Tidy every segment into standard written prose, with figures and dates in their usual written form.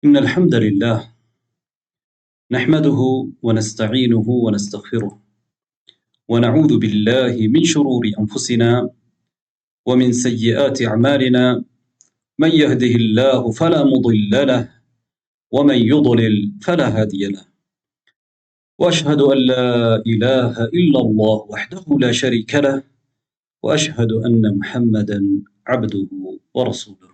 إن الحمد لله نحمده ونستعينه ونستغفره ونعوذ بالله من شرور أنفسنا ومن سيئات أعمالنا من يهده الله فلا مضل له ومن يضلل فلا هادي له وأشهد أن لا إله إلا الله وحده لا شريك له وأشهد أن محمدا عبده ورسوله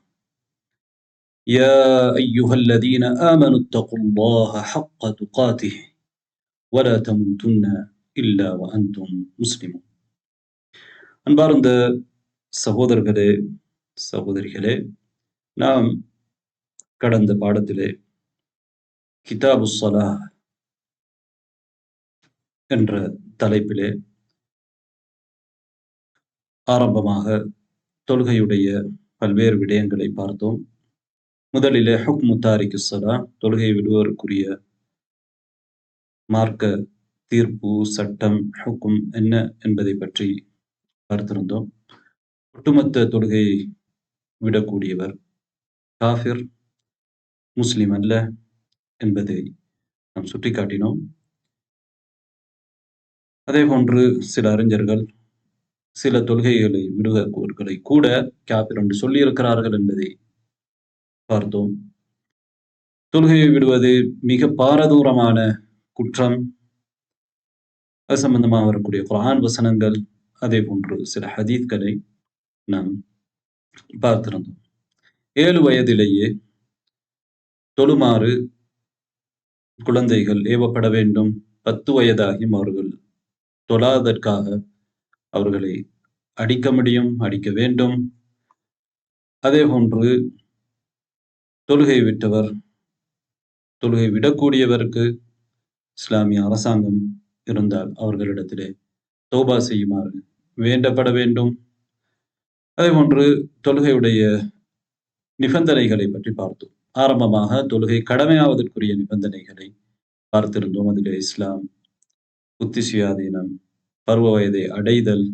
يا أيها الذين آمنوا اتقوا الله حق تقاته ولا تموتن إلا وأنتم مسلمون. அன்பார்ந்த சகோதரர்களே, சகோதரிகளே, நாம் கடந்த பாடத்திலே கிதாபு ஸலாஹ் என்ற தலைப்பிலே ஆரம்பமாக தொழுகையுடைய பல்வேறு விடயங்களை பார்த்தோம். முதலிலே ஹுக்மு தாரிக்கு ஸலா, தொழுகை விடுவோருக்குரிய மார்க்க தீர்ப்பு, சட்டம், ஹுக்கும் என்ன என்பதை பற்றி பார்த்திருந்தோம். ஒட்டுமொத்த தொழுகையை விடக்கூடியவர் காஃபிர், முஸ்லிம் அல்ல என்பதை நாம் சுட்டிக்காட்டினோம். அதே போன்று சில அறிஞர்கள் சில தொழுகைகளை விடுவர்களை கூட காஃபிர் என்று சொல்லியிருக்கிறார்கள் என்பதை பார்த்தோம். தொழுகையை விடுவது மிக பாரதூரமான குற்றம். அது சம்பந்தமாக வரக்கூடிய குர்ஆன் வசனங்கள், அதே போன்று சில ஹதீத்களை நாம் பார்த்திருந்தோம். 7 வயதிலேயே தொழுமாறு குழந்தைகள் ஏவப்பட வேண்டும். 10 வயதாகியும் அவர்கள் தொழாததற்காக அவர்களை அடிக்க முடியும், அடிக்க வேண்டும். அதே போன்று தொழுகை விட்டவர், தொழுகை விடக்கூடியவருக்கு இஸ்லாமிய அரசாங்கம் இருந்தால் அவர்களிடத்திலே தௌபா செய்யுமாறு வேண்டப்பட வேண்டும். அதே போன்று தொழுகையுடைய நிபந்தனைகளை பற்றி பார்த்தோம். ஆரம்பமாக தொழுகை கடமையாவதற்குரிய நிபந்தனைகளை பார்த்திருந்தோம். அதிலே இஸ்லாம், புத்தி சுயாதீனம், பருவ வயதை அடைதல்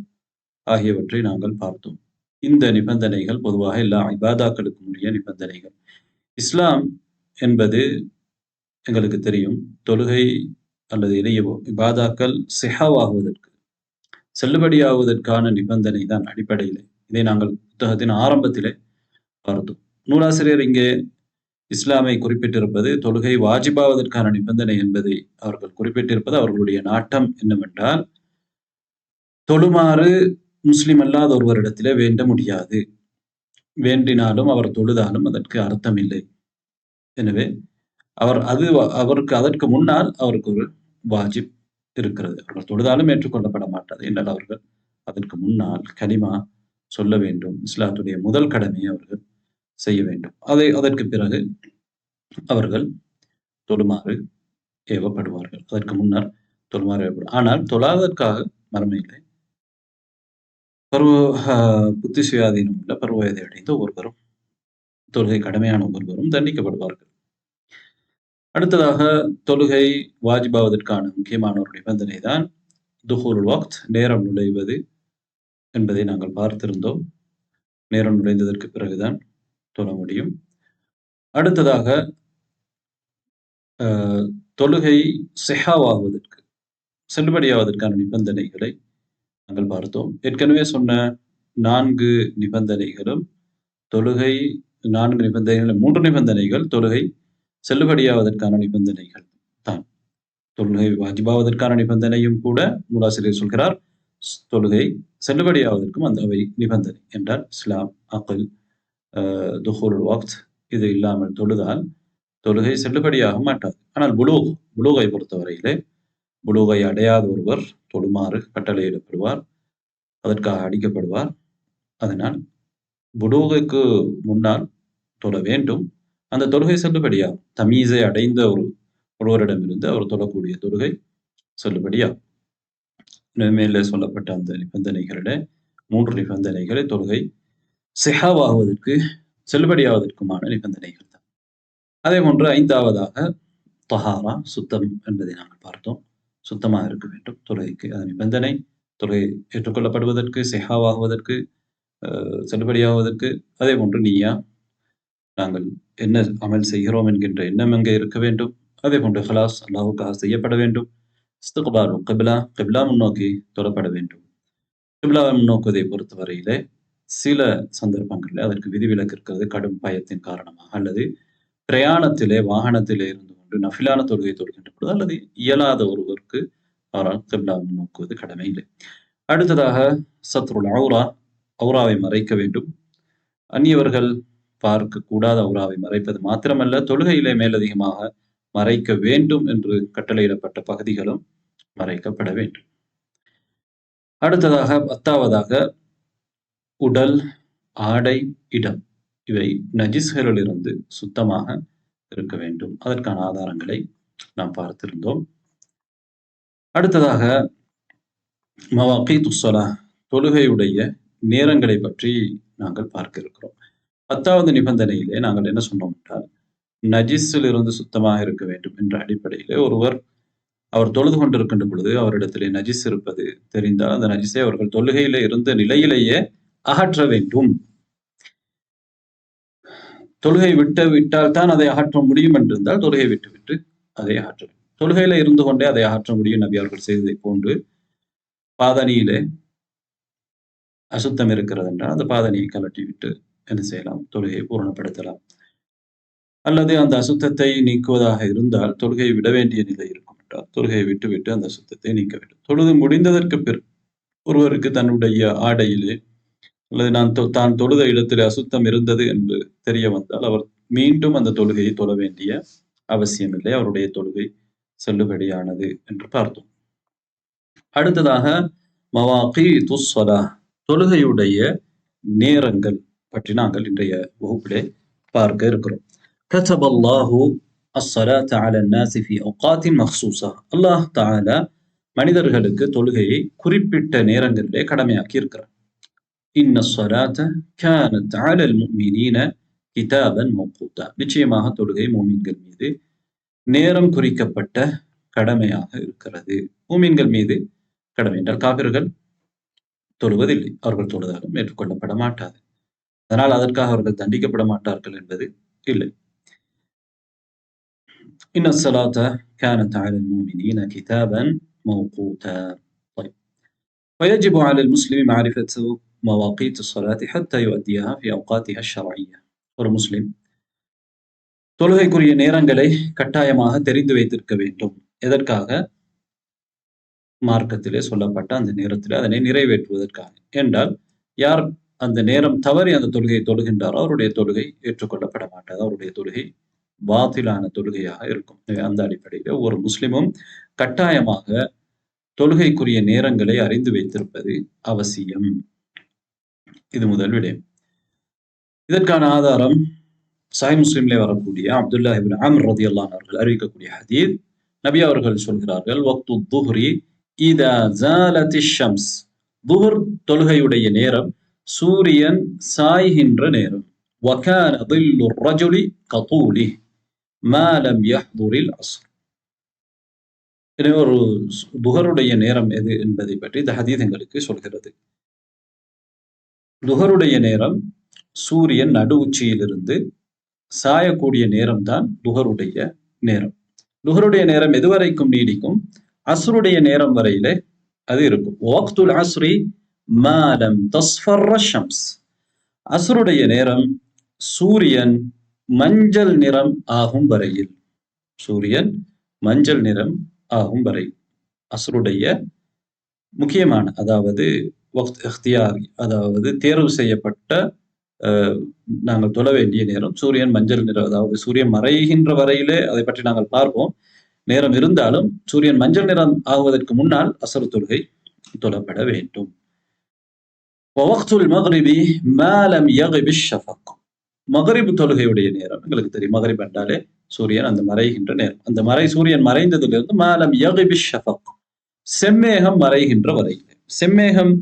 ஆகியவற்றை நாங்கள் பார்த்தோம். இந்த நிபந்தனைகள் பொதுவாக எல்லா இபாதாக்களுக்கும் உரிய நிபந்தனைகள். இஸ்லாம் என்பது எங்களுக்கு தெரியும், தொழுகை அல்லது இணைய இபாதாக்கள் சிஹாவாகுவதற்கு, செல்லுபடியாகுவதற்கான நிபந்தனை தான் அடிப்படையில். இதை நாங்கள் புத்தகத்தின் ஆரம்பத்திலே பார்த்தோம். நூலாசிரியர் இங்கே இஸ்லாமை குறிப்பிட்டிருப்பது தொழுகை வாஜிபாவதற்கான நிபந்தனை என்பதை அவர்கள் குறிப்பிட்டிருப்பது அவர்களுடைய நாட்டம் என்னவென்றால், தொழுமாறு முஸ்லிம் அல்லாத ஒருவரிடத்திலே வேண்ட முடியாது. வேண்டினாலும் அவர் தொழுதாலும் அதற்கு அர்த்தம் இல்லை. எனவே அவருக்கு அதற்கு முன்னால் அவருக்கு ஒரு வாஜிப் இருக்கிறது. அவர்கள் தொழுதாலும் ஏற்றுக்கொள்ளப்பட மாட்டாது. என்றால் அவர்கள் அதற்கு முன்னால் கலிமா சொல்ல வேண்டும். இஸ்லாத்துடைய முதல் கடமையை அவர்கள் செய்ய வேண்டும். அதற்கு பிறகு அவர்கள் தொழுமாறு ஏவப்படுவார்கள். அதற்கு முன்னர் தொழுமாறு ஏவப்படும். ஆனால் தொழாதற்காக மறுமை இல்லை. புத்தி சுயாதீனம் உள்ள பருவ வயதை அடைந்த ஒருவரும், தொழுகை கடமையான ஒருவரும் தண்டிக்கப்படுவார்கள். அடுத்ததாக தொழுகை வாஜிபாவதற்கான முக்கியமான ஒரு நிபந்தனை தான் துஹூருல் வக்த், நேரம் நுழைவது என்பதை நாங்கள் பார்த்திருந்தோம். நேரம் நுழைந்ததற்கு பிறகுதான் தொழ முடியும். அடுத்ததாக தொழுகை சிஹாவாகுவதற்கு, செல்லுபடியாவதற்கான நிபந்தனைகளை நாங்கள் பார்த்தோம். ஏற்கனவே சொன்ன 4 நிபந்தனைகளும் தொழுகை 4 நிபந்தனைகள், 3 நிபந்தனைகள் தொழுகை செல்லுபடியாவதற்கான நிபந்தனைகள் தான். தொழுகை வாஜிபாவதற்கான நிபந்தனையும் கூட நூலாசிரியர் சொல்கிறார், தொழுகை செல்லுபடியாவதற்கும் அந்த அவை நிபந்தனை. என்றால் இஸ்லாம், அக்ல், துஹூருல் வக்த் இது இல்லாமல் தொழுதால் தொழுகை செல்லுபடியாக மாட்டாது. ஆனால் புலூகை பொறுத்தவரையிலே புலூகை அடையாத ஒருவர் தொழுமாறு கட்டளையிடப்படுவார், அதற்காக அடிக்கப்படுவார். அதனால் புலூகுக்கு முன்னால் தொழ வேண்டும். அந்த தொழுகை செல்லுபடியாகும். தமீஸை அடைந்த ஒருவரிடமிருந்து அவர் தொழக்கூடிய தொழுகை செல்லுபடியாகும். மேலே சொல்லப்பட்ட அந்த நிபந்தனைகளிலே 3 நிபந்தனைகளை தொழுகை சிஹாவாகுவதற்கு, செல்லுபடியாவதற்குமான நிபந்தனைகள் தான். அதே போன்று 5வதாக தஹாரா, சுத்தம் என்பதை நாங்கள் பார்த்தோம். சுத்தமாக இருக்க வேண்டும் தொழுகைக்கு, அது நிபந்தனை. தொழுகை ஏற்றுக்கொள்ளப்படுவதற்கு, சிஹாவாகுவதற்கு, செல்லுபடியாகுவதற்கு. அதே போன்று நிய்யா, நாங்கள் என்ன அமல் செய்கிறோம் என்கின்ற எண்ணம் எங்கே இருக்க வேண்டும். அதே போன்று ஹலாஸ் அல்லாஹுக்காக செய்யப்பட வேண்டும். இஸ்திக்பால் கிப்லா, கிப்லா முன்னோக்கி தொழப்பட வேண்டும். கிப்லாவை முன்னோக்குவதை பொறுத்தவரையிலே சில சந்தர்ப்பங்களில் அதற்கு விதிவிலக்கு இருக்கிறது. கடும் பயத்தின் காரணமாக அல்லது பிரயாணத்திலே வாகனத்திலே இருந்து கொண்டு நஃபிலான தொழுகை தொழுகின்ற பொழுது அல்லது இயலாத ஒருவருக்கு அவரால் கிப்லா முன்னோக்குவது கடமை இல்லை. அடுத்ததாக சத்ருல் ஔரா, ஔராவை மறைக்க வேண்டும். அந்நியவர்கள் பார்க்கக்கூடாத ஔராவை மறைப்பது மாத்திரமல்ல, தொழுகையிலே மேலதிகமாக மறைக்க வேண்டும் என்று கட்டளையிடப்பட்ட பகுதிகளும் மறைக்கப்பட வேண்டும். அடுத்ததாக 10வதாக உடல், ஆடை, இடம் இவை நஜிஸ்களிலிருந்து சுத்தமாக இருக்க வேண்டும். அதற்கான ஆதாரங்களை நாம் பார்த்திருந்தோம். அடுத்ததாக மவாகீத்து ஸலாஹ், தொழுகையுடைய நேரங்களை பற்றி நாங்கள் பார்க்க இருக்கிறோம். 10வது நிபந்தனையிலே நாங்கள் என்ன சொன்னோம் என்றால், நஜிஸில் இருந்து சுத்தமாக இருக்க வேண்டும் என்ற அடிப்படையிலே அவர் தொழுது கொண்டிருக்கின்ற பொழுது அவரிடத்திலே நஜிஸ் இருப்பது தெரிந்தால் அந்த நஜிஸை அவர்கள் தொழுகையிலே இருந்த நிலையிலேயே அகற்ற வேண்டும். தொழுகை விட்டால் தான் அதை அகற்ற முடியும் என்றிருந்தால் தொழுகை விட்டு அதை அகற்ற வேண்டும். தொழுகையில இருந்து கொண்டே அதை அகற்ற முடியும். நபி அவர்கள் செய்ததை போன்று பாதணியிலே அசுத்தம் இருக்கிறது என்றால் அந்த பாதணியை கலட்டி விட்டு என்ன செய்யலாம், தொழுகையை பூரணப்படுத்தலாம். அல்லது அந்த அசுத்தத்தை நீக்குவதாக இருந்தால் தொழுகையை விட வேண்டிய நிலை இருக்கும் என்றால் தொழுகையை விட்டு அந்த அசுத்தத்தை நீக்க வேண்டும். தொழுது முடிந்ததற்கு பிறகு ஒருவருக்கு தன்னுடைய ஆடையிலே அல்லது தான் தொழுத இடத்தில் அசுத்தம் இருந்தது என்று தெரிய வந்தால் அவர் மீண்டும் அந்த தொழுகையை தொழ வேண்டிய அவசியமில்லை. அவருடைய தொழுகை செல்லுபடியானது என்று பார்த்தோம். அடுத்ததாக மவாகீத்து ஸலாஹ், தொழுகையுடைய நேரங்கள் பற்றி நாங்கள் இன்றைய வகுப்பிலே பார்க்க இருக்கிறோம். கதபல்லாஹு அஸ்ஸலாத அலன் நாஸி ஃபீ அவ்காத்தின் மக்சூஸா, அல்லாஹ் தஆலா மனிதர்களுக்கு தொழுகையை குறிப்பிட்ட நேரங்களிலே கடமையாக்கி இருக்கிறார். இன்ன ஸலாத கானத் அலல் முஃமினீன கிதாபன் மவ்கூதா, நிச்சயமாக தொழுகை மூமின்கள் மீது நேரம் குறிக்கப்பட்ட கடமையாக இருக்கிறது. மூமின்கள் மீது கடமை என்றால் காபிர்கள் தொழுவதில்லை, அவர்கள் தொழுதாலும் ஏற்றுக்கொள்ளப்பட மாட்டாது. அதனால் அதற்காக அவர்கள் தண்டிக்கப்பட மாட்டார்கள் என்பது இல்லை. இன்ன ஸலாத கானத் அலல் முஃமினீன கிதாபன் மவ்கூதா. طيب ويجب على المسلم معرفة مواقيت الصلاة حتى يؤديها في أوقاتها الشرعية. ஒரு முஸ்லிம் தொழுகைக்குரிய நேரங்களை கட்டாயமாக தெரிந்து வைத்திருக்க வேண்டும். எதற்காக? மார்க்கத்திலே சொல்லப்பட்ட அந்த நேரத்திலே அதனை நிறைவேற்றுவதற்காக. என்றால் யார் அந்த நேரம் தவறி அந்த தொழுகையை தொழுகின்றாரோ அவருடைய தொழுகை ஏற்றுக்கொள்ளப்பட மாட்டாது. அவருடைய தொழுகை பாத்திலான தொழுகையாக இருக்கும். அந்த அடிப்படையில் ஒரு முஸ்லிமும் கட்டாயமாக தொழுகைக்குரிய நேரங்களை அறிந்து வைத்திருப்பது அவசியம். இது முதல் விடயம். இதற்கான ஆதாரம் சஹீஹ் முஸ்லிம்லே வரக்கூடிய அப்துல்லாஹ் இப்னு அம்ர் ரலியல்லாஹு அன்ஹு அவர்கள் அறிவிக்கக்கூடிய ஹதீஸ். நபி அவர்கள் சொல்கிறார்கள், வக்து துஹ்ரி இதா ஜாலத்திஷ் ஷம்ஸ், துஹர் தொழுகையுடைய நேரம் சூரியன் சாய்கின்ற நேரம். வகான தில்லு ரஜுலி கதூலி மா லம் யஹ்துரில் அஸ்ர். எனவே ஒரு துஹருடைய நேரம் எது என்பதை பற்றி இந்த ஹதீஸ் எங்களுக்கு சொல்கிறது. துஹருடைய நேரம் சூரியன் நடு உச்சியிலிருந்து சாயக்கூடிய நேரம் தான் துஹருடைய நேரம். துஹருடைய நேரம் எதுவரைக்கும் நீடிக்கும்? அஸ்ருடைய நேரம் வரையிலே அது இருக்கும். வக்துல் அஸ்ரி மா லம் தஸ்ஃபர்ர ஷம்ஸ், அஸ்ருடைய நேரம் சூரியன் மஞ்சள் நிறம் ஆகும் வரையில், சூரியன் மஞ்சள் நிறம் ஆகும் வரை அஸ்ருடைய முக்கியமான, அதாவது வக்த் இக்தியாரி, அதாவது தேர்வு செய்யப்பட்ட நாங்கள் தொழ வேண்டிய நேரம் சூரியன் மஞ்சள் நிறம், அதாவது சூரியன் மறைகின்ற வரையிலே அதை பற்றி நாங்கள் பார்ப்போம். நேரம் இருந்தாலும் சூரியன் மஞ்சள் நிறம் ஆகுவதற்கு முன்னால் அஸ்ர் தொழுகை தொழப்பட வேண்டும். வக்துல் மக்ரிபி மா லம் யக்பிஷ் ஷஃபக், மக்ரிப் தொழுகையுடைய நேரம் எங்களுக்கு தெரியும். மக்ரிப் என்றாலே சூரியன் அந்த மறைகின்ற நேரம். அந்த சூரியன் மறைந்ததிலிருந்து மா லம் யக்பிஷ் ஷஃபக், செம்மேகம் மறைகின்ற வரையிலே, செம்மேகம்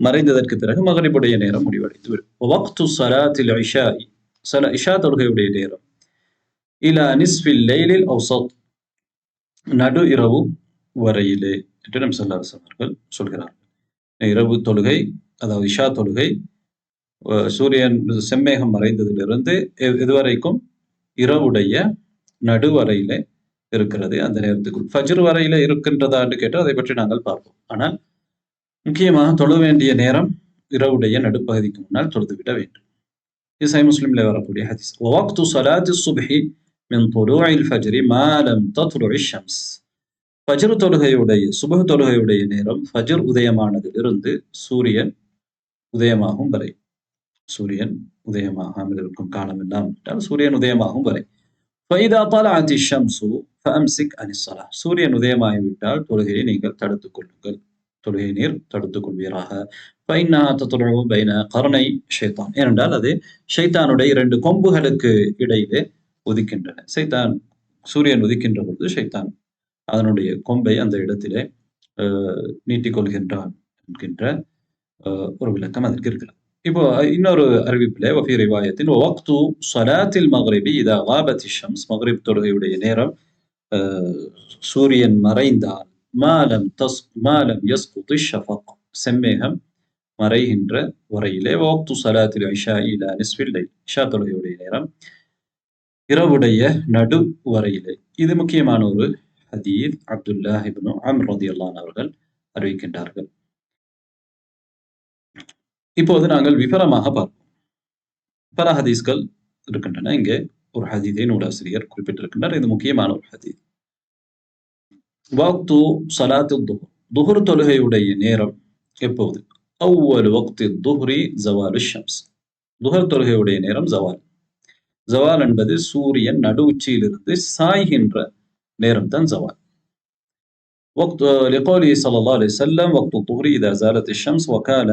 மறைந்ததற்கு பிறகு மக்ரிபுடைய நேரம் முடிவடைந்து விடும். வக்து ஸலாத்தில் இஷாஇ, இஷா தொழுகையுடைய நேரம் இலா நிஸ்ஃபில் லைலில் அவ்ஸத், நடு இரவு வரையிலே என்று நபி ஸல்லல்லாஹு அலைஹி வஸல்லம் அவர்கள் சொல்கிறார்கள். இரவு தொழுகை, அதாவது இஷா தொழுகை சூரியன் செம்மேகம் மறைந்ததிலிருந்து இதுவரைக்கும் இரவுடைய நடுவரையிலே இருக்கிறது. அந்த நேரத்துக்குள் ஃபஜ்ர் வரையில இருக்கின்றதா என்று கேட்டால் அதை பற்றி நாங்கள் பார்ப்போம். ஆனால் முக்கியமாக தொழ வேண்டிய நேரம் இரவுடைய நடுப்பகுதிக்கு முன்னால் தொழுதுவிட வேண்டும். இது சஹீஹ் முஸ்லிம்ல வரக்கூடிய ஹதீஸ். வக்து ஸலாத்தி ஸுப்ஹி மின் துலூஇல் ஃபஜ்ரி மா லம் தத்லுஇ ஷம்ஸ். ஃபஜ்ர் தொழுகையுடைய சுபஹ் தொழுகையுடைய நேரம் ஃபஜ்ர் உதயமானதிலிருந்து சூரியன் உதயமாகும் வரை. சூரியன் உதயமாகாமல் இருக்கும் காலம் எல்லாம் விட்டால் சூரியன் உதயமாகும் வரை. فَإِذَا طَلَعَتِ الشَّمْسُ فَأَمْسِكْ عَنِ الصَّلَاةِ. சூரியன் உதயமாகிவிட்டால் தொழுகையை நீங்கள் தடுத்துக் கொள்ளுங்கள். தொழுகையை நீர் தடுத்துக் கொள்வீராக. فَإِنَّهَا تَطْلُعُ بَيْنَ قَرْنَيْ ஷைத்தான். ஏனென்றால் அது ஷைத்தானுடைய 2 கொம்புகளுக்கு இடையிலே உதிக்கின்றன. சூரியன் உதிக்கின்ற பொழுது ஷைத்தான் அதனுடைய கொம்பை அந்த இடத்திலே நீட்டிக் கொள்கின்றான் என்கின்ற ஒரு விளக்கம் அதற்கு இருக்கிறது. இப்போ இன்னொரு அறிவிப்பிலே வஃபி ரிவாயத்தின் வக்து ஸலாத்தில் மக்ரிபி இதா காபத்தி ஷம்ஸ். மக்ரிப் தொழுகையுடைய நேரம் சூரியன் மறைந்தால் மாலம் யஸ்குதி ஷஃபக். செம்மேகம் மறைகின்ற வரையிலே வக்து ஸலாத்தில் இஷா இலா நிஸ்ஃபில் லைல். இஷா தொழுகையுடைய நேரம் இரவுடைய நடு வரையிலே. இது முக்கியமான ஒரு ஹதீஸ். அப்துல்லாஹ் இப்னு அம்ர் ரலியல்லாஹு அன்ஹு அவர்கள் அறிவிக்கின்றார்கள். இப்போது நாங்கள் விவரமாக பார்ப்போம். பல ஹதீஸ்கள் இருக்கின்றன. இங்கே ஒரு ஹதீஸை நூலாசிரியர் குறிப்பிட்டிருக்கின்றார். இது முக்கியமான ஒரு ஹதீஸ். வக்து ஸலாத்து துஹர். துஹர் தொழுகையுடைய நேரம் எப்போது? அவ்வல் வக்தி துஹ்ரி ஜவாலு ஷம்ஸ். துஹர் தொழுகையுடைய நேரம் ஜவால். ஜவால் என்பது சூரியன் நடு உச்சியிலிருந்து சாய்கின்ற நேரம் தான் ஜவால். وقت لقوله صلى الله عليه وسلم وقت الظهر إذا زالت الشمس وكان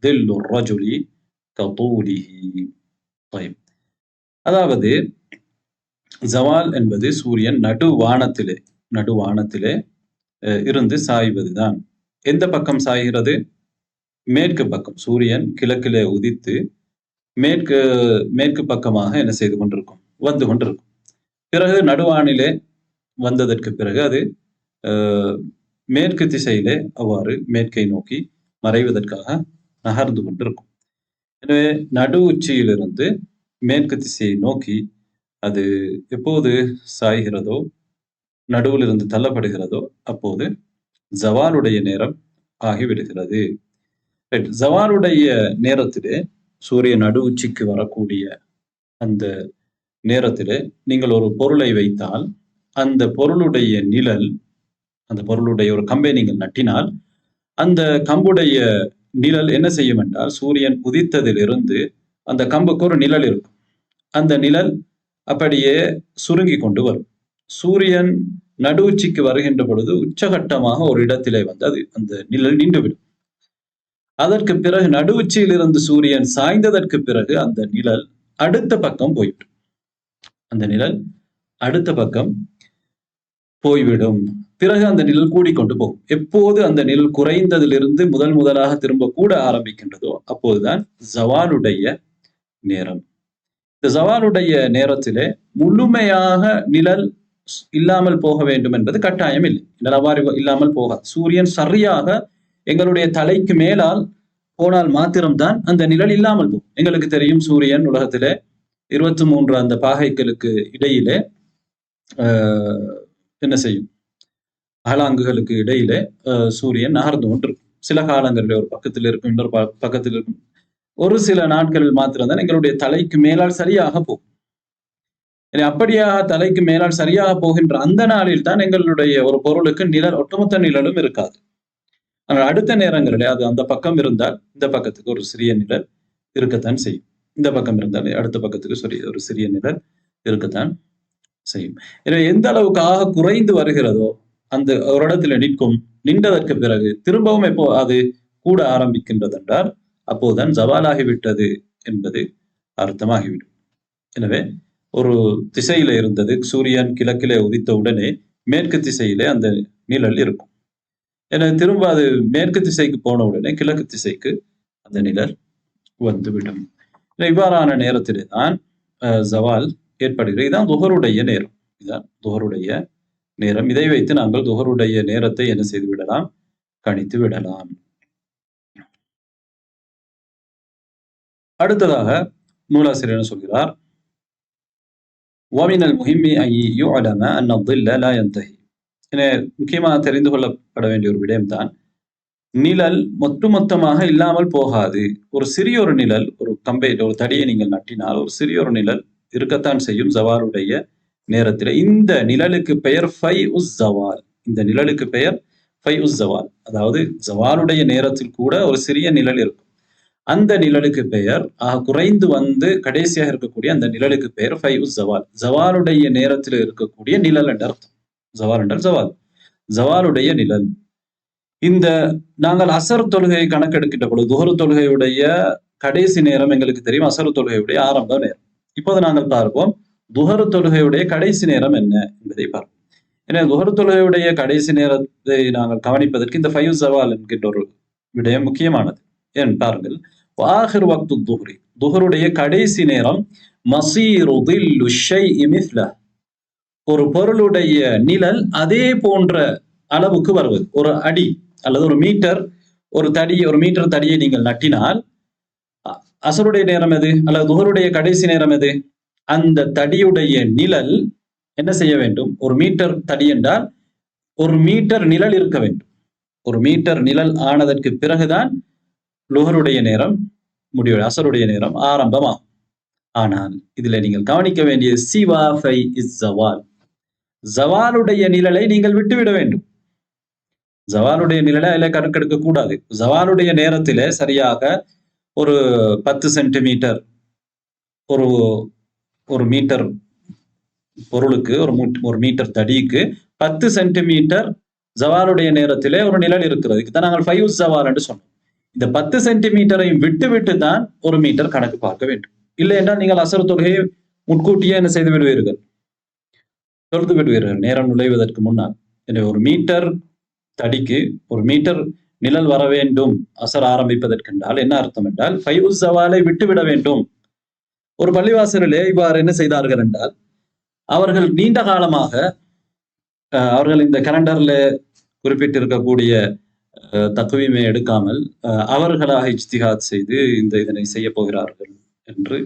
ظل الرجل كطوله. طيب. அதாவது ஜவால் என்பது சூரியன் நடுவானத்திலே இருந்து சாய்வதுதான். எந்த பக்கம் சாய்கிறது? மேற்கு பக்கம். சூரியன் கிழக்கிலே உதித்து மேற்கு பக்கமாக என்ன செய்து கொண்டிருக்கும்? வந்து கொண்டிருக்கும். பிறகு நடுவானிலே வந்ததற்கு பிறகு அது மேற்கு திசையிலே அவ்வாறு மேற்கை நோக்கி மறைவதற்காக நகர்ந்து கொண்டிருக்கும். எனவே நடு உச்சியிலிருந்து மேற்கு திசையை நோக்கி அது எப்போது சாய்கிறதோ, நடுவில் இருந்து தள்ளப்படுகிறதோ அப்போது ஜவாலுடைய நேரம் ஆகிவிடுகிறது. ஜவாலுடைய நேரத்திலே சூரிய நடு உச்சிக்கு வரக்கூடிய அந்த நேரத்திலே நீங்கள் ஒரு பொருளை வைத்தால் அந்த பொருளுடைய நிழல், அந்த பொருளுடைய ஒரு கம்பை நீங்கள் நட்டினால் அந்த கம்புடைய நிழல் என்ன செய்யும் என்றால் சூரியன் உதித்ததிலிருந்து அந்த கம்புக்கு ஒரு நிழல் இருக்கும். அந்த நிழல் அப்படியே சுருங்கி கொண்டு வரும். சூரியன் நடு உச்சிக்கு வருகின்ற பொழுது உச்சகட்டமாக ஒரு இடத்திலே வந்து அது அந்த நிழல் நின்றுவிடும். அதற்கு பிறகு நடு உச்சியிலிருந்து சூரியன் சாய்ந்ததற்கு பிறகு அந்த நிழல் அடுத்த பக்கம் போய்விடும். அந்த நிழல் அடுத்த பக்கம் போய்விடும். பிறகு அந்த நிழல் கூடிக்கொண்டு போகும். எப்போது அந்த நிழல் குறைந்ததிலிருந்து முதலாக திரும்ப கூட ஆரம்பிக்கின்றதோ அப்போதுதான் ஜவாலுடைய நேரம். இந்த ஜவாலுடைய நேரத்திலே முழுமையாக நிழல் இல்லாமல் போக வேண்டும் என்பது கட்டாயம் இல்லை. நிலவாரி இல்லாமல் போகாது. சூரியன் சரியாக எங்களுடைய தலைக்கு மேலால் போனால் மாத்திரம்தான் அந்த நிழல் இல்லாமல் போகும். எங்களுக்கு தெரியும் சூரியன் உலகத்திலே 23 அந்த பாகைகளுக்கு இடையிலே என்ன செய்யும்? அகலாங்குகளுக்கு இடையிலே சூரியன் நகர்ந்து கொண்டிருக்கும். சில காலங்களில் ஒரு பக்கத்தில் இருக்கும், இன்னொரு பக்கத்தில் இருக்கும். ஒரு சில நாட்களில் மாத்திரம்தான் எங்களுடைய தலைக்கு மேலால் சரியாக போகும். அப்படியாக தலைக்கு மேலால் சரியாக போகின்ற அந்த நாளில் தான் எங்களுடைய ஒரு பொருளுக்கு நிழல், ஒட்டுமொத்த நிழலும் இருக்காது. ஆனால் அடுத்த நேரங்களிலே அது அந்த பக்கம் இருந்தால் இந்த பக்கத்துக்கு ஒரு சிறிய நிழல் இருக்கத்தான் செய்யும். இந்த பக்கம் இருந்தால் அடுத்த பக்கத்துக்கு ஒரு சிறிய நிழல் இருக்கத்தான் செய்யும். எனவே எந்த அளவுக்கு ஆக குறைந்து வருகிறதோ அந்த ஒரு இடத்துல நின்றதற்கு பிறகு திரும்பவும் எப்போ அது கூட ஆரம்பிக்கின்றது என்றால் அப்போதுதான் ஜவாலாகிவிட்டது என்பது அர்த்தமாகிவிடும். எனவே ஒரு திசையில இருந்தது, சூரியன் கிழக்கிலே உதித்த உடனே மேற்கு திசையிலே அந்த நிழல் இருக்கும். எனவே திரும்ப அது மேற்கு திசைக்கு போன உடனே கிழக்கு திசைக்கு அந்த நிழல் வந்துவிடும். இவ்வாறான நேரத்திலே தான் ஜவால் ஏற்படுகிறது. இதுதான் துஹருடைய நேரம். இதுதான் துஹருடைய நேரம். இதை வைத்து நாங்கள் துஹருடைய நேரத்தை என்ன செய்து விடலாம்? கணித்து விடலாம். அடுத்ததாக நூலாசிரியர் சொல்கிறார், وَمِنَ الْمُهِمِّ أَنْ يُعْلَمَ أَنَّ الظِّلَّ لَا يَنْتَهِي. முக்கியமாக தெரிந்து கொள்ளப்பட வேண்டிய ஒரு விடயம்தான், நிழல் ஒட்டுமொத்தமாக இல்லாமல் போகாது. ஒரு சிறிய ஒரு நிழல், ஒரு ஒரு தடியை நீங்கள் நட்டினால் ஒரு சிறிய ஒரு நிழல் இருக்கத்தான் செய்யும் ஜவாலுடைய நேரத்தில். இந்த நிழலுக்கு பெயர் ஃபை உஸ் ஜவால். இந்த நிழலுக்கு பெயர் ஃபை உஸ் ஜவால். அதாவது ஜவாலுடைய நேரத்தில் கூட ஒரு சிறிய நிழல் இருக்கும். அந்த நிழலுக்கு பெயர் குறைந்து வந்து கடைசியாக இருக்கக்கூடிய அந்த நிழலுக்கு பெயர் ஃபை உஸ் ஜவால். ஜவாலுடைய நேரத்தில் இருக்கக்கூடிய நிழல் என்ற அர்த்தம். ஜவால் என்றால் ஜவால், ஜவாலுடைய நிழல். இந்த நாங்கள் அசர் தொழுகையை கணக்கெடுக்கின்ற பொழுது துஹர் தொழுகையுடைய கடைசி நேரம் எங்களுக்கு தெரியும், அசர் தொழுகையுடைய ஆரம்ப நேரம். இப்போது நாங்கள் பார்ப்போம் துஹர் தொழுகையுடைய கடைசி நேரம் என்ன என்பதை பார்ப்போம். எனவே துஹர் தொழுகையுடைய கடைசி நேரத்தை நாங்கள் கவனிப்பதற்கு இந்த ஃபைவ் ஜவால் என்கின்ற ஒரு விடயம் முக்கியமானது. ஏன் பாருங்கள், ஆஹிர் வக்து துஹ்ரி, துஹருடைய கடைசி நேரம் மசீரு தில்லு ஷைஇ மிஸ்லஹ், ஒரு பொருளுடைய நிழல் அதே போன்ற அளவுக்கு வருவது. ஒரு அடி அல்லது ஒரு மீட்டர், ஒரு மீட்டர் தடியை நீங்கள் நட்டினால் அசருடைய நேரம் எது அல்லது துஹருடைய கடைசி நேரம் எது? அந்த தடியுடைய நிழல் என்ன செய்ய வேண்டும்? ஒரு மீட்டர் தடி என்றால் ஒரு மீட்டர் நிழல் இருக்க வேண்டும். ஒரு மீட்டர் நிழல் ஆனதற்கு பிறகுதான் லுஹருடைய நேரம் முடிவு, அசருடைய நேரம் ஆரம்பமாகும். ஆனால் இதுல நீங்கள் கவனிக்க வேண்டிய சிவா ஃபை இஸ் ஜவால், ஜவாலுடைய நிழலை நீங்கள் விட்டுவிட வேண்டும். ஜவாலுடைய நிழலை அதில் கணக்கெடுக்க கூடாது. ஜவாலுடைய நேரத்திலே சரியாக ஒரு 10 சென்டிமீட்டர், ஒரு மீட்டர் பொருளுக்கு, ஒரு மீட்டர் தடிக்கு 10 சென்டிமீட்டர் ஜவாலுடைய நேரத்திலே ஒரு நிழல் இருக்கிறது. இதுதான் நாங்கள் ஃபைவ் ஜவால் என்று சொன்னோம். இந்த 10 சென்டிமீட்டரையும் விட்டு தான் ஒரு மீட்டர் கணக்கு பார்க்க வேண்டும். இல்லை என்றால் நீங்கள் அசர் தொகையை முன்கூட்டியே என்ன செய்து விடுவீர்கள்? தொழுது விடுவீர்கள் நேரம் நுழைவதற்கு முன்னால். எனவே ஒரு மீட்டர் தடிக்கு ஒரு மீட்டர் நிழல் வர வேண்டும் அசர் ஆரம்பிப்பதற்கென்றால் என்ன அர்த்தம் என்றால் ஃபைவ் ஜவாலை விட்டுவிட வேண்டும். ஒரு பள்ளிவாசலிலே இவ்வாறு என்ன செய்தார்கள் என்றால், அவர்கள் நீண்ட காலமாக அவர்கள் இந்த கலண்டர்ல குறிப்பிட்டிருக்கக்கூடிய தக்வீமை எடுக்காமல் அவர்களாக இஜ்திஹாத் செய்து இதனை செய்ய போகிறார்கள் என்று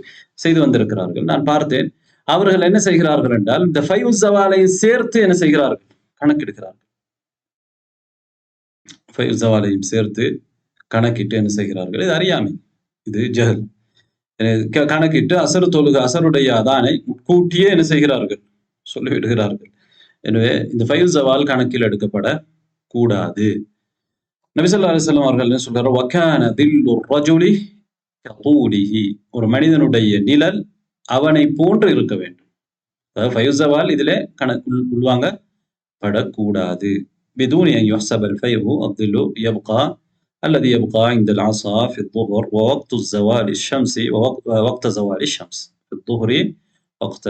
செய்து வந்திருக்கிறார்கள். நான் பார்த்தேன், அவர்கள் என்ன செய்கிறார்கள் என்றால் இந்த ஃபைவ் ஜவாலை சேர்த்து என்ன செய்கிறார்கள்? கணக்கெடுக்கிறார்கள். ஃபைவ் ஜவாலையும் சேர்த்து கணக்கிட்டு என்ன செய்கிறார்கள்? இது அறியாமை, இது ஜஹல். கணக்கிட்டு அசருடைய அதானை முன்கூட்டியே என்ன செய்கிறார்கள்? சொல்லிவிடுகிறார்கள். எனவே இந்த ஃபைவ் ஜவால் கணக்கில் எடுக்கப்பட கூடாது. நபி ஸல்லல்லாஹு அலைஹி வஸல்லம் அவர்கள் என்ன சொல்றாரு? வகான தில்லு ரஜுலி கதூலிஹி, ஒரு மனிதனுடைய நிழல் அவனை போன்று இருக்க வேண்டும். அதாவது ஃபைவ் ஜவால் இதிலே உள்வாங்கப்படக்கூடாது. بدون أن يحسب الفيء الظل يبقى الذي يبقى عند العصا في الظهر ووقت زوال الشمس ووقت زوال الشمس في الظهر وقت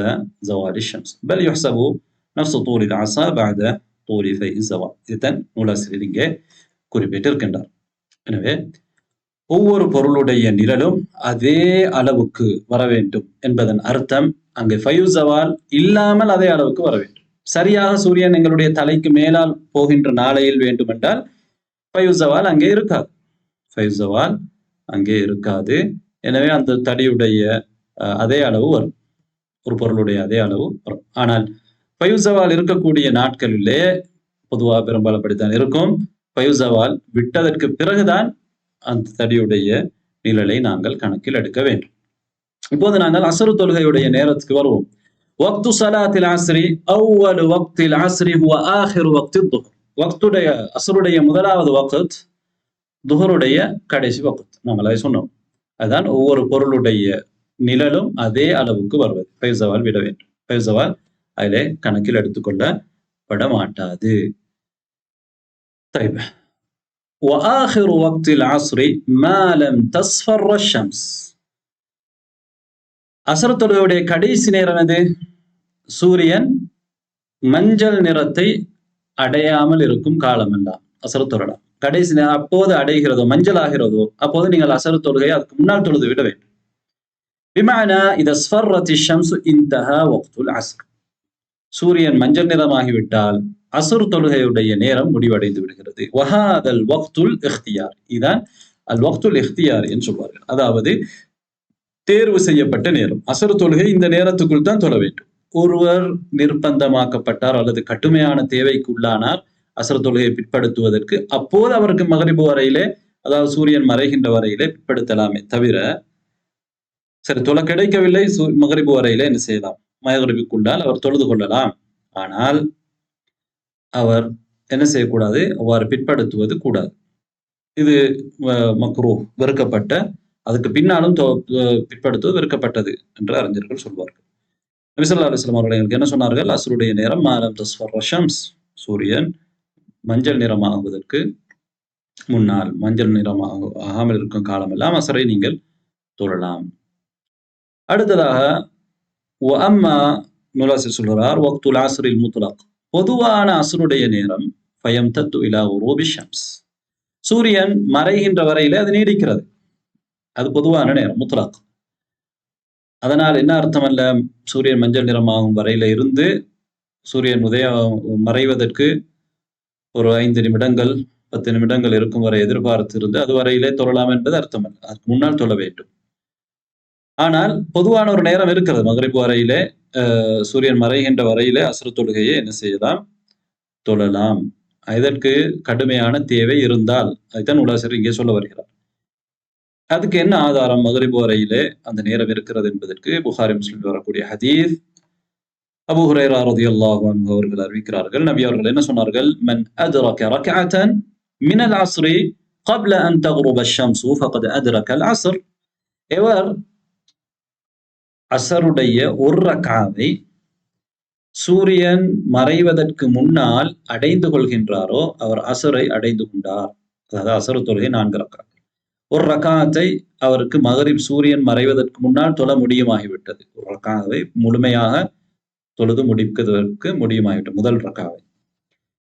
زوال الشمس بل يحسب نفس طول العصا بعد طول فيء الزوال. இதன் நூலாசிரியர் இங்கே குறிப்பிட்டிருக்கின்றார். எனவே ஒவ்வொரு பொருளுடைய நிழலும் அதே அளவுக்கு வர வேண்டும் என்பதன் அர்த்தம் அங்கே ஃபைவ் ஜவால் இல்லாமல் அதே அளவுக்கு வர வேண்டும். சரியாக சூரியன் எங்களுடைய தலைக்கு மேலால் போகின்ற நாளையில் வேண்டுமென்றால் ஃபைவ் ஜவால் அங்கே இருக்காது. ஃபைவ் ஜவால் அங்கே இருக்காது. எனவே அந்த தடியுடைய அதே அளவு வரும், ஒரு பொருளுடைய அதே அளவு வரும். ஆனால் ஃபைவ் ஜவால் இருக்கக்கூடிய நாட்களிலே பொதுவாக பெரும்பாலும் அப்படித்தான் இருக்கும். ஃபைவ் ஜவால் விட்டதற்கு பிறகுதான் அந்த தடியுடைய நிழலை நாங்கள் கணக்கில் எடுக்க வேண்டும். இப்போது நாங்கள் அசரு தொழுகையுடைய நேரத்துக்கு வருவோம். வக்து ஸலாத்தில் அஸ்ரி அவ்வலு வக்தில் அஸ்ரி ஹுவ ஆஹிரு வக்தி துஹர். வக்துடைய அஸ்ருடைய முதலாவது வக்த் துஹருடைய கடைசி வக்த். நாங்கள் அதை சொன்னோம். அதுதான் ஒவ்வொரு பொருளுடைய நிழலும் அதே அளவுக்கு வருவது. ஃபைவ் ஜவால் விட வேண்டும். ஃபைவ் ஜவால் அதிலே கணக்கில் எடுத்துக்கொள்ளப்பட மாட்டாது. طيب وآخر وقت العصر ما لم تصفر الشمس. அசர் தொழுகையுடைய கடைசி நேரம் எது? சூரியன் மஞ்சள் நிறத்தை அடையாமல் இருக்கும் காலமெல்லாம் அசர் தொழலாம். கடைசி நேரம் அப்போது அடைகிறதோ மஞ்சள் ஆகிறதோ அப்போது நீங்கள் அசர் தொழுகையை அதுக்கு முன்னால் தொழுது விட வேண்டும். بمعنى إذا اصفرت الشمس انتهى وقت العصر. சூரியன் மஞ்சள் நிறமாகிவிட்டால் அசர் தொழுகையுடைய நேரம் முடிவடைந்து விடுகிறது. வஹாதல் வக்துல் இக்தியார், இதான் அல் வக்துல் இக்தியார் என்று சொல்வார்கள். அதாவது தேர்வு செய்யப்பட்ட நேரம். அசர் தொழுகை இந்த நேரத்துக்குள் தான் தொழ வேண்டும். ஒருவர் நிர்பந்தமாக்கப்பட்டார் அல்லது கடுமையான தேவைக்கு உள்ளானார் அசர் தொழுகையை பிற்படுத்துவதற்கு, அப்போது அவருக்கு மகரிபு வரையிலே, அதாவது சூரியன் மறைகின்ற வரையிலே பிற்படுத்தலாமே தவிர, சரி தொலை கிடைக்கவில்லை மகரிபு வரையிலே என்ன செய்யலாம், மகரிபுக்குள்ளால் அவர் தொழுது கொள்ளலாம். ஆனால் அவர் என்ன செய்யக்கூடாது, அவ்வாறு பிற்படுத்துவது கூடாது. இது மக்ரூ, வெறுக்கப்பட்ட, அதுக்கு பின்னாலும் பிற்படுத்துவது வெறுக்கப்பட்டது என்று அறிஞர்கள் சொல்வார்கள். நபி ஸல்லல்லாஹு அலைஹி வஸல்லம் அவர்கள் என்ன சொன்னார்கள்? அஸ்ருடைய நேரம் மாலம் தஸ்ஃபர் ஷம்ஸ், சூரியன் மஞ்சள் நிறமாகுவதற்கு முன்னால், மஞ்சள் நிறமாக ஆகாமல் இருக்கும் காலமெல்லாம் அசரை நீங்கள் தொழலாம். அடுத்ததாக வஅம்மா நூலாசிரியர் சொல்கிறார், வக்துல் அஸ்ரில் முத்லக், பொதுவான அஸ்ருடைய நேரம் ஃபயம்தத்து இலா குரூபி ஷம்ஸ், சூரியன் மறைகின்ற வரையிலே அது நீடிக்கிறது. அது பொதுவான நேரம், முத்லக். அதனால் என்ன அர்த்தம் அல்ல, சூரியன் மஞ்சள் நிறமாகும் வரையில இருந்து சூரியன் மறைவதற்கு ஒரு 5 நிமிடங்கள் 10 நிமிடங்கள் இருக்கும் வரை எதிர்பார்த்து இருந்து அது வரையிலே தொழலாம் என்பது அர்த்தம் அல்ல. அதுக்கு முன்னால் தொழ வேண்டும். ஆனால் பொதுவான ஒரு நேரம் இருக்கிறது, மகரிப் வரையிலே சூரியன் மறைகின்ற வரையிலே அஸ்ர் தொழுகையை என்ன செய்யலாம், தொழலாம். இதற்கு கடுமையான தேவை இருந்தால், அதுதான் நூலாசிரியர் இங்கே சொல்ல வருகிறார். அதுக்கு என்ன ஆதாரம், மகரிப் வரையிலே அந்த நேரம் இருக்கிறது என்பதற்கு புகாரி முஸ்லிமில் வரக்கூடிய ஹதீஸ், அபூ ஹுரைரா ரலியல்லாஹு அன்ஹு அவர்கள் அறிவிக்கிறார்கள், நபி அவர்கள் என்ன சொன்னார்கள், மன் அத்ரக ரக்அத்தன் மினல் அஸ்ரி قبل أن تغرب الشمس فقد أدرك العصر, எவர் அசருடைய ஒரு ரக்அவை சூரியன் மறைவதற்கு முன்னால் அடைந்து கொள்கின்றாரோ அவர் அசரை அடைந்து கொண்டார். அதாவது அசர் தொழுகை 4 ரக்அத். ஒரு ரக்காத்தை அவருக்கு மகரிப் சூரியன் மறைவதற்கு முன்னால் தொழ முடியுமாகிவிட்டது. ஒரு ரக்காவை முழுமையாக தொழுது முடிப்பதற்கு முடியுமாகிவிட்டது, முதல் ரக்காவை.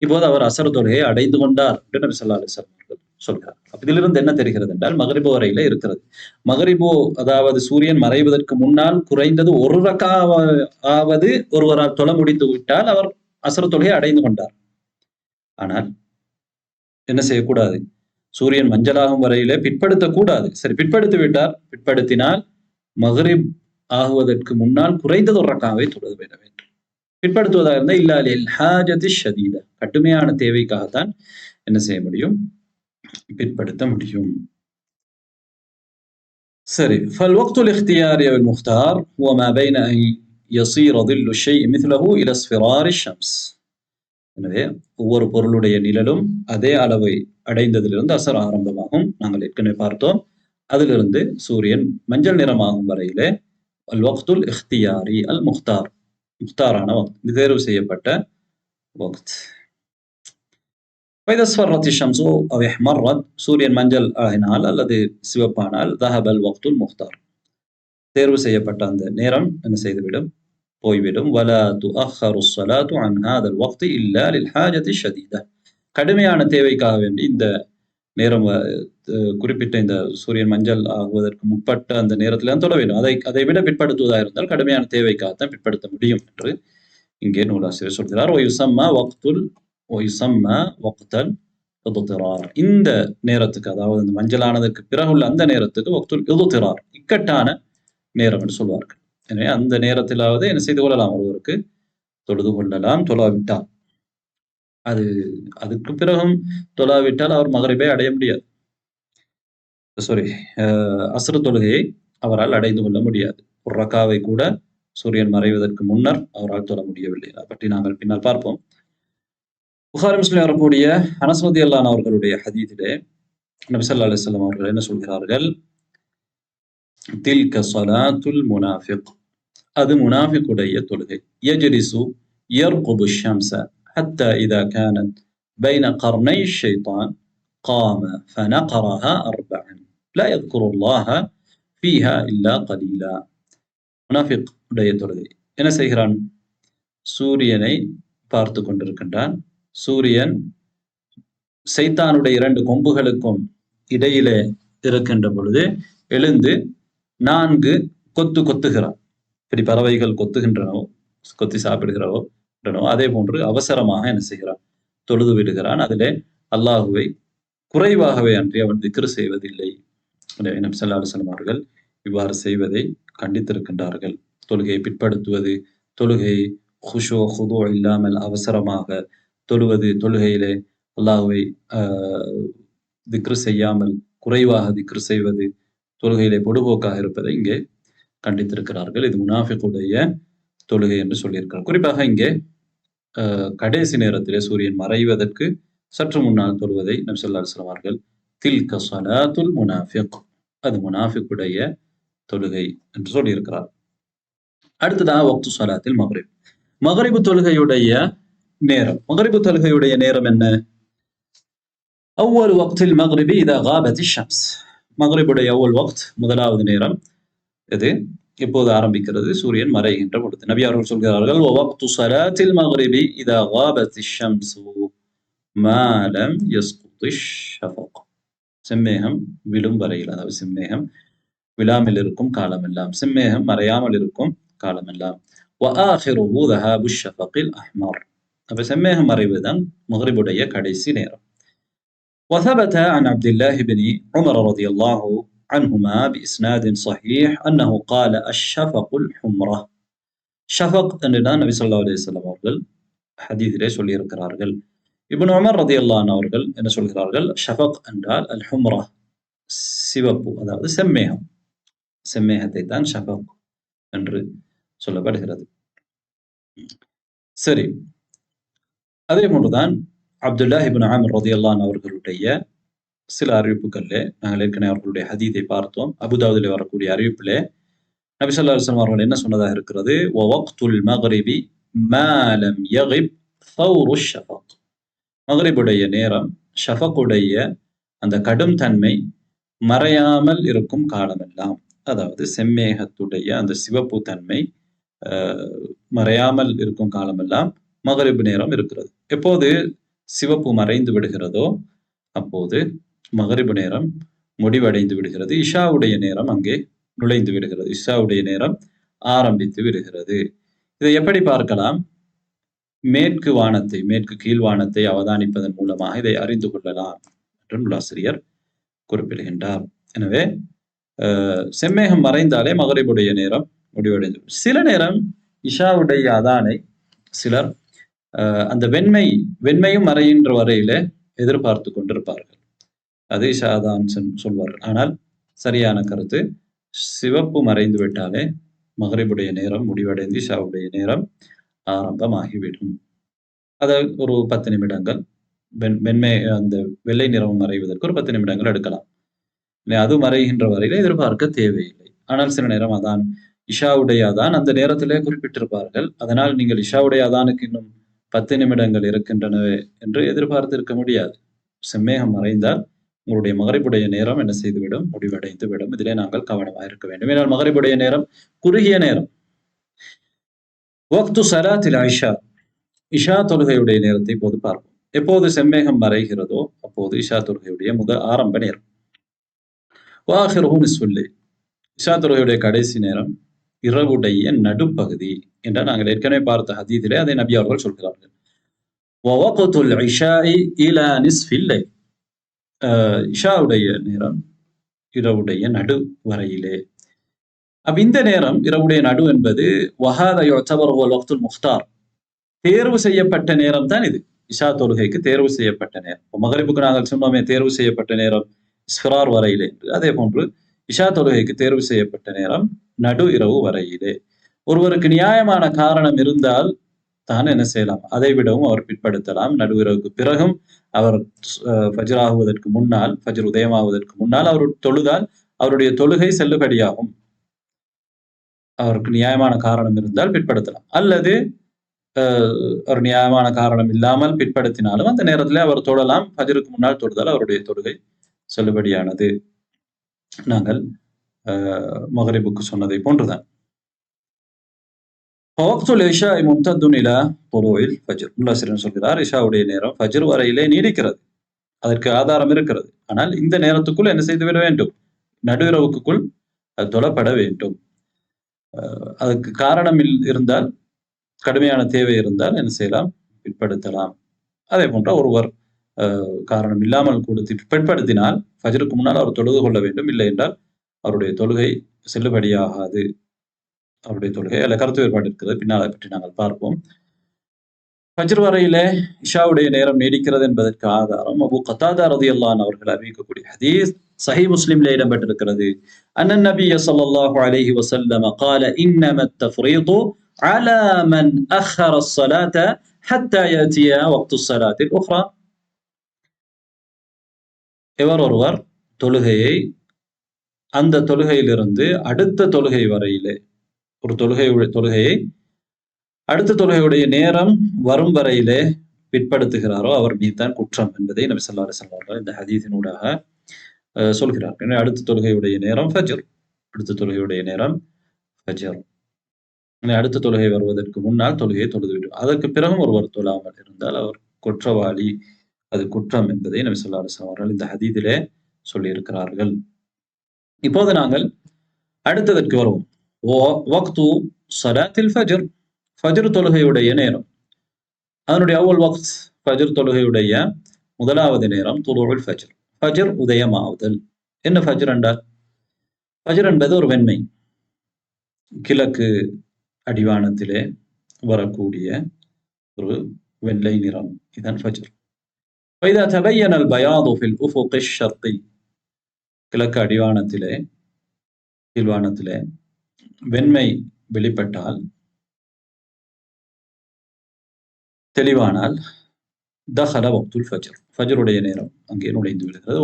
இப்போது அவர் அசர் தொழுகையை அடைந்து கொண்டார் என்று நபி ஸல்லல்லாஹு அலைஹி வஸல்லம் அவர்கள் சொல்கிறார். இதிலிருந்து என்ன தெரிகிறது என்றால், மகரிபு வரையில இருக்கிறது. மகரிபு, அதாவது சூரியன் மறைவதற்கு முன்னால் குறைந்தது ஒரு ரக்காவது ஒருவரால் தொழ முடித்து விட்டால் அவர் அசர் தொழுகையை அடைந்து கொண்டார். ஆனால் என்ன செய்யக்கூடாது, சூரியன் மஞ்சளாகும் வரையிலே பிற்படுத்தக்கூடாது. சரி, பிற்படுத்தி விட்டார், பிற்படுத்தினால் மகரிப் ஆகுவதற்கு முன்னால் குறைந்தது ஒரு ரக்காவை தொழுது விட வேண்டும். பிற்படுத்துவதாக இருந்தால் இல்லா லில் ஹாஜதி ஷதீதா, கடுமையான தேவைக்காகத்தான் என்ன செய்ய முடியும், பிற்படுத்த முடியும். சரி, فالوقت الاختياري أو المختار هو ما بين أن يصير ظل الشيء مثله إلى اصفرار الشمس. எனவே ஒவ்வொரு பொருளுடைய நிழலும் அதே அளவை அடைந்ததிலிருந்து அசர் ஆரம்பமாகும். நாங்கள் ஏற்கனவே பார்த்தோம். அதிலிருந்து சூரியன் மஞ்சள் நிறமாகும் வரையிலே அல் வக்துல் இஹ்தியாரி அல் முக்தார், முக்தாரான வக்த், தேர்வு செய்யப்பட்ட வக்த். فإذا اصفرت الشمس أو احمرت, சூரியன் மஞ்சள் ஆகினால் அல்லது சிவப்பானால் ذهب الوقت المختار, தேர்வு செய்யப்பட்ட அந்த நேரம் என்ன செய்துவிடும், போய்விடும். ولا تؤخر الصلاة عن هذا الوقت إلا للحاجة الشديدة, கடுமையான தேவைக்காக வேண்டி இந்த நேரம் குறிப்பிட்ட இந்த சூரியன் மஞ்சள் ஆகுவதற்கு முற்பட்ட அந்த நேரத்தில் தான் தொட வேண்டும். அதை விட பிற்படுத்துவதாக இருந்தால் கடுமையான தேவைக்காகத்தான் பிற்படுத்த முடியும் என்று இங்கே நூலாசிரியர் சொல்கிறார். இந்த நேரத்துக்கு, அதாவது இந்த மஞ்சளானதற்கு பிறகுள்ள அந்த நேரத்துக்கு வக்துல் இதுதிரார், இக்கட்டான நேரம் என்று சொல்வார்கள். எனவே அந்த நேரத்திலாவது என்ன செய்து கொள்ளலாம், ஒருவருக்கு தொழுது கொள்ளலாம், தொழாவிட்டால். அதுக்கு பிறகும் தொழாவிட்டால் அவர் மகரிபை அடைய முடியாது. அஸ்ர் தொழுகையை அவரால் அடைந்து கொள்ள முடியாது. ஒரு ரக்காவை கூட சூரியன் மறைவதற்கு முன்னர் அவரால் தொழ முடியவில்லை. அதை பற்றி நாங்கள் பின்னால் பார்ப்போம். புகாரி முஸ்லிம் வரக்கூடிய அனஸ் ரலியல்லாஹு அன்ஹு அவர்களுடைய ஹதீஸிலே நபி ஸல்லல்லாஹு அலைஹி வஸல்லம் அவர்கள் என்ன சொல்கிறார்கள், தில்க ஸலாத்துல் முனாஃபிக், அது முனாஃபிக்குடைய தொழுகை. யஜ்லிசு யர்குபு ஷம்ஸ ஹத்தா இதா கானத் பைன கர்னை ஷைத்தான் قام فنقرها 4 لا يذكر الله فيها إلا قليلا. முனாஃபிக் உடைய தொழுகை என்ன செய்கிறான், சூரியனை பார்த்து கொண்டிருக்கின்றான். சூரியன் சைத்தானுடைய 2 கொம்புகளுக்கும் இடையிலே இருக்கின்ற பொழுது எழுந்து 4 கொத்து கொத்துகிறான். இப்படி பறவைகள் கொத்துகின்றனோ, கொத்தி சாப்பிடுகிறவோ, அதே போன்று அவசரமாக என்ன செய்கிறான், தொழுது விடுகிறான். அதிலே அல்லாஹுவை குறைவாகவே அன்றி அவன் திக்ர் செய்வதில்லை. நபி ஸல்லல்லாஹு அலைஹி வஸல்லம் அவர்கள் இவ்வாறு செய்வதை கண்டித்திருக்கின்றார்கள். தொழுகையை பிற்படுத்துவது, தொழுகை ஹுஷூ ஹுதூ இல்லாமல் அவசரமாக தொழுவது, தொழுகையிலே அல்லாஹ்வை திக்ர் செய்யாமல் குறைவாக திக்ர் செய்வது, தொழுகையிலே பொடுபோக்காக இருப்பதை இங்கே கண்டித்திருக்கிறார்கள். இது முனாஃபிக்குடைய தொழுகை என்று சொல்லியிருக்கிறார். குறிப்பாக இங்கே கடைசி நேரத்திலே சூரியன் மறைவதற்கு சற்று முன்னால் தொழுவதை நபி ஸல்லல்லாஹு அலைஹி வஸல்லம் அவர்கள் தில்க ஸலாத்துல் முனாஃபிக், அது முனாஃபிக்குடைய தொழுகை என்று சொல்லியிருக்கிறார். அடுத்ததாக வக்து ஸலாத்தில் மக்ரிப், மக்ரிப் தொழுகையுடைய நேரம். மக்ரிப் தொழுகையுடைய நேரம் என்ன? அவ்வல் வக்தில் மக்ரிபி இதா காபத் ஷம்ஸ், மக்ரிபுடைய அவ்வல் வக்த் முதலாவது நேரம் இது எப்போது ஆரம்பிக்கிறது? சூரியன் மறைகின்ற பொழுது. நபி அவர்கள் சொல்கிறார்கள் வக்து ஸலாத்தில் மக்ரிபி இதா காபத் ஷம்ஸு மா லம் யஸ்குத் ஷஃபக், செம்மேகம் விழும் வரையில், அதாவது செம்மேகம் விழாமல் இருக்கும் காலமெல்லாம், செம்மேகம் மறையாமல் இருக்கும் காலமெல்லாம். வஆகிருஹு ذهاب الشفق الأحمر, அப்ப செம்மேகம் மறைவுதான் மக்ரிபுடைய கடைசி நேரம். وثبت عن عبد الله بن عمر رضي الله عنهما بإسناد صحيح أنه قال الشفق الحمرة. ஷஃபக் என்றுதான் நபி ஸல்லல்லாஹு அலைஹி வஸல்லம் அவர்கள் ஹதீஸிலே சொல்லியிருக்கிறார்கள். இப்னு உமர் ரலியல்லாஹு அன்ஹு அவர்கள் என்ன சொல்கிறார்கள்? ஷஃபக் என்றால் அல் ஹும்ரா, சிவப்பு, அதாவது செம்மேகம். செம்மேகத்தை தான் ஷஃபக் என்று சொல்லப்படுகிறது. சரி, அதே போன்றுதான் அப்துல்லாஹ் இப்னு அம்ர் ரலியல்லாஹு அன்ஹு அவர்களுடைய சில அறிவிப்புகளிலே நாங்கள் ஏற்கனவே அவர்களுடைய ஹதீஸை பார்த்தோம். அபூதாவுதிலே வரக்கூடிய அறிவிப்பிலே நபி ஸல்லல்லாஹு அலைஹி வஸல்லம் அவர்கள் என்ன சொன்னதாக இருக்கிறது? வக்துல் மக்ரிபி மா லம் யகிப் ஃபௌரு ஷஃபக், மக்ரிபுடைய நேரம் ஷஃபக்குடைய அந்த கடும் தன்மை மறையாமல் இருக்கும் காலமெல்லாம், அதாவது செம்மேகத்துடைய அந்த சிவப்பு தன்மை மறையாமல் இருக்கும் காலமெல்லாம் மக்ரிப் நேரம் இருக்கிறது. எப்போது சிவப்பு மறைந்து விடுகிறதோ அப்போது மக்ரிப் நேரம் முடிவடைந்து விடுகிறது. இஷாவுடைய நேரம் அங்கே நுழைந்து விடுகிறது. இஷாவுடைய நேரம் ஆரம்பித்து விடுகிறது. இதை எப்படி பார்க்கலாம்? மேற்கு வானத்தை, மேற்கு கீழ்வானத்தை அவதானிப்பதன் மூலமாக இதை அறிந்து கொள்ளலாம் என்று நூலாசிரியர் குறிப்பிடுகின்றார். எனவே செம்மேகம் மறைந்தாலே மக்ரிபுடைய நேரம் முடிவடைந்து, சில நேரம் இஷாவுடைய அதானை சிலர் அந்த வெண்மையும் மறைகின்ற வரையிலே எதிர்பார்த்து கொண்டிருப்பார்கள். அது இஷா அதான் சொல்வார்கள். ஆனால் சரியான கருத்து, சிவப்பு மறைந்து விட்டாலே மக்ரிபுடைய நேரம் முடிவடைந்து இஷாவுடைய நேரம் ஆரம்பமாகிவிடும். அதை ஒரு 10 நிமிடங்கள், வெண்மை அந்த வெள்ளை நிறம் மறைவதற்கு ஒரு 10 நிமிடங்கள் எடுக்கலாம். அது மறைகின்ற வரையில எதிர்பார்க்க தேவையில்லை. ஆனால் சில நேரம் அதான், இஷாவுடைய அதான் அந்த நேரத்திலே குறிப்பிட்டிருப்பார்கள். அதனால் நீங்கள் இஷாவுடைய அதானுக்கு இன்னும் 10 நிமிடங்கள் இருக்கின்றனவே என்று எதிர்பார்த்து இருக்க முடியாது. செம்மேகம் மறைந்தால் உங்களுடைய மக்ரிபுடைய நேரம் என்ன செய்துவிடும்? முடிவடைந்து விடும். இதிலே நாங்கள் கவனமாக இருக்க வேண்டும். ஏனால் மக்ரிபுடைய நேரம் குறுகிய நேரம். வக்து ஸலாத்தில் இஷா, இஷா தொழுகையுடைய நேரத்தை இப்போது பார்ப்போம். எப்போது செம்மேகம் மறைகிறதோ அப்போது இஷா தொழுகையுடைய ஆரம்ப நேரம். வாஹிருஹு நிஸ்ஃபுல் லைல், இஷா தொழுகையுடைய கடைசி நேரம் இரவுடைய நடுப்பகுதி என்ற நாங்கள் ஏற்கனவே பார்த்த ஹதீஸிலே அதை நபி அவர்கள் சொல்கிறார்கள். வவக்துல் இஷாஇ இலா நிஸ்ஃபில் லைல், இஷாவுடைய நேரம் இரவுடைய நடு வரையிலே. அப்ப இந்த நேரம் இரவுடைய நடு என்பது வஹாதா யுஅ்தபர் ஹுவல் வக்துல் முக்தார், தேர்வு செய்யப்பட்ட நேரம் தான் இது. இஷா தொழுகைக்கு தேர்வு செய்யப்பட்ட நேரம். மக்ரிபுக்கு நாங்கள் சொன்னோமே தேர்வு செய்யப்பட்ட நேரம் இஸ்ஃபிரார் வரையிலே என்று, அதே போன்று இஷா தொழுகைக்கு தேர்வு செய்யப்பட்ட நேரம் நடு இரவு வரையிலே. ஒருவருக்கு நியாயமான காரணம் இருந்தால் தான் என்ன செய்யலாம்? அதை விடவும் அவர் பிற்படுத்தலாம். நடு இரவுக்கு பிறகும் அவர் ஃபஜ்ர் ஆகுவதற்கு முன்னால், ஃபஜ்ர் உதயமாவதற்கு முன்னால் அவர் தொழுதால் அவருடைய தொழுகை செல்லுபடியாகும். அவருக்கு நியாயமான காரணம் இருந்தால் பிற்படுத்தலாம். அல்லது ஒரு நியாயமான காரணம் இல்லாமல் பிற்படுத்தினாலும் அந்த நேரத்தில் அவர் தொழலாம். ஃபஜ்ருக்கு முன்னால் தொழுதால் அவருடைய தொழுகை செல்லுபடியானது. நாங்கள் மக்ரிபுக்கு சொன்னதை போன்றுதான். வக்துல் இஷாஇ மும்ததுன் இலா துலூஇல் ஃபஜ்ர், முல்லாசிரியர் சொல்கிறார் இஷாவுடைய நேரம் ஃபஜ்ர் வரையிலே நீடிக்கிறது. அதற்கு ஆதாரம் இருக்கிறது. ஆனால் இந்த நேரத்துக்குள் என்ன செய்துவிட வேண்டும்? நடு இரவுக்குள் அது தொழப்பட வேண்டும். அதுக்கு காரணம் இருந்தால், கடுமையான தேவை இருந்தால் என்ன செய்யலாம்? பிற்படுத்தலாம். அதே போன்ற ஒருவர் காரணம் இல்லாமல் கூட பிற்படுத்தினால் ஃபஜ்ருக்கு முன்னால் அவர் தொழுது கொள்ள வேண்டும். இல்லை என்றால் அவருடைய தொழுகை செல்லுபடியாகாது. அவருடைய தொழுகை அதில் கருத்து வேறுபாடு இருக்கிறது, பின்னால் அதை பற்றி நாங்கள் பார்ப்போம். ஃபஜ்ர் வரையிலே இஷாவுடைய நேரம் நீடிக்கிறது என்பதற்கு ஆதாரம் அபூ கத்தாதா ரலியல்லாஹு அன்ஹு அவர்கள் அறிவிக்கக்கூடிய ஹதீஸ் சஹீஹ் முஸ்லிம்ல இடம்பெற்றிருக்கிறது. அன்னன் நபிய ஸல்லல்லாஹு அலைஹி வஸல்லம் قال انما التفريط على من اخر الصلاه حتى ياتي وقت الصلاه الاخرى. எவர் ஒருவர் தொழுகையை அந்த தொழுகையிலிருந்து அடுத்த தொழுகை வரையிலே ஒரு தொழுகையை அடுத்த தொழுகையுடைய நேரம் வரும் வரையிலே பிற்படுத்துகிறாரோ அவர் மீதுதான் குற்றம் என்பதை நபி ஸல்லல்லாஹு அலைஹி வஸல்லம் அவர்கள் இந்த ஹதீஸினூடாக சொல்கிறார்கள். அடுத்த தொழுகையுடைய நேரம் ஃபஜ்ர். அடுத்த தொழுகையுடைய நேரம் ஃபஜ்ர். அடுத்த தொழுகை வருவதற்கு முன்னால் தொழுகையை தொழுதுவிடும். அதற்கு பிறகும் ஒருவர் தொழாமல் இருந்தால் அவர் குற்றவாளி, அது குற்றம் என்பதை நபி ஸல்லல்லாஹு அலைஹி வஸல்லம் அவர்கள் இந்த ஹதீஸிலே சொல்லியிருக்கிறார்கள். இப்போது நாங்கள் அடுத்ததற்கு வருவோம். வக்து ஸலாத்தில் ஃபஜ்ர். ஃபஜ்ர் தொழுகையுடைய நேரம். அதனுடைய அவ்வல் வக்த் ஃபஜ்ர் தொழுகையுடைய முதலாவது நேரம் துலூஉல் ஃபஜ்ர். ஃபஜ்ர் உதயமாவுதல். என்ன ஃபஜ்ர் என்றால்? ஃபஜ்ர் என்பது ஒரு வெண்மை, கிழக்கு அடிவானத்திலே வரக்கூடிய ஒரு வெள்ளை நிறம். இதுதான் ஃபஜ்ர். فإذا تبين البياض في الأفق الشرقي, கிழக்கு அடிவானத்திலே கீழ்வானத்திலே வெண்மை வெளிப்பட்டால், தெளிவானால், தஹல வக்துல் ஃபஜ்ர், ஃபஜ்ருடைய நேரம் அங்கே நுழைந்து விடுகிறது.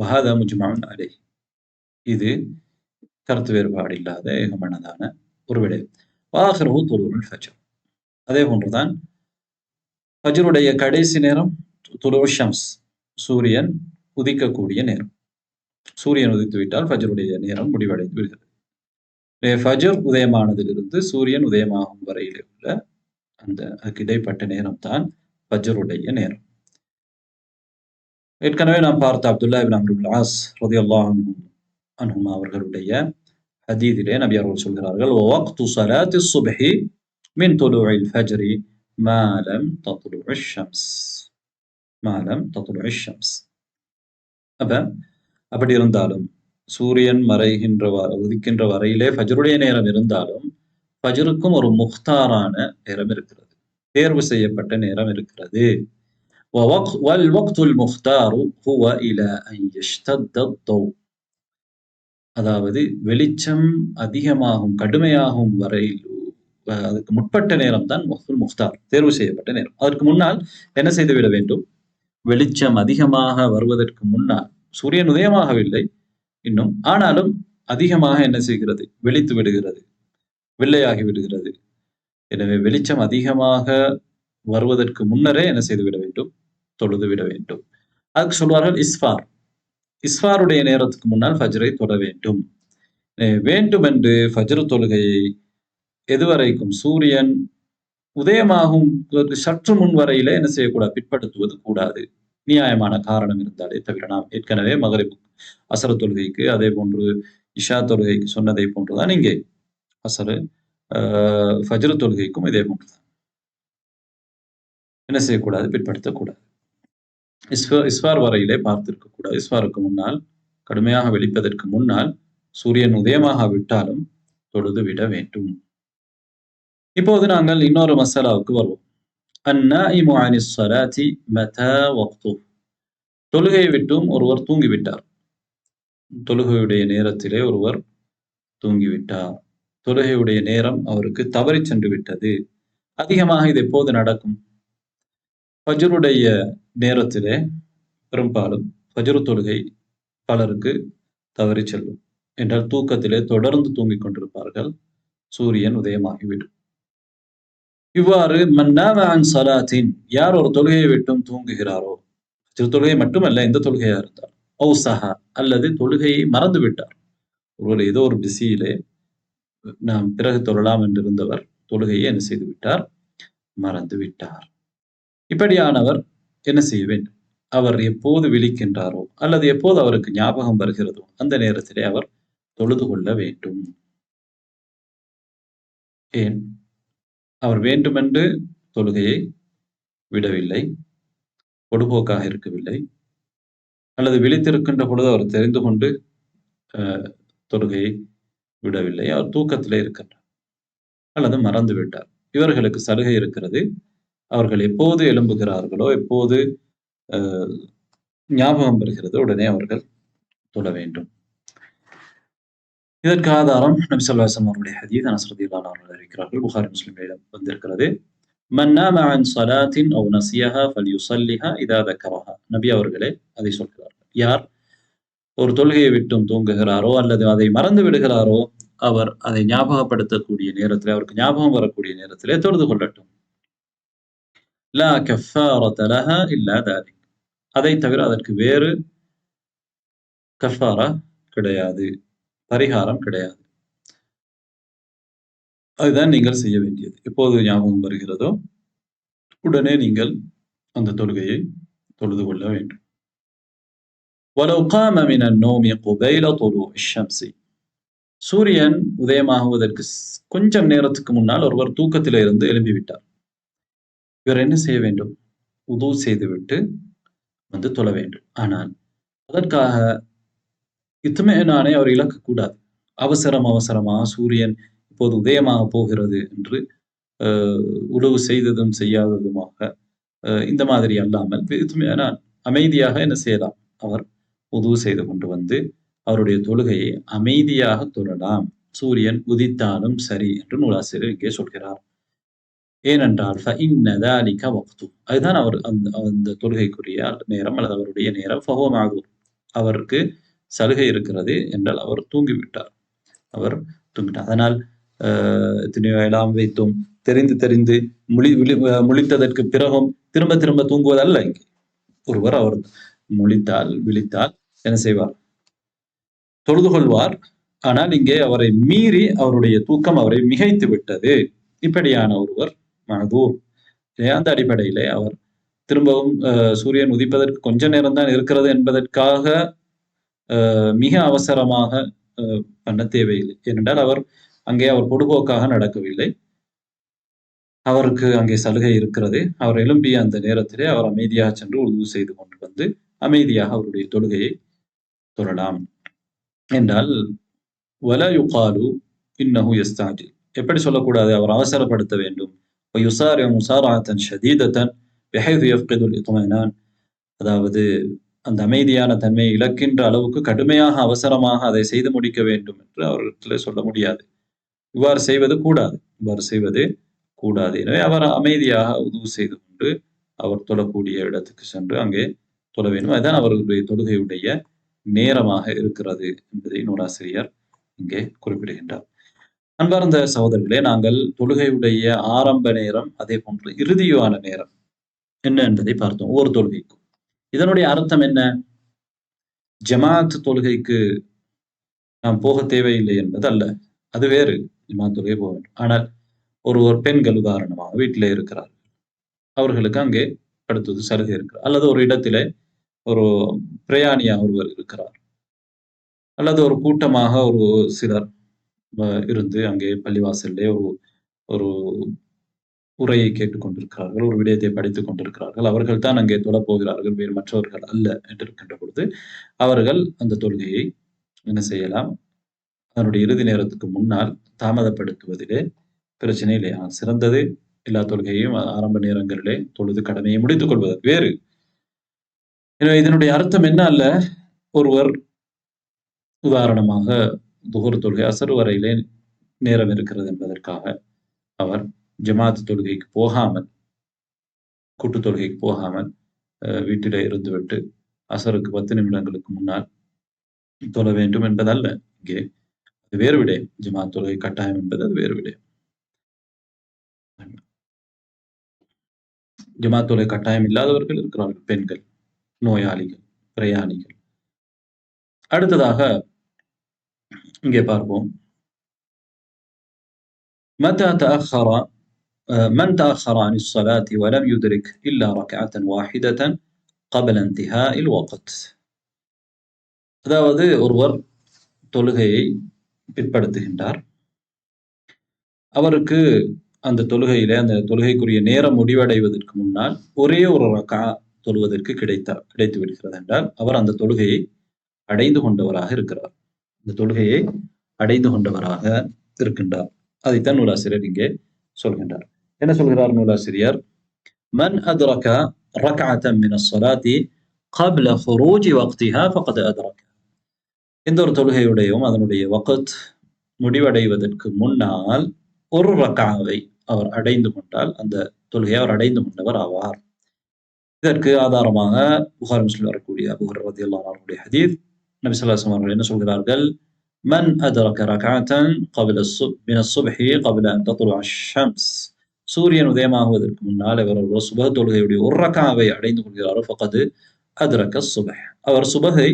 வஹாதா முஜ்மஉன் அலைஹ், இது கருத்து வேறுபாடு இல்லாத ஏகமனதான ஒரு விடயம். வாஹிருஹு துலூஉல் ஃபஜ்ர். அதே போன்றுதான் ஃபஜ்ருடைய கடைசி நேரம் துலூஉ ஷம்ஸ், சூரியன் உதிக்கக்கூடிய நேரம். சூரியன் உதித்து விட்டால் ஃபஜ்ருடைய நேரம் முடிவடைந்து விடுகிறது. ஃபஜ்ர் உதயமானதிலிருந்து சூரியன் உதயமாகும் வரையிலே உள்ள அந்த அதுக்கு இடைப்பட்ட நேரம் தான் ஃபஜ்ருடைய நேரம். ஏற்கனவே நாம் பார்த்த அப்துல்லா இப்னு அம்ர் இப்னு ஆஸ் ரலியல்லாஹு அன்ஹுமா அவர்களுடைய ஹதீஸிலே நபி அவர்கள் சொல்கிறார்கள், வக்து ஸலாத்தி ஸுப்ஹி மின் துலூஇல் ஃபஜ்ரி மா லம் தத்லுஉ ஷம்ஸ். மா லம் தத்லுஉ ஷம்ஸ். அப்படி இருந்தாலும் சூரியன் உதிக்கின்ற வரையிலே ஃபஜ்ருடைய நேரம் இருந்தாலும் ஃபஜ்ருக்கும் ஒரு முக்தாரான நேரம் இருக்கிறது, தேர்வு செய்யப்பட்ட நேரம் இருக்கிறது. வல்வக்துல் முக்தாரு ஹுவ இலா அன் யஷ்தத்த த்தௌ, அதாவது வெளிச்சம் அதிகமாகும் கடுமையாகும் வரையில் அதுக்கு முற்பட்ட நேரம் தான் வக்துல் முக்தார், தேர்வு செய்யப்பட்ட நேரம். அதற்கு முன்னால் என்ன செய்துவிட வேண்டும்? வெளிச்சம் அதிகமாக வருவதற்கு முன்னால், சூரியன் உதயமாகவில்லை இன்னும், ஆனாலும் அதிகமாக என்ன செய்கிறது? வெளித்து விடுகிறது, வெள்ளையாகி விடுகிறது. எனவே வெளிச்சம் அதிகமாக வருவதற்கு முன்னரே என்ன செய்துவிட வேண்டும்? தொழுது விட வேண்டும். அதுக்கு சொல்வார்கள் இஸ்ஃபார். இஸ்ஃபாருடைய நேரத்துக்கு முன்னால் ஃபஜ்ரை தொழ வேண்டும். வேண்டுமென்று ஃபஜ்ர் தொழுகையை எதுவரைக்கும் சூரியன் உதயமாகும் சற்று முன் வரையிலே என்ன செய்யக்கூடாது? பிற்படுத்துவது கூடாது, நியாயமான காரணம் இருந்தாலே தவிர. நாம் ஏற்கனவே மகரிப் அசர் தொழுகைக்கு அதே போன்று இஷா தொழுகைக்கு சொன்னதை போன்றுதான் இங்கே அசரு ஃபஜ்ர் தொழுகைக்கும் இதே போன்றுதான். என்ன செய்யக்கூடாது? பிற்படுத்தக்கூடாது. இஸ்ஃபார் வரையிலே பார்த்திருக்கக்கூடாது. இஸ்ஃபாருக்கு முன்னால், கடுமையாக வெளிப்பதற்கு முன்னால் சூரியன் உதயமாக விட்டாலும் தொழுது விட வேண்டும். இப்போது நாங்கள் இன்னொரு மசாலாவுக்கு வருவோம். அந்நாயிமு அனிஸ் ஸலாத்தி மதா வக்துஹ். தொழுகையை விட்டும் ஒருவர் தூங்கிவிட்டார். தொழுகையுடைய நேரத்திலே ஒருவர் தூங்கிவிட்டார். தொழுகையுடைய நேரம் அவருக்கு தவறி சென்று விட்டது. அதிகமாக இது எப்போது நடக்கும்? ஃபஜ்ருடைய நேரத்திலே பெரும்பாலும் ஃபஜ்ரு தொழுகை பலருக்கு தவறி செல்லும். என்றால் தூக்கத்திலே தொடர்ந்து தூங்கிக் கொண்டிருப்பார்கள், சூரியன் உதயமாகிவிடும். இவ்வாறு மன்னாம அன் ஸலாத்தின், யார் ஒரு தொழுகையை விட்டும் தூங்குகிறாரோ, தொழுகை மட்டுமல்ல எந்த தொழுகையா இருந்தார், ஔ ஸஹா, அல்லது தொழுகையை மறந்து விட்டார். ஒருவர் ஏதோ ஒரு பிஸியிலே நாம் பிறகு தொழலாம் என்றிருந்தவர் தொழுகையை என்ன செய்து விட்டார்? மறந்து விட்டார். இப்படியானவர் என்ன செய்ய வேண்டும்? அவர் எப்போது விழிக்கின்றாரோ அல்லது எப்போது அவருக்கு ஞாபகம் வருகிறதோ அந்த நேரத்திலே அவர் தொழுது கொள்ள வேண்டும். ஏன்? அவர் வேண்டுமென்று தொழுகையை விடவில்லை, பொடுபோக்காக இருக்கவில்லை, அல்லது விழித்திருக்கின்ற பொழுது அவர் தெரிந்து கொண்டு தொழுகையை விடவில்லை. அவர் தூக்கத்திலே இருக்கின்றார் அல்லது மறந்து விட்டார். இவர்களுக்கு சலுகை இருக்கிறது. அவர்கள் எப்போது எழும்புகிறார்களோ, எப்போது ஞாபகம் வருகிறதோ உடனே அவர்கள் தொழ வேண்டும். இதற்கு ஆதாரம் நபி ஸல்லல்லாஹு அலைஹி வஸல்லம் அவருடைய ஹதீஸ் அனஸ் ரலியல்லாஹு அன்ஹு அவர்கள் அறிவிக்கிறார்கள். புகாரி முஸ்லிமிலும் வந்திருக்கிறது. மன் நாம அன் ஸலாத்தின் அவ் நஸியஹா ஃபல்யுஸல்லிஹா இதா தக்கரஹா. நபி அவர்களே அதை சொல்கிறார்கள். யார் ஒரு தொழுகையை விட்டும் தூங்குகிறாரோ அல்லது அதை மறந்து விடுகிறாரோ, அவர் அதை ஞாபகப்படுத்தக்கூடிய நேரத்திலே, அவருக்கு ஞாபகம் வரக்கூடிய நேரத்திலே தொழுது கொள்ளட்டும். லா கஃபாரத லஹா இல்லா தாலிக். அதை தவிர அதற்கு வேறு கஃபாரா கிடையாது, பரிகாரம் கிடையாது. அதுதான் நீங்கள் செய்ய வேண்டியது. எப்போது ஞாபகம் வருகிறதோ உடனே நீங்கள் அந்த தொழுகையை தொழுது கொள்ள வேண்டும். وَلَوْ قَامَ مِنَ النَّوْمِ قُبَيْلَ طُلُوعِ الشَّمْسِ. சூரியன் உதயமாகுவதற்கு கொஞ்சம் நேரத்துக்கு முன்னால் ஒருவர் தூக்கத்திலே இருந்து எழும்பிவிட்டார். இவர் என்ன செய்ய வேண்டும்? உது செய்துவிட்டு வந்து தொழ வேண்டும். ஆனால் அதற்காக இத்மினானை அவர் இழக்கக்கூடாது. அவசரமா சூரியன் இப்போது உதயமாக போகிறது என்று உழவு செய்ததும் செய்யாததுமாக இந்த மாதிரி அல்லாமல் இத்மினான் அமைதியாக என்ன செய்யலாம்? அவர் உது செய்து கொண்டு வந்து அவருடைய தொழுகையை அமைதியாக தொழலாம். சூரியன் உதித்தாலும் சரி என்று நூலாசிரியர் இங்கே சொல்கிறார். ஏனென்றால் فَإِنَّ ذَلِكَ وَقْتُ. அதுதான் அவர் அந்த தொழுகைக்குரிய நேரம் அல்லது அவருடைய நேரம். فَهُوَ مَعْذُورٌ. அவருக்கு சலுகை இருக்கிறது என்றால் அவர் தூங்கிவிட்டார். அதனால் எத்தனையோ எல்லாம் வைத்தும் தெரிந்து முழித்ததற்கு பிறகும் திரும்ப தூங்குவதல்ல. இங்கே ஒருவர் அவர் விழித்தால் என்ன செய்வார்? தொழுது கொள்வார். ஆனால் இங்கே அவரை மீறி அவருடைய தூக்கம் அவரை மிகைத்து விட்டது. இப்படியான ஒருவர் மஅதூர். அந்த அடிப்படையிலே அவர் திரும்பவும் சூரியன் உதிப்பதற்கு கொஞ்ச நேரம் தான் இருக்கிறது என்பதற்காக மிக அவசரமாக பண்ண தேவையில்லை. ஏனென்றால் அங்கே அவர் பொடுபோக்காக நடக்கவில்லை. அவருக்கு அங்கே சலுகை இருக்கிறது. அவர் எழும்பிய அந்த நேரத்திலே அவர் அமைதியாக சென்று உது செய்து கொண்டு வந்து அமைதியாக அவருடைய தொழுகையை தொழலாம். என்றால் வலா யுகாலு இன்னஹு யஸ்தாஜில். எப்படி சொல்லக்கூடாது? அவர் அவசரப்படுத்த வேண்டும். ويسارع مسارعة شديدة بحيث يفقد الاطمئنان. அதாவது அந்த அமைதியான தன்மையை இழக்கின்ற அளவுக்கு கடுமையாக அவசரமாக அதை செய்து முடிக்க வேண்டும் என்று அவர்களிடத்தில் சொல்ல முடியாது. இவ்வாறு செய்வது கூடாது. எனவே அவர் அமைதியாக உது செய்து கொண்டு அவர் தொழக்கூடிய இடத்துக்கு சென்று அங்கே தொழ வேண்டும். அதுதான் அவர்களுடைய தொழுகையுடைய நேரமாக இருக்கிறது என்பதை நூலாசிரியர் இங்கே குறிப்பிடுகின்றார். அன்பார்ந்த சகோதரர்களே, நாங்கள் தொழுகையுடைய ஆரம்ப நேரம் அதே போன்று இறுதியான நேரம் என்ன என்பதை பார்த்தோம். ஒவ்வொரு தொழுகைக்கும் இதனுடைய அர்த்தம் என்ன? ஜமாத் தொழுகைக்கு நாம் போக தேவையில்லை என்பது அல்ல. அது வேறு. ஜமாத் தொழுகை போக வேண்டும். ஆனால் ஒரு பெண்கள் உதாரணமாக வீட்டிலே இருக்கிறார்கள். அவர்களுக்கு அங்கே அடுத்தது சலுகை இருக்கிறார். அல்லது ஒரு இடத்திலே ஒரு பிரயாணியாக ஒருவர் இருக்கிறார். அல்லது ஒரு கூட்டமாக ஒரு சிலர் இருந்து அங்கே பள்ளிவாசலிலே ஒரு உரையை கேட்டுக் கொண்டிருக்கிறார்கள், ஒரு விடயத்தை படித்துக் கொண்டிருக்கிறார்கள். அவர்கள் தான் அங்கே தொழப் போகிறார்கள், வேறு மற்றவர்கள் அல்ல என்று இருக்கின்ற பொழுது அவர்கள் அந்த தொழுகையை என்ன செய்யலாம்? அதனுடைய இறுதி நேரத்துக்கு முன்னால் தாமதப்படுத்துவதிலே பிரச்சனை இல்லை. சிறந்தது எல்லா தொழுகையும் ஆரம்ப நேரங்களிலே தொழுது கடமையை முடித்துக் கொள்வது வேறு. எனவே இதனுடைய அர்த்தம் என்ன அல்ல? ஒருவர் உதாரணமாக துஹர் தொழுகை அசர் வரையிலே நேரம் இருக்கிறது என்பதற்காக அவர் ஜமாத் தொழுகைக்கு போகாமல், கூட்டு தொழுகைக்கு போகாமல் வீட்டிலே இருந்துவிட்டு அசருக்கு 10 நிமிடங்களுக்கு முன்னால் தொழ வேண்டும் என்பதல்ல. இங்கே அது வேறு விடயம். ஜமாத் தொழுகை கட்டாயம் என்பது அது வேறு விடயம். ஜமாத் தொழுகை கட்டாயம் இல்லாதவர்கள் இருக்கிறார்கள். பெண்கள், நோயாளிகள், பிரயாணிகள். அடுத்ததாக இங்கே பார்ப்போம். من تأخر عن الصلاة ولم يدرك إلا ركعة واحدة قبل انتهاء الوقت. அதாவது ஒருவர் தொழுகையை பிற்படுத்துகின்றார். அவருக்கு அந்த தொழுகையிலே அந்த தொழுகைக்குரிய நேரம் முடிவடைவதற்கு முன்னால் ஒரே ஒரு ரக்கா தொழுவதற்கு கிடைத்து விடுகிறது என்றால் அவர் அந்த தொழுகையை அடைந்து கொண்டவராக இருக்கிறார். இந்த தொழுகையை அடைந்து கொண்டவராக இருக்கின்றார். அதைத்தான் நூலாசிரியர் இங்கே சொல்கின்றார். என்ன சொல்கிறார் நூலாசிரியர்? மன் அத்ரக ரக்அத்தன் மின ஸலாத்தி قبل خروج وقتها فقد أدرك. எந்த ஒரு தொழுகையுடையும் அதனுடைய வக்த் முடிவடைவதற்கு முன்னால் ஒரு ரக்அவை அவர் அடைந்து கொண்டால் அந்த தொழுகையை அவர் அடைந்து கொண்டவர் ஆவார். இதற்கு ஆதாரமாக புகாரி முஸ்லிம் வரக்கூடிய அபூ ஹுரைரா ரலியல்லாஹு அன்ஹுடைய ஹதீஸ், நபி ஸல்லல்லாஹு அலைஹி வஸல்லம் என்ன சொல்கிறார்கள்? மன் அதரக ரக்அத்தன் قبل من الصبح قبل أن تطلع الشمس. சூரியன் உதயமாகுவதற்கு முன்னால் அவர் சுபஹ் தொழுகையுடைய ஒரு ரக்அவை அடைந்து கொள்கிறாரோ ஃபகத் அதரக الصبح, அவர் சுபஹை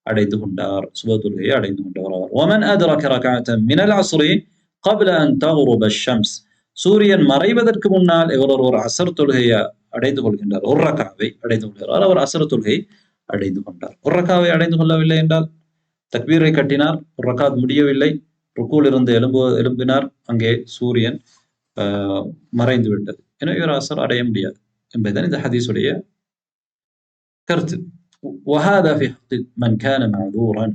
அடைந்து கொண்டார், சுபஹ் தொழுகையை அடைந்து கொண்டவர் ஆவார். ومن أدرك ركعة من العصر قبل أن تغرب الشمس. சூரியன் மறைவதற்கு முன்னால் இவர் ஒரு அசர் தொழுகையை அடைந்து கொள்கின்றார், ஒரு ரக்அவை அடைந்து கொள்கிறார், அவர் அசர் தொழுகை அடைந்து கொண்டார். ஒரு ரக்அவை அடைந்து கொள்ளவில்லை என்றால் தக்பீரை கட்டினார், ஒரு ரக்காத் முடியவில்லை, ருக்கூல் இருந்து எழும்பினார், அங்கே சூரியன் மறைந்து விட்டது, எனவே இவர் அசர் அடைய முடியாது என்பதுதான் இந்த ஹதீஸுடைய கருத்து. وهذا في حق من كان معذورا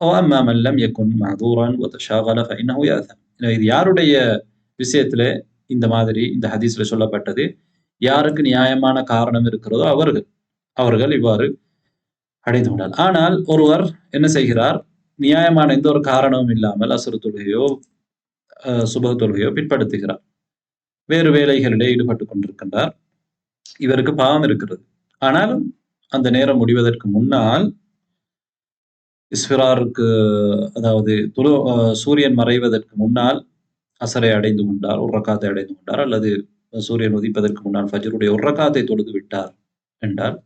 وأما من لم يكن معذورا وتشاغل فإنه يأثم. இது யாருடைய விஷயத்திலே இந்த மாதிரி இந்த ஹதீஸ்ல சொல்லப்பட்டது? யாருக்கு நியாயமான காரணம் இருக்கிறதோ அவர்கள் இவ்வாறு அடைந்து கொண்டார். ஆனால் ஒருவர் என்ன செய்கிறார்? நியாயமான எந்த ஒரு காரணமும் இல்லாமல் அசர் தொழுகையோ சுபஹ் தொழுகையோ பிற்படுத்துகிறார், வேறு வேலைகளிலே ஈடுபட்டுக் கொண்டிருக்கின்றார், இவருக்கு பாவம் இருக்கிறது. ஆனாலும் அந்த நேரம் முடிவதற்கு முன்னால் இஸ்ஃபிராருக்கு, அதாவது சூரியன் மறைவதற்கு முன்னால் அசரை அடைந்து கொண்டார், ஒரு ரக்காத்தை அடைந்து கொண்டார், அல்லது சூரியன் உதிப்பதற்கு முன்னால் ஃபஜ்ருடைய ஒரு ரக்காத்தை தொழுது விட்டார் என்றால்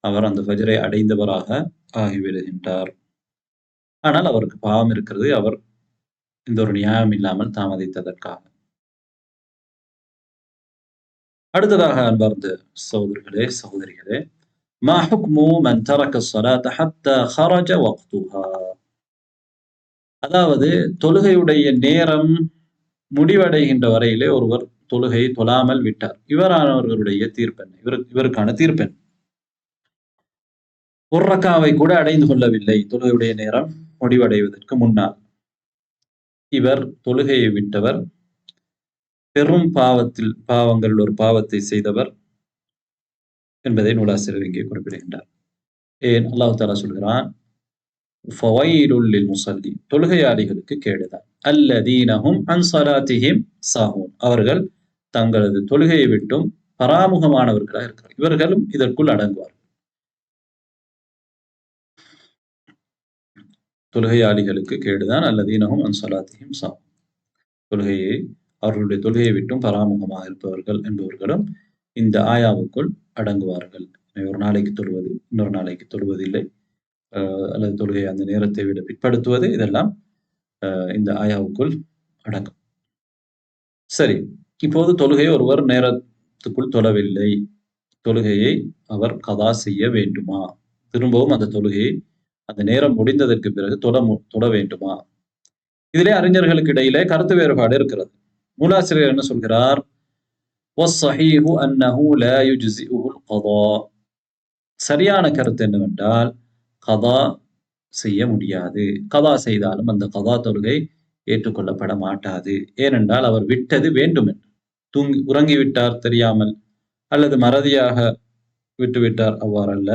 அவர் அந்த ஃபஜ்ரை அடைந்தவராக ஆகிவிடுகின்றார். ஆனால் அவருக்கு பாவம் இருக்கிறது, அவர் இந்த ஒரு நியாயம் இல்லாமல் தாமதித்ததற்காக. அடுத்ததாக அன்பார்ந்த சகோதரர்களே சகோதரிகளே, மா ஹுக்மு மன் தரக ஸலாத ஹத்தா ஹரஜ வக்துஹா. அதாவது தொழுகையுடைய நேரம் முடிவடைகின்ற வரையிலே ஒருவர் தொழுகை தொழாமல் விட்டார், இவரானவர்களுடைய தீர்ப்பெண், இவருக்கான தீர்ப்பெண். ஒரு ரக்காவை கூட அடைந்து கொள்ளவில்லை தொழுகையுடைய நேரம் முடிவடைவதற்கு முன்னால், இவர் தொழுகையை விட்டவர், பெரும் பாவங்கள் ஒரு பாவத்தை செய்தவர் என்பதை நூலாசிரியர் இங்கே குறிப்பிடுகின்றார். ஏன் அல்லாஹ் தஆலா சொல்கிறான், ஃபவைலுல் லில் முஸல்லீன், தொழுகையாளிகளுக்கு கேடுதான், அல்லதீன ஹும் அன் ஸலாத்திஹிம் சாஹூன், அவர்கள் தங்களது தொழுகையை விட்டும் பராமுகமானவர்களாக இருக்கிறார், இவர்களும் இதற்குள் அடங்குவார். தொழுகையாளிகளுக்கு கேடுதான், அல்லதீன ஹும் அன் ஸலாத்திஹிம் சாஹூன், அவர்களுடைய தொழுகையை விட்டும் பராமுகமாக இருப்பவர்கள் என்பவர்களும் இந்த ஆயாவுக்குள் அடங்குவார்கள். ஒரு நாளைக்கு தொழுவது, இன்னொரு நாளைக்கு தொழுவதில்லை, அல்லது தொழுகை அந்த நேரத்தை விட பிற்படுத்துவது, இதெல்லாம் இந்த ஆயாவுக்குள் அடங்கும். சரி, இப்போது தொழுகையை ஒருவர் நேரத்துக்குள் தொழவில்லை, தொழுகையை அவர் கதா செய்ய வேண்டுமா? திரும்பவும் அந்த தொழுகையை அந்த நேரம் முடிந்ததற்கு பிறகு தொட வேண்டுமா? இதிலே அறிஞர்களுக்கு இடையிலே கருத்து வேறுபாடு இருக்கிறது. நூலாசிரியர் என்ன சொல்கிறார்? وَالصَّحِيحُ أَنَّهُ لَا يُجْزِئُهُ الْقَضَاءُ. சரியான கருத்து என்னவென்றால், கதா செய்ய முடியாது, கதா செய்தாலும் அந்த கதா தொழுகை ஏற்றுக்கொள்ளப்பட மாட்டாது. ஏனென்றால் அவர் விட்டது வேண்டும் என்று, உறங்கிவிட்டார் தெரியாமல், அல்லது மறதியாக விட்டுவிட்டார், அவ்வாறல்ல.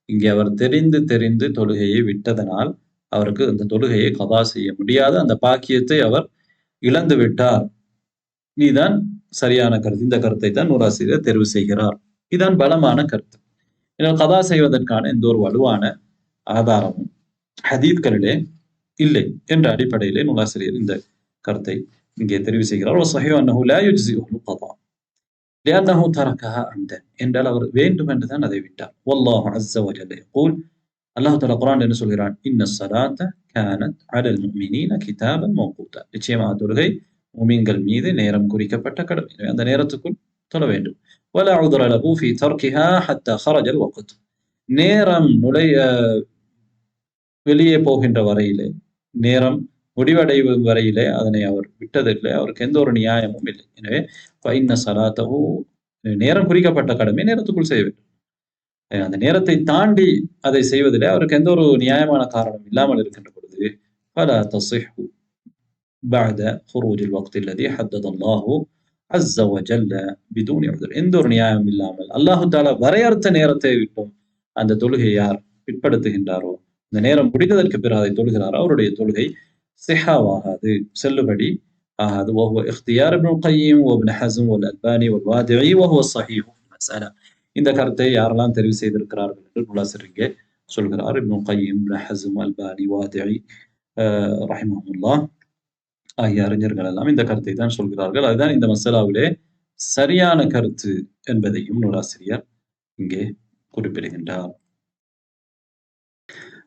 இங்கே அவர் தெரிந்து தொழுகையை விட்டதனால் அவருக்கு அந்த தொழுகையை கதா செய்ய முடியாது, அந்த பாக்கியத்தை அவர் இழந்து விட்டார். இதுதான் சரியான கருத்து. இந்த கருத்தை தான் நூலாசிரியர் தெரிவு செய்கிறார். இதுதான் பலமான கருத்து. கதா செய்வதற்கான எந்த ஒரு வலுவான ஆதாரமும் ஹதீத்களிலே இல்லை என்ற அடிப்படையிலே நூலாசிரியர் இந்த கருத்தை இங்கே தெரிவு செய்கிறார். وَصَحِيحُ أَنَّهُ لَا يُجْزِئُهُ الْقَضَاءُ لِأَنَّهُ تَرَكَهَا عَمْدًا, என்றால் அவர் வேண்டும் என்று தான் அதை விட்டார். وَاللَّهُ عَزَّ وَجَلَّ يَقُولُ, அல்லாஹ் தஆலா குர்ஆனில் என்ன சொல்கிறான்? إِنَّ الصَّلَاةَ كَانَتْ عَلَى الْمُؤْمِنِينَ كِتَابًا مَوْقُوتًا. நிச்சயமாக தொழுகை முஃமின்கள் மீது நேரம் குறிக்கப்பட்ட கடமை, அந்த நேரத்துக்குள் தொழ வேண்டும். وَلَا عُذْرَ لَهُ فِي تَرْكِهَا حَتَّى خَرَجَ الْوَقْتُ. நேரம் வெளியே போகின்ற வரையிலே, நேரம் முடிவடையும் வரையிலே அதனை அவர் விட்டதில்லை, அவருக்கு எந்த ஒரு நியாயமும் இல்லை. எனவே فَإِنَّ صَلَاتَهُ, நேரம் குறிக்கப்பட்ட கடமை நேரத்துக்குள் செய்ய வேண்டும். அந்த நேரத்தை தாண்டி அதை செய்வதிலே அவருக்கு எந்த ஒரு நியாயமான காரணம் இல்லாமல் இருக்கின்ற பொழுது فلا تصح بعد خروج الوقت الذي حدد الله عز وجل بدون عذر. எந்த ஒரு நியாயம் இல்லாமல் அல்லாஹு தாலா வரையறுத்த நேரத்தை விட்டும் அந்த தொழுகை யார் பிற்படுத்துகின்றாரோ, இந்த நேரம் முடிந்ததற்கு பிறகு அதை தொழுகிறாரோ, அவருடைய தொழுகை சிஹாவாகாது, செல்லுபடி ஆகாது. وهو اختيار ابن القيم وابن حزم والألباني والوادعي وهو الصحيح في المسألة. இந்த கருத்தை யாரெல்லாம் தெரிவு செய்திருக்கிறார்கள் என்று நூலாசிரியர் சொல்கிறார். இப்னு கையிம், இப்னு ஹஸ்ம், அல்பானி, வாதிஇ ரஹிமஹுல்லாஹ் ஆகிய அறிஞர்கள் எல்லாம் இந்த கருத்தை தான் சொல்கிறார்கள். அதுதான் இந்த மசலாவிலே சரியான கருத்து என்பதையும் நூலாசிரியர் இங்கே குறிப்பிடுகின்றார்.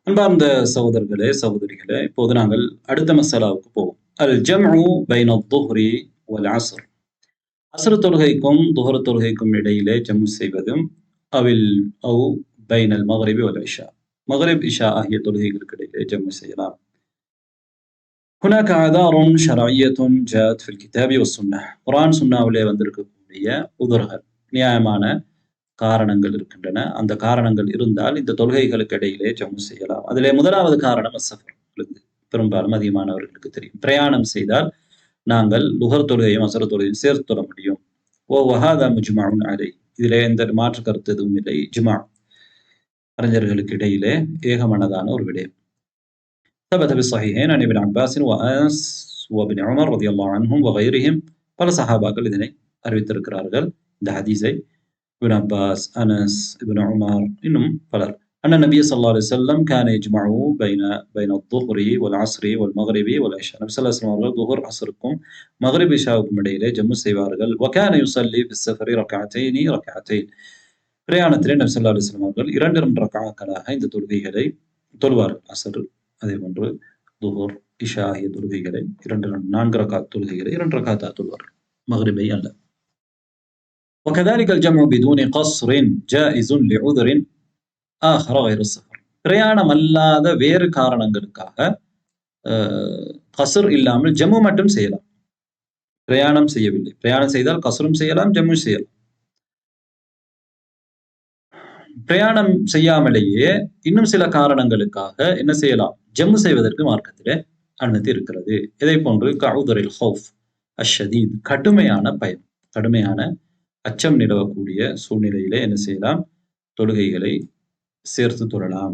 அன்பார்ந்த சகோதரர்களே, சகோதரிகளே, இப்போது நாங்கள் அடுத்த மசலாவுக்கு போவோம். அல் ஜம்உ பைன துஹ்ரி வல் அஸ்ர். அஸ்ர் தொழுகைக்கும் துஹர் தொழுகைக்கும் இடையிலே ஜம்மு செய்வதும் அவு பைனல் மக்ரிபி வல் இஷா, மக்ரிப் இஷா ஆகிய தொழுகைகளுக்கு இடையிலே ஜம்மு செய்யலாம். هناك أعذار شرعية جاءت في الكتاب والسنة. குர்ஆன் சுன்னாவிலே வந்திருக்கக்கூடிய உதர்கள், நியாயமான காரணங்கள் இருக்கின்றன. அந்த காரணங்கள் இருந்தால் இந்த தொழுகைகளுக்கு இடையிலே ஜம்மு செய்யலாம். அதிலே முதலாவது காரணம் அஸ்ஸஃபர். பெரும்பாலும் அதிகமானவர்களுக்கு தெரியும். பிரயாணம் செய்தால் நாங்கள் லுஹர் தொழுகையும் அஸ்ர் தொழுகையும் சேர்த்து தொழ முடியும். வஹாதா முஜ்மஉன் அலைஹ். இதிலே எந்த மாற்று கருத்து எதுவும் இல்லை. இஜ்மா, அறிஞர்களுக்கு இடையிலே ஏகமனதான ஒரு விடயம். ثبت بالصحيحين عن ابن عباس وأنس وابن عمر رضي الله عنهم وغيرهم. பல சஹாபாக்கள் இதனை அறிவித்திருக்கிறார்கள் இந்த ஹதீஸை. இப்னு அப்பாஸ், அனஸ், இப்னு உமர், இன்னும் பலர். أن النبي صلى الله عليه وسلم كان يجمع بين الظهر والعصر والمغرب والعشاء. நபி ஸல்லல்லாஹு அலைஹி வஸல்லம் அவர்கள் துஹர் அஸ்ருக்கும் மக்ரிப் இஷாவுக்கும் இடையிலே ஜம்மு செய்வார்கள். وكان يصلي في السفر ركعتين. பிரயாணத்திலே நபி ஸல்லல்லாஹு அலைஹி வஸல்லம் அவர்கள் 2 ரக்அத்களாக இந்த தொழுகைகளை தொழுவார்கள். அஸ்ர், அதே போன்று துஹர், இஷா ஆகிய தொழுகைகளை 4 ரக்அத் தொழுகைகளை 2 ரக்அத்தா தொழுவார்கள், மக்ரிபை அல்ல. وكذلك الجمع بدون قصر جائز لعذر آخر غير السفر. பிரயாணம் அல்லாத வேறு காரணங்களுக்காக கஸ்ர் இல்லாமல் ஜம்மு மட்டும் செய்யலாம். பிரயாணம் செய்யவில்லை, பிரயாணம் செய்தால் கஸ்ரும் செய்யலாம், ஜம்மு செய்யலாம். பிரயாணம் செய்யாமலேயே இன்னும் சில காரணங்களுக்காக என்ன செய்யலாம், ஜம்மு செய்வதற்கு மார்க்கத்திலே அனுமதி இருக்கிறது. இதை போன்று கஉதரில் ஹௌஃப் அஷ்ஷதீத், கடுமையான பயம், கடுமையான அச்சம் நிலவக்கூடிய சூழ்நிலையிலே என்ன செய்யலாம், தொழுகைகளை சேர்த்து தொழலாம்.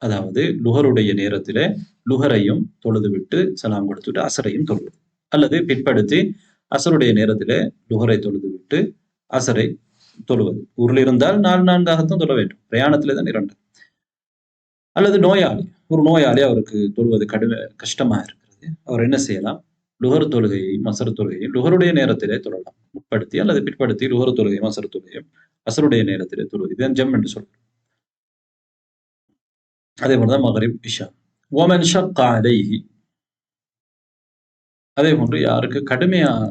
அதாவது லுஹருடைய நேரத்திலே லுஹரையும் தொழுதுவிட்டு சலாம் கொடுத்துவிட்டு அசரையும் தொழுவது, அல்லது பிற்படுத்தி அசருடைய நேரத்திலே லுஹரை தொழுதுவிட்டு அசரை தொழுவது. ஊரில் இருந்தால் 4-4 தொழ வேண்டும், பிரயாணத்திலே தான் 2. அல்லது நோயாளி, ஒரு நோயாளி, அவருக்கு தொழுவது கஷ்டமாக இருக்கிறது, அவர் என்ன செய்யலாம், லுஹர் தொழுகையையும் அசர் தொழுகையும் லுஹருடைய நேரத்திலே தொழலாம், முற்படுத்தி அல்லது பிற்படுத்தி லுஹர் தொழுகையும் அசர் தொழுகையும் அசருடைய நேரத்திலே தொழுவது. இதுதான் ஜம் என்று சொல்றோம். அதே போலதான் மக்ரிப் இஷா. ومن شق عليه, அதே போன்று யாருக்கு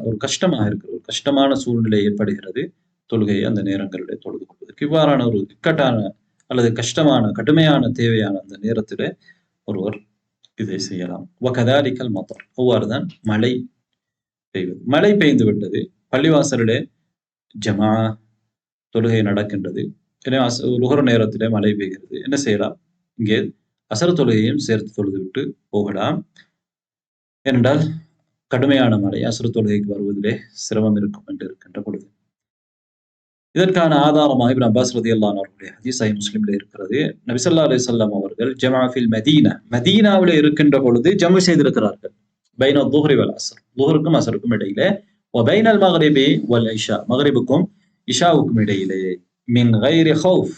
ஒரு கஷ்டமாக இருக்கிற, ஒரு கஷ்டமான சூழ்நிலை ஏற்படுகிறது, தொழுகையை அந்த நேரங்களிலே தொழுது கொள்வதற்கு, இவ்வாறான ஒரு இக்கட்டான அல்லது கஷ்டமான கடுமையான தேவையான அந்த நேரத்திலே ஒருவர் இதை செய்யலாம். وكذلك المطر, அவ்வாறுதான் மழை பெய்வது. மழை பெய்ந்து விட்டது, பள்ளிவாசலிலே ஜமா தொழுகை நடக்கின்றது, லுஹர் நேரத்திலே மழை பெய்கிறது, என்ன செய்யலாம், இங்கே அசர் தொழுகையும் சேர்த்து தொழுது விட்டு போகலாம். ஏனென்றால் கடுமையான மழை அசர் தொழுகைக்கு வருவதிலே சிரமம் இருக்கும் என்று இருக்கின்ற பொழுது. இதற்கான ஆதாரமாக இப்னு அப்பாஸ் ரலியல்லாஹு அன்ஹு அவர்களுடைய ஹதீஸ் சஹீஹ் முஸ்லிமிலே இருக்கிறது. நபி ஸல்லல்லாஹு அலைஹி வஸல்லம் அவர்கள் ஜமா ஃபில் மதீனா, மதீனாவிலே இருக்கின்ற பொழுது ஜம்உ செய்திருக்கிறார்கள். பைன துஹ்ரி வல் அஸ்ர், துஹருக்கும் அஸ்ருக்கும் இடையிலே, வ பைனல் மக்ரிபி வல் இஷா, மக்ரிபுக்கும் இஷாவுக்கும் இடையிலே, மின் கைரி ஹௌஃப்,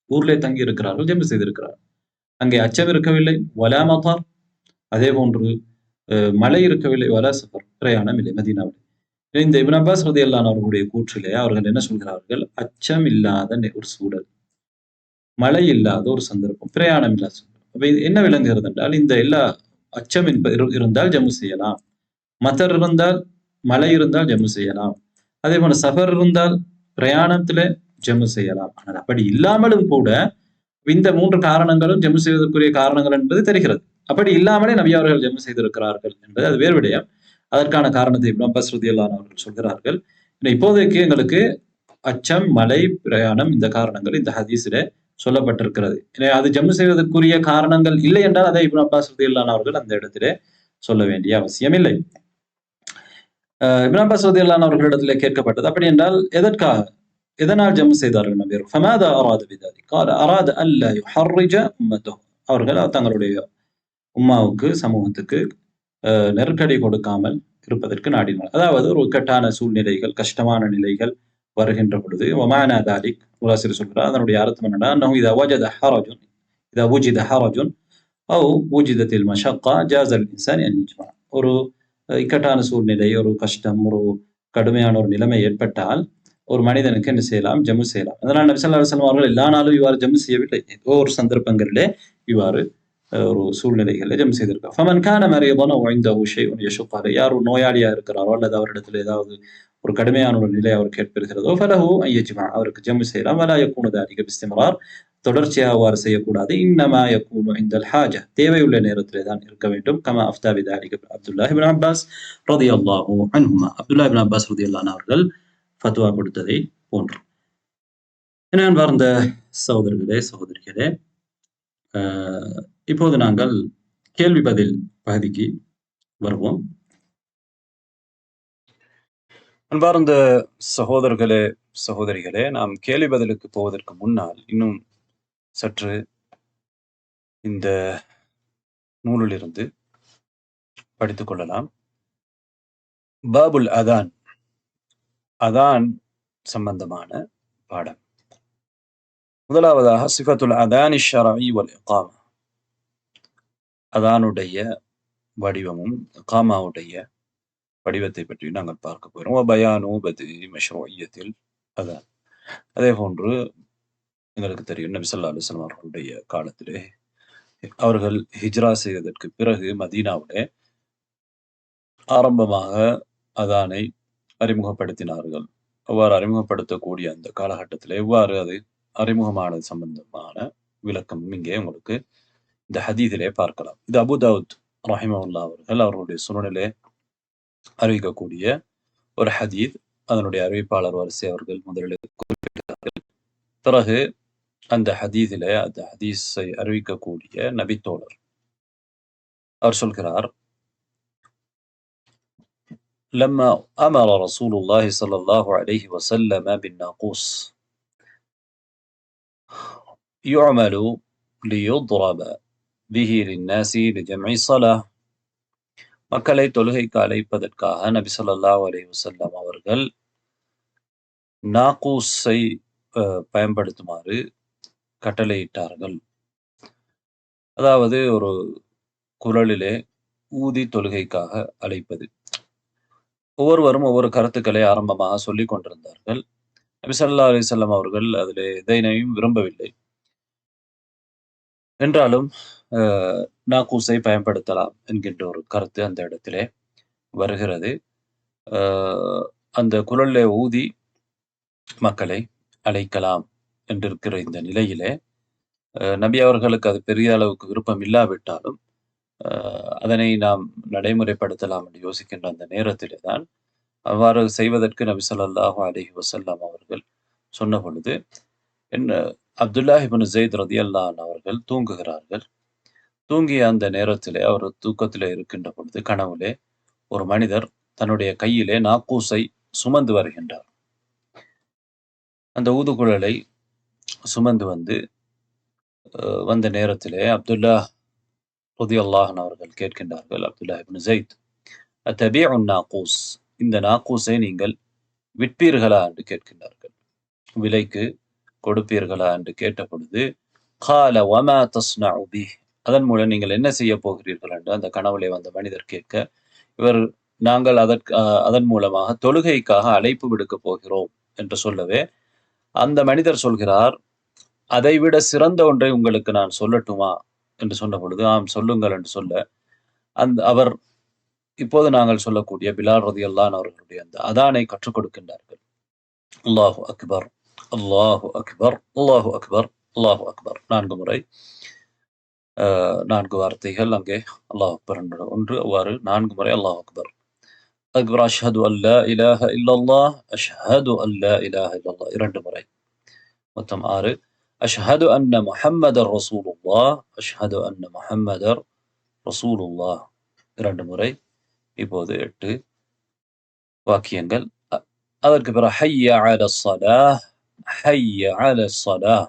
ஊரிலே தங்கி இருக்கிறார்கள், ஜம்உ செய்திருக்கிறார்கள். அங்கே அச்சம் இருக்கவில்லை, வலா மதர், அதே போன்று மழை இருக்கவில்லை, வலா சஃபர், பிரயாணம் இல்லை மதீனாவில். இந்த இப்னு அப்பாஸ் ரலியல்லாஹு அன்ஹு அவர்களுடைய கூற்றிலே அவர்கள் என்ன சொல்கிறார்கள், அச்சம் இல்லாத ஒரு சூழல், மழை இல்லாத ஒரு சந்தர்ப்பம், பிரயாணம் இல்லாத சந்தர்ப்பம். அப்ப என்ன விளங்குகிறது என்றால், இந்த எல்லா அச்சம் இருந்தால் ஜம்மு செய்யலாம், மதர் இருந்தால், மழை இருந்தால் ஜம்மு செய்யலாம், அதே போல சஃபர் இருந்தால் பிரயாணத்திலே ஜம்மு செய்யலாம். ஆனால் அப்படி இல்லாமலும் கூட இந்த 3 காரணங்களும் ஜம்மு செய்வதற்குரிய காரணங்கள் என்பது தெரிகிறது. அப்படி இல்லாமலே நபி அவர்கள் ஜம்மு செய்திருக்கிறார்கள் என்பது அது வேறு விடயம். அதற்கான காரணத்தை இப்னு அப்பாஸ் ரலியல்லாஹு அன்ஹு அவர்கள் சொல்கிறார்கள். இப்போதைக்கு எங்களுக்கு அச்சம், மழை, பிரயாணம் இந்த காரணங்கள் இந்த ஹதீஸிலே சொல்லப்பட்டிருக்கிறது. எனவே அது ஜம்மு செய்வதற்குரிய காரணங்கள் இல்லை என்றால் அதை இப்னு அப்பாஸ் ரலியல்லாஹு அவர்கள் அந்த இடத்திலே சொல்ல வேண்டிய அவசியம் இல்லை. இப்னு அப்பாஸ் ரலியல்லாஹு அவர்களிடத்திலே கேட்கப்பட்டது, அப்படி என்றால் எதற்காக, எதனால் ஜம்மு செய்தார்கள் நபி? ஃபமாதா அராத பிதாலிக்? قال أراد ألا يحرج أمته. அவர்கள் தங்களுடைய உம்மாவுக்கு, சமூகத்துக்கு நெருக்கடி கொடுக்காமல் இருப்பதற்கு நாடினார். அதாவது ஒரு இக்கட்டான சூழ்நிலைகள், கஷ்டமான நிலைகள் வருகின்ற பொழுது ஒமானா தாலிக் முலாசிர் சொல்கிறார், அதனுடைய அர்த்தம் என்னன்னா, அன்னஹு இதா வஜத ஹரஜுன் இதா வூஜித ஹரஜுன் அவ் வூஜிதத்தில் மஷக்கா ஜாஸல் இன்சான் அன் யஜ்மா. ஒரு இக்கட்டான சூழ்நிலை, ஒரு கஷ்டம், ஒரு கடுமையான ஒரு நிலைமை ஏற்பட்டால் ஒரு மனிதனுக்கு என்ன செய்யலாம்? ஜம்மு செய்யலாம். அதனால் நபி ஸல்லல்லாஹு அலைஹி வஸல்லம் அவர்கள் எல்லா நாளும் இவ்வாறு ஜம்மு செய்யவில்லை. ஏதோ ஒரு சந்தர்ப்பங்களிலே இவ்வாறு ஒரு சூழ்நிலைகளில் ஜம்மு செய்திருக்கார். ஃபமன் கான மரீதன் அவ் இன்தஹு ஷைஉன் யஷுக்கு அலைஹி. யார் ஒரு நோயாளியா இருக்கிறாரோ அல்லது அவரிடத்தில் ஏதாவது ஒரு கடுமையான ஒரு நிலை அவருக்கு ஏற்படுகிறதோ ஃபலஹு அன் யஜ்மா, அவருக்கு ஜம்மு செய்யலாம். வலா யகூனு தாலிக பிஸ்திம்ரார், தொடர்ச்சியாக அவ்வாறு செய்யக்கூடாது. இன்னமா யகூனு இன்தல் ஹாஜா, தேவையுள்ள நேரத்திலே தான் இருக்க வேண்டும். கமா அஃப்தா பிதாலிக அப்துல்லாஹ் இப்னு அப்பாஸ் ரலியல்லாஹு அன்ஹுமா, அப்துல்லாஹ் இப்னு அப்பாஸ் ரலியல்லாஹு அன்ஹு அவர்கள் ஃபத்வா கொடுத்ததை போன்று. அன்பார்ந்த சகோதரர்களே, சகோதரிகளே, இப்போது நாங்கள் கேள்வி பதில் பகுதிக்கு வருவோம். அன்பார்ந்த சகோதரர்களே, சகோதரிகளே, நாம் கேள்வி பதிலுக்கு போவதற்கு முன்னால் இன்னும் சற்று இந்த நூலிலிருந்து படித்துக் கொள்ளலாம். பாபுல் அதான், அதான் சம்பந்தமான பாடம். முதலாவதாக சிஃபத்துல் அதானி ஷரஇ வல் இகாமா, அதானுடைய வடிவமும் இகாமாவுடைய வடிவத்தை பற்றி நாங்கள் பார்க்க போகிறோம். பயானு பதி மஷ்ரூஇய்யத்தில் அதான். அதே போன்று எங்களுக்கு தெரியும், நபி ஸல்லல்லாஹு அலைஹி வஸல்லம் அவர்களுடைய காலத்திலே அவர்கள் ஹிஜ்ரா செய்ததற்கு பிறகு மதீனாவிலே ஆரம்பமாக அதானை அறிமுகப்படுத்தினார்கள். அவ்வாறு அறிமுகப்படுத்தக்கூடிய அந்த காலகட்டத்தில் எவ்வாறு அது அறிமுகமானது சம்பந்தமான விளக்கம் இங்கே உங்களுக்கு இந்த ஹதீஸிலே பார்க்கலாம். இது அபூ தாவூத் ரஹிமஹுல்லாஹ் அவர்கள் அவர்களுடைய சுனனிலே அறிவிக்கக்கூடிய ஒரு ஹதீஸ். அதனுடைய அறிவிப்பாளர் வரிசை அவர்கள் முதலில் குறிப்பிட்டார்கள். பிறகு அந்த ஹதீஸிலே அந்த ஹதீஸை அறிவிக்கக்கூடிய நபித்தோழர் அவர் சொல்கிறார், لما أمر رسول الله صلى الله عليه وسلم بالناقوس يعمل ليضرب به للناس لجمع الصلاة. மக்களை தொழுகைக்கு அழைப்பதற்காக நபி ஸல்லல்லாஹு அலைஹி வஸல்லம் அவர்கள் நாகூஸை பயன்படுத்துமாறு கட்டளையிட்டார்கள். அதாவது ஒரு குரலிலே ஊதி தொழுகைக்காக அழைப்பது. ஒவ்வொருவரும் ஒவ்வொரு கருத்துக்களை ஆரம்பமாக சொல்லிக் கொண்டிருந்தார்கள். நபி ஸல்லல்லாஹு அலைஹி வஸல்லம் அவர்கள் அதிலே எதனையும் விரும்பவில்லை. என்றாலும் நாகூஸை பயன்படுத்தலாம் என்கின்ற ஒரு கருத்து அந்த இடத்திலே வருகிறது. அந்த குரலிலே ஊதி மக்களை அழைக்கலாம் என்றிருக்கிற இந்த நிலையிலே நபி அவர்களுக்கு அது பெரிய அளவுக்கு விருப்பம் இல்லாவிட்டாலும் அதனை நாம் நடைமுறைப்படுத்தலாம் என்று யோசிக்கின்ற அந்த நேரத்திலே தான் அவ்வாறு செய்வதற்கு நபி ஸல்லல்லாஹு அலைஹி வஸல்லம் அவர்கள் சொன்ன பொழுது, அப்துல்லாஹ் இப்னு ஸைத் ரலியல்லாஹு அன்ஹு அவர்கள் தூங்குகிறார்கள். தூங்கிய அந்த நேரத்திலே அவர் தூக்கத்திலே இருக்கின்ற பொழுது கனவுலே ஒரு மனிதர் தன்னுடைய கையிலே நாக்கூஸை சுமந்து வருகின்றார். அந்த ஊதுகுழலை சுமந்து வந்த நேரத்திலே அப்துல்லாஹ் ரலியல்லாஹு அன்ஹு அவர்கள் கேட்கின்றார்கள், அப்துல்லாஹ் இப்னு ஸைத், அத்தபீஉ நாக்கூஸ், இந்த நாக்கூஸை நீங்கள் விற்பீர்களா என்று கேட்கின்றார்கள். விலைக்கு கொடுப்பீர்களா என்று கேட்ட பொழுது, கால வமா தஸ்னஉ பிஹ், அதன் மூலம் நீங்கள் என்ன செய்ய போகிறீர்கள் என்று அந்த கனவுலே வந்த மனிதர் கேட்க, இவர் நாங்கள் அதன் மூலமாக தொழுகைக்காக அழைப்பு விடுக்க போகிறோம் என்று சொல்லவே, அந்த மனிதர் சொல்கிறார், அதைவிட சிறந்த ஒன்றை உங்களுக்கு நான் சொல்லட்டுமா என்று சொன்ன பொழுது, ஆம் சொல்லுங்கள் என்று சொல்ல, அவர் இப்போது நாங்கள் சொல்லக்கூடிய பிலால் ரலியல்லாஹு அன்ஹு அவர்களுடைய அந்த அதானை கற்றுக் கொடுக்கின்றார்கள். அல்லாஹு அக்பர், அல்லாஹு அக்பர், அல்லாஹு அக்பர், அல்லாஹு அக்பர் 4 முறை, 4 வார்த்தைகள் அங்கே அல்லாஹ் அக்பர் ஒன்று, அவ்வாறு 4 முறை அல்லாஹ் அக்பர். அக்பர் அஷ்ஹது அல்லா இலாஹ இல்லல்லாஹ், அஷ்ஹது அல்லா இலாஹ இல்லல்லாஹ் 2 முறை, மொத்தம் 6. அஷ்ஹது அன்ன முஹம்மதர் ரசூலுல்லாஹ், அஷ்ஹது அன்ன முஹம்மதர் ரசூலுல்லாஹ் 2 முறை. இப்போது 8 வாக்கியங்கள். அதற்கு பிறகு ஹய்ய அலஸ் ஸலாஹ், ஹய்ய அலஸ் ஸலாஹ்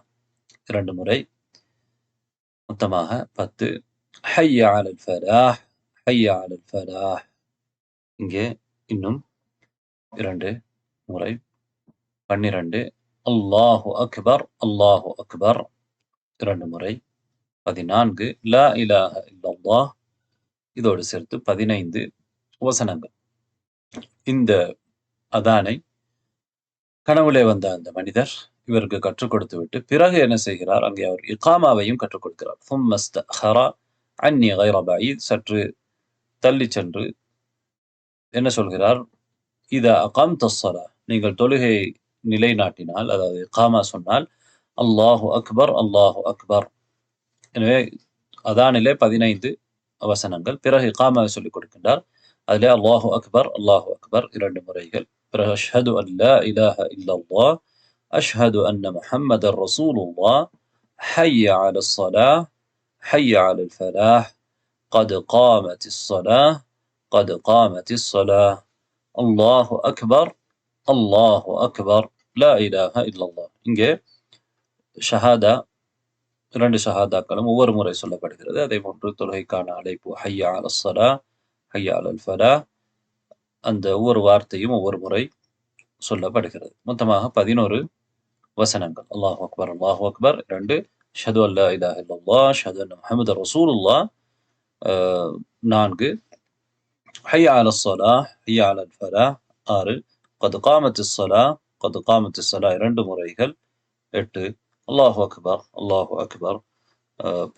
2 முறை, மொத்தமாக 10. ஹய்ய அலல் ஃபலாஹ், ஹய்ய அலல் ஃபலாஹ் இங்கே இன்னும் 2 முறை, 12. அல்லாஹு அக்பர், அல்லாஹு அக்பர் 2 முறை, 14. லா இலாஹ இல்லல்லாஹ், இதோடு சேர்த்து 15 வசனங்கள். இந்த அதானை கனவுலே வந்த அந்த மனிதர் இவருக்கு கற்றுக் கொடுத்து விட்டு பிறகு என்ன செய்கிறார், அங்கே அவர் இகாமாவையும் கற்றுக் கொடுக்கிறார். ثم استأخر عني غير بعيد, சற்று தள்ளி சென்று என்ன சொல்கிறார், இதா அகாம்த ஸலாஹ், நீங்கள் தொழுகை நிலைநாட்டினால், அதாவது இகாமா சொன்னால் அல்லாஹு அக்பர், அல்லாஹு அக்பர். எனவே அதானிலே 15 வசனங்கள். பிறகு இகாமாவை சொல்லிக் கொடுக்கின்றார். அதிலே அல்லாஹு அக்பர், அல்லாஹு அக்பர் 2 முறைகள். பிறகு அஷ்ஹது அல்லா இலாஹ இல்லல்லாஹ், அஷ்ஹது அன்ன முஹம்மதர் ரசூலுல்லாஹ், ஹய்ய அலஸ் ஸலாஹ், ஹய்ய அலல் ஃபலாஹ், கத் காமத்திஸ் ஸலாஹ், கத் காமத்திஸ் ஸலாஹ், அல்லாஹு அக்பர், அல்லாஹு அக்பர், லா இலாஹ இல்லல்லாஹ். இங்கே ஷஹாதா 2 ஷஹாதாக்களும் ஒவ்வொரு முறை சொல்லப்படுகிறது. அதே போன்று தொழுகைக்கான அழைப்பு ஹய்ய அலஸ் ஸலாஹ், ஹய்ய அலல் ஃபலாஹ், அந்த ஒவ்வொரு வார்த்தையும் ஒவ்வொரு முறை சொல்லப்படுகிறது. மொத்தமாக 11 வசனங்கள். அல்லாஹு அக்பர், அல்லாஹு அக்பர் 2, அஷ்ஹது அல்லா இலாஹ இல்லல்லாஹ், அஷ்ஹது அன்ன முஹம்மதர் ரசூலுல்லாஹ் 4, ஹய்ய அலஸ் ஸலாஹ், ஹய்ய அலல் ஃபலாஹ் 6, கத் காமத்திஸ் ஸலாஹ், கத் காமத்திஸ் ஸலாஹ் 2 முறைகள் 8, அல்லாஹு அக்பர், அல்லாஹு அக்பர்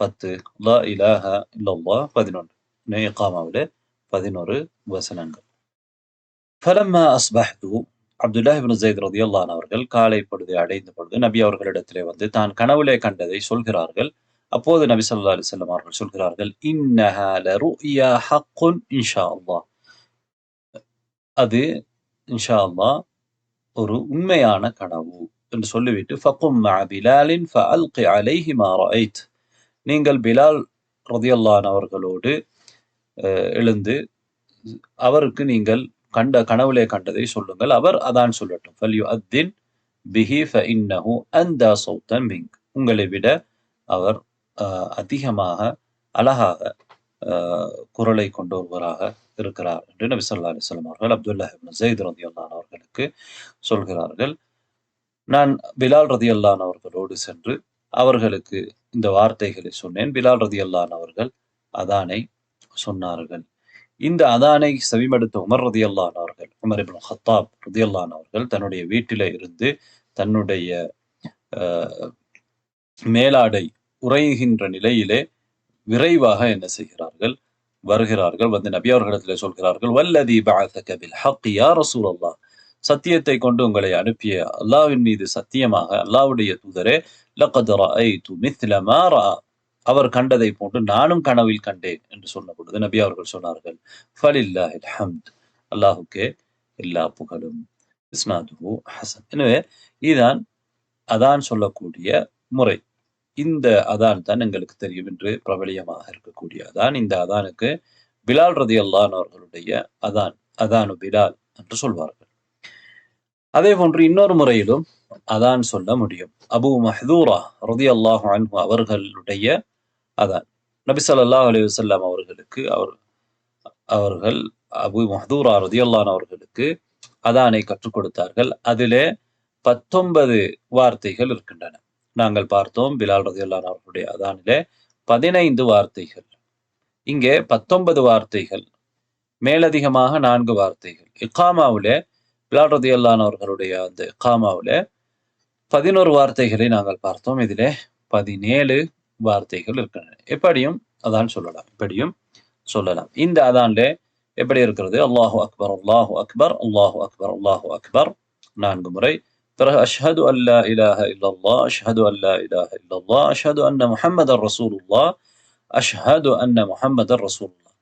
10, லா இலாஹ இல்லல்லாஹ் 11. இகாமாவிலே 11 வசனங்கள். ஃபலம்மா அஸ்பஹ்து, அப்துல்லாஹ் இப்னு ஸைத் ரலியல்லாஹு அன்ஹு அவர்கள் காலை பொழுதை அடைந்த பொழுது நபி அவர்களிடத்திலே வந்து தான் கனவுலே கண்டதை சொல்கிறார்கள். அப்போது நபி ஸல்லல்லாஹு அலைஹி வஸல்லம் அவர்கள் சொல்கிறார்கள், இன்னஹா லருயா ஹக்குன் இன்ஷா அல்லாஹ், அது இன்ஷா அல்லாஹ் ஒரு உண்மையான கனவு என்று சொல்லிவிட்டு, ஃபகும் மஅ பிலாலின் ஃபஅல்கி அலைஹி மா ரஅய்த், நீங்கள் பிலால் ரலியல்லாஹு அன்ஹு அவர்களோடு எழுந்து அவருக்கு நீங்கள் கனவுலே கண்டதை சொல்லுங்கள், அவர் அதான் சொல்லட்டும். ஃபல்யுஅத்தின் பிஹி ஃபஇன்னஹு அந்தா ஸௌதன் மின்க், உங்களை விட அவர் அதிகமாக அழகாக குரலை கொண்டொருவராக இருக்கிறார் என்று நபி ஸல்லல்லாஹு அலைஹி வஸல்லம் அவர்கள் அப்துல்லாஹ் இப்னு ஸைத் ரலியல்லாஹு அன்ஹு அவர்களுக்கு சொல்கிறார்கள். நான் பிலால் ரலியல்லாஹு அன்ஹு அவர்களோடு சென்று அவர்களுக்கு இந்த வார்த்தைகளை சொன்னேன். பிலால் ரலியல்லாஹு அன்ஹு அவர்கள் அதானை சொன்னார்கள். இந்த அதானை செவிமடுத்த உமர் ரலியல்லாஹு அன்ஹு அவர்கள், உமர் இப்னு கத்தாப் ரலியல்லாஹு அன்ஹு அவர்கள் தன்னுடைய வீட்டிலே இருந்து தன்னுடைய மேலாடை உறைகின்ற நிலையிலே விரைவாக என்ன செய்கிறார்கள், வருகிறார்கள். வந்து நபி அவர்களிடத்திலே சொல்கிறார்கள், வல்லதி பஅஸக பில் ஹக் யா ரசூலல்லாஹ், சத்தியத்தை கொண்டு உங்களை அனுப்பிய அல்லாஹ்வின் மீது சத்தியமாக அல்லாஹ்வுடைய தூதரே, லகத் ரஅய்து மித்ல மா ரஅ, அவர் கண்டதை போன்று நானும் கனவில் கண்டேன் என்று சொன்ன பொழுது நபி அவர்கள் சொன்னார்கள், ஃபலில்லாஹில் ஹம்த், அல்லாஹ்வுக்கே எல்லா புகழும். இஸ்னாதுஹு ஹஸன். எனவே இதுதான் அதான் சொல்லக்கூடிய முறை. இந்த அதான் தான் எங்களுக்கு தெரியும் என்று பிரபலியமாக இருக்கக்கூடிய அதான். இந்த அதானுக்கு பிலால் ரலியல்லாஹு அன்ஹு அவர்களுடைய அதான், அதானு பிலால் என்று சொல்வார்கள். அதே போன்று இன்னொரு முறையிலும் அதான் சொல்ல முடியும். அபூ மஹ்தூரா ரலியல்லாஹு அன்ஹு அவர்களுடைய அதான், நபி ஸல்லல்லாஹு அலைஹி வஸல்லம் அவர்களுக்கு அவர்கள் அபூ மஹ்தூரா ரலியல்லாஹு அன்ஹு அவர்களுக்கு அதானை கற்றுக் கொடுத்தார்கள். அதிலே 19 வார்த்தைகள் இருக்கின்றன. நாங்கள் பார்த்தோம் பிலால் ரலியல்லாஹு அன்ஹு அவர்களுடைய அதானிலே 15 வார்த்தைகள், இங்கே 19 வார்த்தைகள், மேலதிகமாக 4 வார்த்தைகள். இகாமாவிலே பிலால் ரலியல்லாஹு அன்ஹு அவர்களுடைய அந்த இகாமாவிலே 11 வார்த்தைகளை நாங்கள் பார்த்தோம். இதிலே 17 வார்த்தைகள் இருக்கின்றன. எப்படியும் அதான் சொல்லலாம், இப்படியும் சொல்லலாம். இந்த அதான்லே எப்படி இருக்கிறது, அல்லாஹு அக்பர், அல்லாஹு அக்பர், அல்லாஹு அக்பர், அல்லாஹு அக்பர் 4 முறை. பிறகு அஷ்ஹது அல்லா இலாஹ இல்லல்லாஹ், அஷ்ஹது அல்லா இலாஹ இல்லல்லாஹ், அஷ்ஹது அன்ன முஹம்மதர் ரசூலுல்லாஹ், அஷ்ஹது அன்ன முஹம்மதர் ரசூலுல்லாஹ்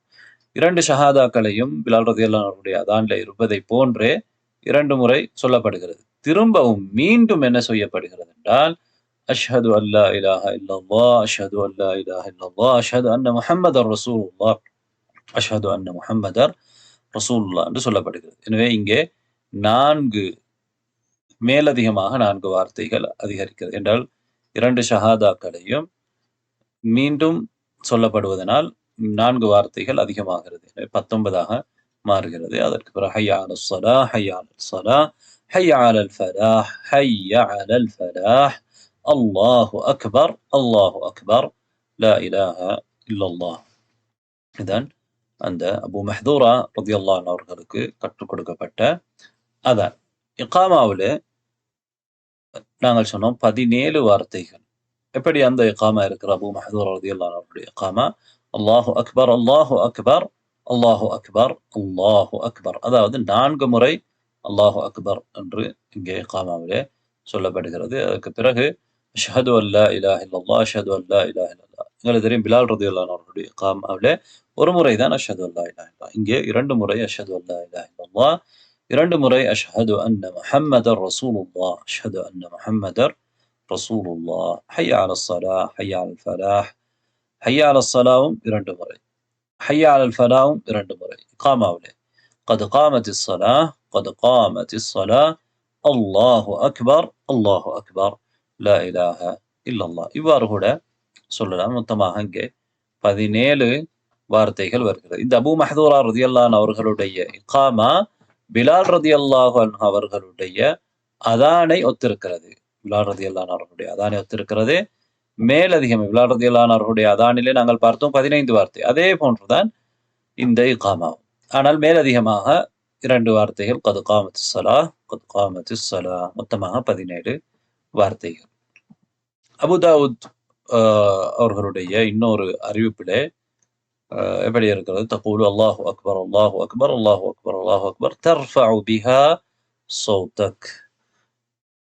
2 ஷஹாதாக்களையும் பிலால் ரலியல்லாஹு அன்ஹுடைய அதான்ல இருப்பதை போன்றே 2 முறை சொல்லப்படுகிறது. திரும்பவும் மீண்டும் என்ன செய்யப்படுகிறது என்றால், அஷ்ஹது அல்லா இலாஹ இல்லல்லாஹ், அஷ்ஹது அல்லா இலாஹ இல்லல்லாஹ், அஷ்ஹது அன்ன முஹம்மதர் ரசூலுல்லாஹ், அஷ்ஹது அன்ன முஹம்மதர் ரசூலுல்லாஹ் என்று சொல்லப்படுகிறது. எனவே இங்கே 4 மேலதிகமாக 4 வார்த்தைகள் அதிகரிக்கிறது என்றால் 2 ஷஹாதாக்களையும் மீண்டும் சொல்லப்படுவதனால் 4 வார்த்தைகள் அதிகமாகிறது. 19ஆக மாறுகிறது. அதற்கு பிறகு ஹய்ய அலஸ் ஸலாஹ், ஹய்ய அலல் ஸலாஹ், ஹய்ய அலல் ஃபலாஹ், ஹய்ய அலல் ஃபலாஹ், அல்லாஹு அக்பர், அல்லாஹு அக்பர், லா இலாஹ இல்லல்லாஹ். இதன் அந்த அபூ மஹ்தூரா ரலியல்லாஹு அன்ஹு அவர்களுக்கு கற்றுக் கொடுக்கப்பட்ட அதான். இகாமாவிலே நாங்கள் சொன்னோம் 17 வார்த்தைகள். எப்படி அந்த இகாமா இருக்கிற அபூ மஹ்தூரா ரலியல்லாஹு அன்ஹு அவருடைய இகாமா அல்லாஹு அக்பர், அல்லாஹு அக்பர், அல்லாஹு அக்பர், அல்லாஹு அக்பர். அதாவது 4 முறை அல்லாஹு அக்பர் என்று இங்கே இகாமாவிலே சொல்லப்படுகிறது. அதற்கு பிறகு அஷ்ஹது அல்லா இலாஹ இல்லல்லாஹ், அஷ்ஹது அல்லா இலாஹ இல்லல்லாஹ். எங்களுக்கு தெரியும் பிலால் ரலியல்லாஹு அன்ஹு அவருடைய இகாமாவிலே ஒரு முறை தான் அஷ்ஹது அல்லா இலாஹ இல்லல்லாஹ். இங்கே 2 முறை அஷ்ஹது அல்லா இலாஹ இல்லல்லாஹ், 2 முறை அஷ்ஹது அன்ன முஹம்மதர் ரசூலுல்லாஹ், அஷ்ஹது அன்ன முஹம்மதர் ரசூலுல்லாஹ். ஹய்ய அலஸ் ஸலாஹ், ஹய்ய அலல் ஃபலாஹ், ஹய்ய அலஸ் ஸலாவும் 2 முறை, ஹய்ய அலல் ஃபலாஹும் 2 முறை இகாமாவிலே. قد قامت الصلاة، قد قامت الصلاة، அல்லாஹு அக்பர், அல்லாஹு அக்பர், லா இலாஹ இல்லல்லாஹ். இவ்வாறு கூட சொல்லலாம். மொத்தமாக இங்கே 17 வார்த்தைகள் வருகிறது. இந்த அபூ மஹ்தூரா ரலியல்லாஹு அன்ஹு அவர்களுடைய இகாமா பிலால் ரலியல்லாஹு அன்ஹு அவர்களுடைய அதானை ஒத்திருக்கிறது. பிலால் ரலியல்லாஹு அன்ஹு அவர்களுடைய அதானை ஒத்திருக்கிறது. மேலதிகம் பிலால் ரலியல்லாஹு அன்ஹு அவர்களுடைய அதானிலே நாங்கள் பார்த்தோம் 15 வார்த்தை. அதே போன்றுதான் இந்த இகாமாவும். ஆனால் மேலதிகமாக 2 வார்த்தைகள் கத் காமத்திஸ் ஸலாஹ், கத் காமத்திஸ் ஸலாஹ். மொத்தமாக 17 வார்த்தைகள். அபூ தாவூத் அவர்களுடைய இன்னொரு அறிவிப்பிலே எப்படி இருக்கிறது? தகூலு அல்லாஹு அக்பர், அல்லாஹு அக்பர், அல்லாஹு அக்பர், அல்லாஹு அக்பர், தர்ஃபஉ பிஹா ஸௌதக்.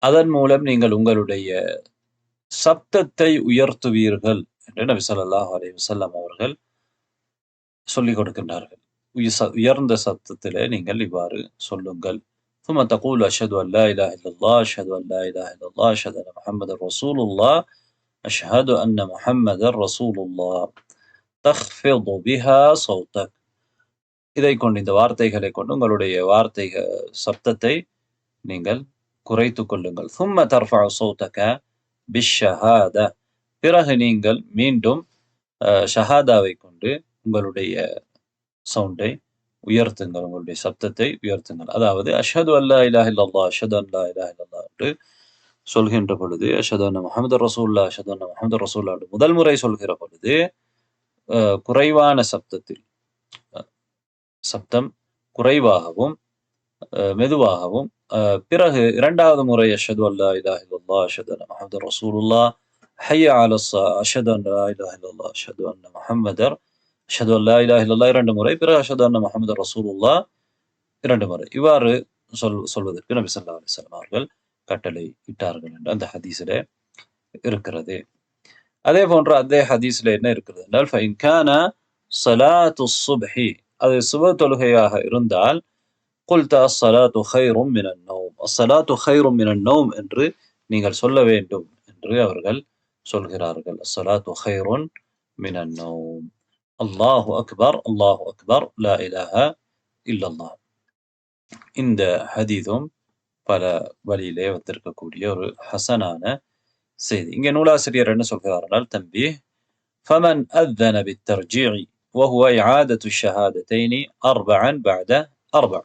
அதன் மூலம் நீங்கள் உங்களுடைய சப்தத்தை உயர்த்துவீர்கள் என்று நபி ஸல்லல்லாஹு அலைஹி வஸல்லம் அவர்கள் சொல்லிக் கொடுக்கின்றார்கள். உயர்ந்த சத்தத்திலே நீங்கள் இவ்வாறு சொல்லுங்கள். ثم تقول أشهد أن لا إله إلا الله، أشهد أن لا إله إلا الله، أشهد أن محمد رسول الله، أشهد أن محمد رسول الله، تخفض بها صوتك. இதை கொண்டு இந்த வார்த்தைகளை கொண்டு உங்களுடைய சப்தத்தை நீங்கள் குறைத்துக் கொள்ளுங்கள். ثم ترفع صوتك بالشهادة. பிறகு நீங்கள் மீண்டும் ஷஹாதாவை கொண்டு உங்களுடைய சவுண்டை உயர்த்துங்கள், உங்களுடைய சப்தத்தை உயர்த்துங்கள். அதாவது அஷ்ஹது அல்லா இலாஹ இல்லல்லாஹ், அஷ்ஹது அல்லா இலாஹ இல்லல்லாஹ் என்று சொல்கின்ற பொழுது, அஷ்ஹது அன்ன முஹம்மதர் ரசூலுல்லாஹ், அஷ்ஹது அன்ன முஹம்மதர் ரசூலுல்லாஹ் என்று முதல் முறை சொல்கிற பொழுது குறைவான சப்தத்தில், சப்தம் குறைவாகவும் மெதுவாகவும், பிறகு 2வது முறை அஷ்ஹது அல்லா இலாஹ இல்லல்லாஹ், அஷ்ஹது அன்ன முஹம்மதர் ரசூலுல்லாஹ், ஹய்ய அலஸ் அஷ்ஹது அன் லா இலாஹ இல்லல்லாஹ், அஷ்ஹது அன்ன முஹம்மதர், அஷ்ஹது அல்லா இலாஹ இல்லல்லாஹ் 2 முறை, பிறகு அஷ்ஹது அன்ன முஹம்மதர் ரசூலுல்லாஹ் 2 முறை. இவ்வாறு சொல்வதற்கு நபி ஸல்லல்லாஹு அலைஹி வஸல்லம் அவர்கள் கட்டளை இட்டார்கள் என்று அந்த ஹதீஸிலே இருக்கிறது. அதே போன்று அதே ஹதீஸில் என்ன இருக்கிறது என்றால், فإن كان صلاة الصبح, அது சுபஹ் தொழுகையாக இருந்தால், قلت الصلاة خير من النوم, الصلاة خير من النوم என்று நீங்கள் சொல்ல வேண்டும் என்று அவர்கள் சொல்கிறார்கள். الصلاة خير من النوم, அல்லாஹு அக்பர், அல்லாஹு அக்பர், லா இலாஹ இல்லல்லாஹ். இந்த ஹதீஸும் பல வழியிலே வந்திருக்கக்கூடிய ஒரு ஹசனான செய்தி. இங்கே நூலாசிரியர் என்ன சொல்கிறார்கள்? தம்பீஹ், فمن أذن بالترجيع وهو إعادة الشهادتين 4 بعد 4.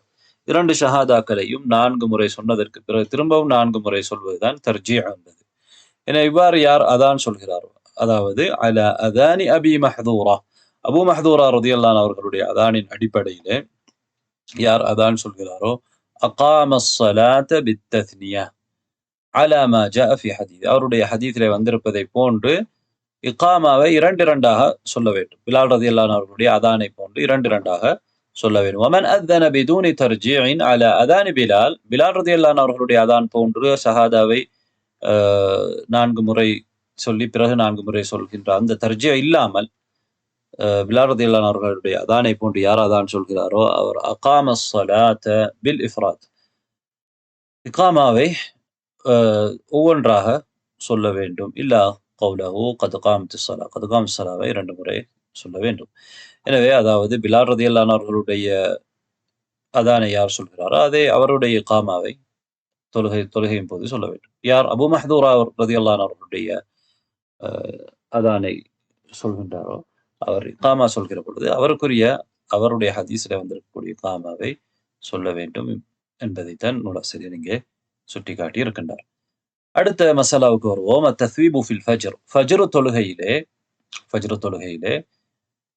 2 ஷஹாதாக்களையும் 4 முறை சொன்னதற்கு பிறகு திரும்பவும் 4 முறை சொல்வதுதான் தர்ஜீ என்பது. என இவ்வாறு யார் அதான் சொல்கிறாரோ, அதாவது அலா அதானி அபி மஹ்தூரா, அபூ மஹ்தூரா ரலியல்லாஹு அன்ஹு அவர்களுடைய அதானின் அடிப்படையிலே யார் அதான் சொல்கிறாரோ, அகாம ஸலாத பித்தத்னியா அலா மா ஜாஅ ஃபி ஹதீஸ், அவருடைய ஹதீஸிலே வந்திருப்பதை போன்று இகாமாவை 2 சொல்ல வேண்டும். பிலால் ரலியல்லாஹு அன்ஹு அவர்களுடைய அதானை போன்று 2 சொல்ல வேண்டும். வமன் அத்தன பிதூனி தர்ஜீஇன் அலா அதானி பிலால், பிலால் ரலியல்லாஹு அன்ஹு அவர்களுடைய அதான் போன்று ஷஹாதாவை 4 முறை சொல்லி பிறகு 4 முறை சொல்கின்ற அந்த தர்ஜீ இல்லாமல் பிலால் ரலியல்லாஹு அவர்களுடைய அதானை போன்று யார் அதான் சொல்கிறாரோ அவர் அகாம ஸலாத பில் இஃப்ராத், இகாமாவை ஒவ்வொன்றாக சொல்ல வேண்டும். இல்லா கௌலஹு கத் காமத்திஸ் ஸலா, கத் காமத்திஸ் ஸலாவை 2 முறை சொல்ல வேண்டும். எனவே அதாவது பிலால் ரலியல்லாஹு அவர்களுடைய அதானை யார் சொல்கிறாரோ அதே அவருடைய இகாமாவை தொழுகையின் போது சொல்ல வேண்டும். யார் அபூ மஹ்தூரா ரலியல்லாஹு அவர்களுடைய அதானை சொல்கின்றாரோ அவர் இகாமா சொல்கிற பொழுது அவருடைய ஹதீஸில் வந்திருக்கக்கூடிய இகாமாவை சொல்ல வேண்டும் என்பதைத்தான் நூலாசிரியர் இங்கே சுட்டிக்காட்டி இருக்கின்றார். அடுத்த மசாலாவுக்கு வருவோம். தஸ்வீபு ஃபில் ஃபஜ்ர், ஃபஜ்ர் தொழுகையிலே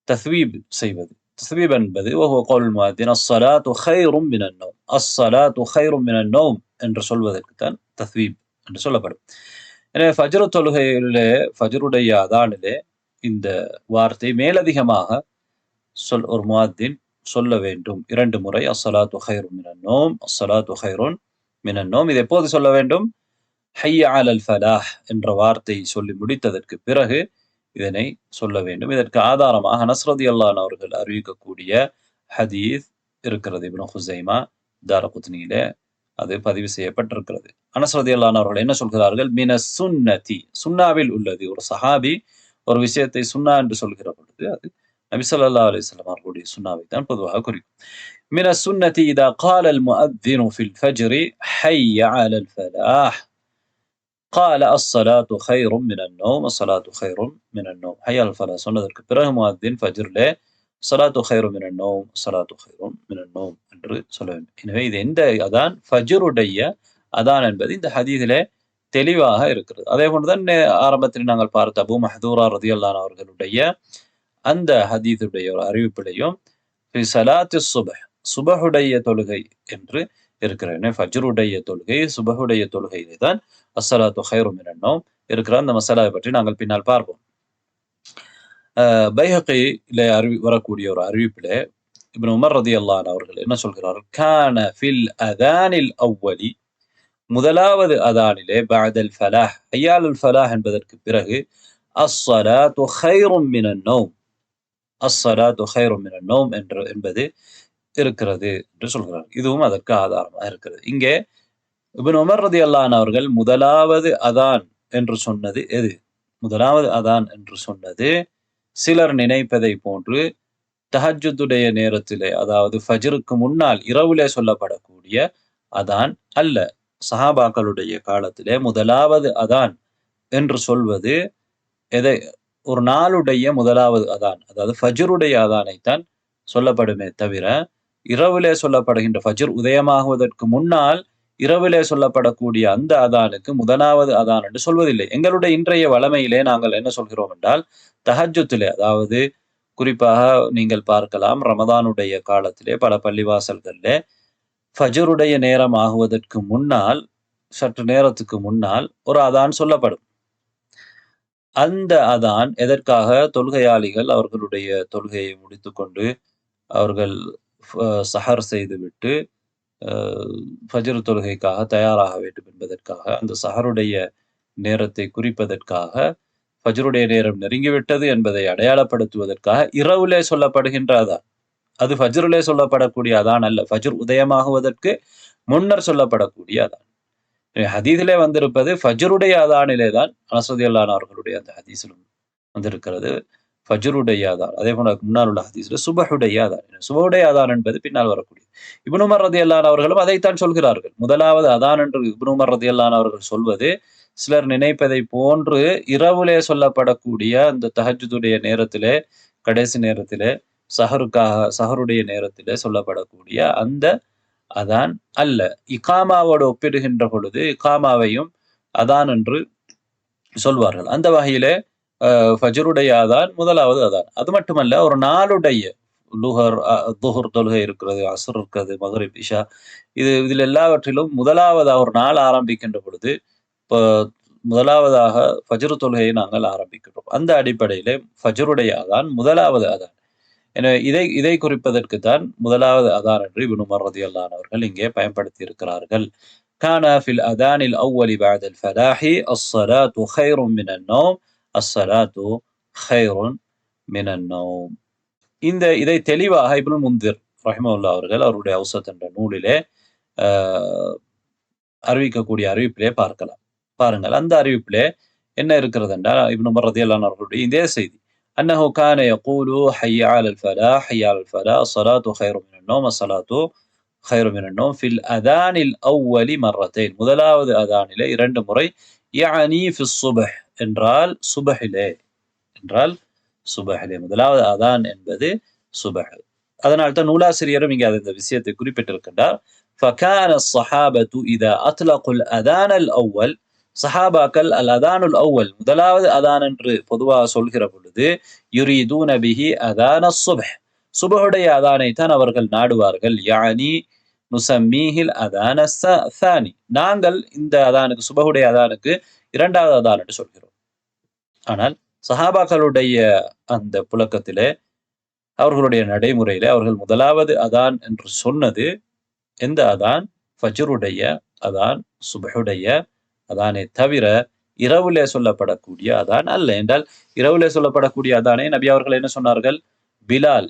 தஸ்வீப் செய்வது. தஸ்வீப் என்பது வஹுவ கௌலுல் முஅத்தின் அஸ்ஸலாத்து கைரும் மினன் நௌம், அஸ்ஸலாத்து கைரும் மினன் நௌம் என்று சொல்வதற்கு தான் தஸ்வீப் என்று சொல்லப்படும். எனவே ஃபஜ்ர் தொழுகையிலே ஃபஜ்ருடைய அதானிலே இந்த வார்த்தை மேலதிகமாக ஒரு முஅத்தின் சொல்ல வேண்டும் 2 முறை. அஸ்ஸலாத்து கைரும் மினன் நௌம், அஸ்ஸலாத்து கைருன் மினன் நௌம். இது எப்போது சொல்ல வேண்டும்? ஹய்ய அலல் ஃபலாஹ் என்ற வார்த்தை சொல்லி முடித்ததற்கு பிறகு இதனை சொல்ல வேண்டும். இதற்கு ஆதாரமாக அனஸ் ரலியல்லாஹு அவர்கள் அறிவிக்கக்கூடிய ஹதீஸ் இருக்கிறது. இப்னு ஹுஸைமா தாரகுத்னியிலே அது பதிவு செய்யப்பட்டிருக்கிறது. அனஸ் ரலியல்லாஹு அவர்கள் என்ன சொல்கிறார்கள்? மினஸ் சுன்னதி, சுன்னாவில் உள்ளது. ஒரு சஹாபி ஒரு விஷயத்தை சுன்னா என்று சொல்கிற பொழுது அது நபி ஸல்லல்லாஹு அலைஹி வஸல்லம் அவர்களுடைய சுன்னாவை தான் பொதுவாக குறிக்கும். மினஸ் சுன்னதி இதா கால அல் முஅத்தினு ஃபில் ஃபஜ்ரி ஹய்ய அலல் ஃபலாஹ் قال الصلاة خير من النوم، الصلاة خير من النوم. ஹய்ய அலல் ஃபலாஹ் சொன்னதற்கு பிறகு முஅத்தின் ஃபஜ்ரிலே ஸலாத்து கைரு மினன் நௌம், ஸலாத்து கைரு மினன் நௌம் என்று சொல்ல வேண்டும். எனவே இது எந்த அதான்? ஃபஜ்ருடைய அதான் என்பது இந்த ஹதீஸிலே தெளிவாக இருக்கிறது. அதே போன்றுதான் ஆரம்பத்தில் நாங்கள் பார்த்த அபூ மஹ்தூரா ரலியல்லாஹு அவர்களுடைய அந்த ஹதீஸுடைய ஒரு அறிவிப்பிலையும் ஸலாத்து சுபஹ், சுபஹுடைய தொழுகை என்று இருக்கிறது. ஃபஜ்ருடைய தொழுகை, சுபஹுடைய தொழுகையிலே தான் அஸ்ஸலாத்து கைரு மினன் நௌம் இருக்கிற அந்த மசாலாவை பற்றி நாங்கள் பின்னால் பார்ப்போம். பைஹகியிலே வரக்கூடிய ஒரு அறிவிப்பிலே இப்னு உமர் ரலியல்லாஹு அவர்கள் என்ன சொல்கிறார்? கான ஃபில் அதானில் அவ்வலி, முதலாவது அதானிலே பஅதல் ஃபலாஹ், ஹய்யாலுல் ஃபலாஹ் என்பதற்கு பிறகு அஸ்ஸலாத்து கைரும் மினன் நௌம், அஸ்ஸலாத்து கைரும் மினன் நௌம் என்பது இருக்கிறது என்று சொல்கிறார். இதுவும் அதற்கு ஆதாரமாக இருக்கிறது. இங்கே இப்னு உமர் ரலியல்லாஹு அவர்கள் முதலாவது அதான் என்று சொன்னது எது? முதலாவது அதான் என்று சொன்னது சிலர் நினைப்பதை போன்று தஹஜ்ஜுடைய நேரத்திலே, அதாவது ஃபஜ்ருக்கு முன்னால் இரவிலே சொல்லப்படக்கூடிய அதான் அல்ல. சஹாபாக்களுடைய காலத்திலே முதலாவது அதான் என்று சொல்வது எதை? ஒரு நாளுடைய முதலாவது அதான், அதாவது ஃபஜ்ருடைய அதானைத்தான் சொல்லப்படுமே தவிர இரவிலே சொல்லப்படுகின்ற ஃபஜ்ர் உதயமாகுவதற்கு முன்னால் இரவிலே சொல்லப்படக்கூடிய அந்த அதானுக்கு முதலாவது அதான் என்று சொல்வதில்லை. எங்களுடைய இன்றைய வளமையிலே நாங்கள் என்ன சொல்கிறோம் என்றால், தஹஜ்ஜுத்திலே, அதாவது குறிப்பாக நீங்கள் பார்க்கலாம் ரமதானுடைய காலத்திலே பல பள்ளிவாசல்களிலே ஃபஜ்ருடைய நேரம் ஆகுவதற்கு முன்னால், சற்று நேரத்துக்கு முன்னால் ஒரு அதான் சொல்லப்படும். அந்த அதான் எதற்காக? தொழுகையாளிகள் அவர்களுடைய தொழுகையை முடித்துக்கொண்டு அவர்கள் சஹர் செய்துவிட்டு ஃபஜ்ர் தொழுகைக்காக தயாராக வேண்டும் என்பதற்காக, அந்த சஹருடைய நேரத்தை குறிப்பதற்காக, ஃபஜ்ருடைய நேரம் நெருங்கிவிட்டது என்பதை அடையாளப்படுத்துவதற்காக இரவிலே சொல்லப்படுகின்ற அதான். அது ஃபஜ்ரிலே சொல்லப்படக்கூடிய அதான் அல்ல, ஃபஜ்ர் உதயமாகுவதற்கு முன்னர் சொல்லப்படக்கூடிய அதான். ஹதீஸிலே வந்திருப்பது ஃபஜ்ருடைய அதானிலே தான். அனஸ் ரலியல்லாஹு அவர்களுடைய அந்த ஹதீஸிலும் வந்திருக்கிறது ஃபஜ்ருடைய அதான். அதே போல முன்னால் உள்ள ஹதீஸில் சுபஹுடைய அதான். சுபஹுடைய அதான் என்பது பின்னால் வரக்கூடிய. இப்னு உமர் ரலியல்லாஹு அவர்களும் அதைத்தான் சொல்கிறார்கள். முதலாவது அதான் என்று இப்னு உமர் ரலியல்லாஹு அவர்கள் சொல்வது சிலர் நினைப்பதை போன்று இரவிலே சொல்லப்படக்கூடிய அந்த தஹஜ்ஜுடைய நேரத்திலே, கடைசி நேரத்திலே, சஹருடைய நேரத்திலே சொல்லப்படக்கூடிய அந்த அதான் அல்ல. இகாமாவோடு ஒப்பிடுகின்ற பொழுது இகாமாவையும் அதான் என்று சொல்வார்கள். அந்த வகையிலே ஃபஜ்ருடைய அதான் முதலாவது அதான். அது மட்டுமல்ல, ஒரு நாளுடைய துஹர் தொழுகை இருக்கிறது, அஸ்ர் இருக்கிறது, மக்ரிப், இஷா, இதில் எல்லாவற்றிலும் முதலாவதாக ஒரு நாள் ஆரம்பிக்கின்ற பொழுது முதலாவதாக ஃபஜ்ர் தொழுகையை நாங்கள் ஆரம்பிக்கிறோம். அந்த அடிப்படையிலே ஃபஜ்ருடைய அதான் முதலாவது அதான். எனவே இதை குறிப்பதற்கு தான் முதலாவது அதான் என்று இப்னு உமர் ரலியல்லாஹு அவர்கள் இங்கே பயன்படுத்தி இருக்கிறார்கள். கான ஃபில் அதானில் அவ்வலி பஅதல் ஃபலாஹி அஸ்ஸலாத்து கைரும் மினன் நௌம், அஸ்ஸலாத்து கைருன் மினன் நௌம். இதை தெளிவாக இப்னு முந்திர் ரஹிமஹுல்லாஹ் அவர்கள் அவருடைய அவ்ஸத் என்ற நூலிலே அறிவிக்கக்கூடிய அறிவிப்பிலே பார்க்கலாம். பாருங்கள், அந்த அறிவிப்பிலே என்ன இருக்கிறது என்றால், இப்னு உமர் ரலியல்லாஹு அன்ஹு அவர்களுடைய இதே செய்தி, அன்னஹு கான யகூலு ஹய்ய அலல் ஃபலாஹ் ஹய்ய அலல் ஃபலாஹ் ஸலாத்து கைரு மினன் நௌம் ஸலாத்து கைரு மினன் நௌம் ஃபில் அதானில் அவ்வலி மர்ரத்தைன். முதலாவது அதானிலே 2 முறை, யஅனி ஃபிஸ் சுப்ஹ் என்றால் சுபஹிலே, முதலாவது அதான் என்பது சுபஹ். அதனால் தான் நூலாசிரியரும் இங்கே இந்த விஷயத்தை குறிப்பிட்டிருக்கின்றார். فكان الصحابة إذا أطلقوا الأذان الأول, சஹாபாக்கள் அல் அதானுல் அவ்வல் முதலாவது அதான் என்று பொதுவாக சொல்கிற பொழுது, யுரீதூன பிஹி அதான சுப்ஹ், சுபஹுடைய அதானை தான் அவர்கள் நாடுவார்கள். யானி நுசம்மீஹில் அதான ஸானி, நாங்கள் இந்த அதானுக்கு சுபஹுடைய அதானுக்கு இரண்டாவது அதான் என்று சொல்கிறோம். ஆனால் சஹாபாக்களுடைய அந்த புழக்கத்திலே, அவர்களுடைய நடைமுறையிலே அவர்கள் முதலாவது அதான் என்று சொன்னது எந்த அதான்? ஃபஜ்ருடைய அதான், சுபஹுடைய அதானை தவிர இரவுலே சொல்லப்படக்கூடிய அதான் அல்ல. என்றால் இரவுலே சொல்லப்படக்கூடிய அதானை நபி அவர்கள் என்ன சொன்னார்கள்? பிலால்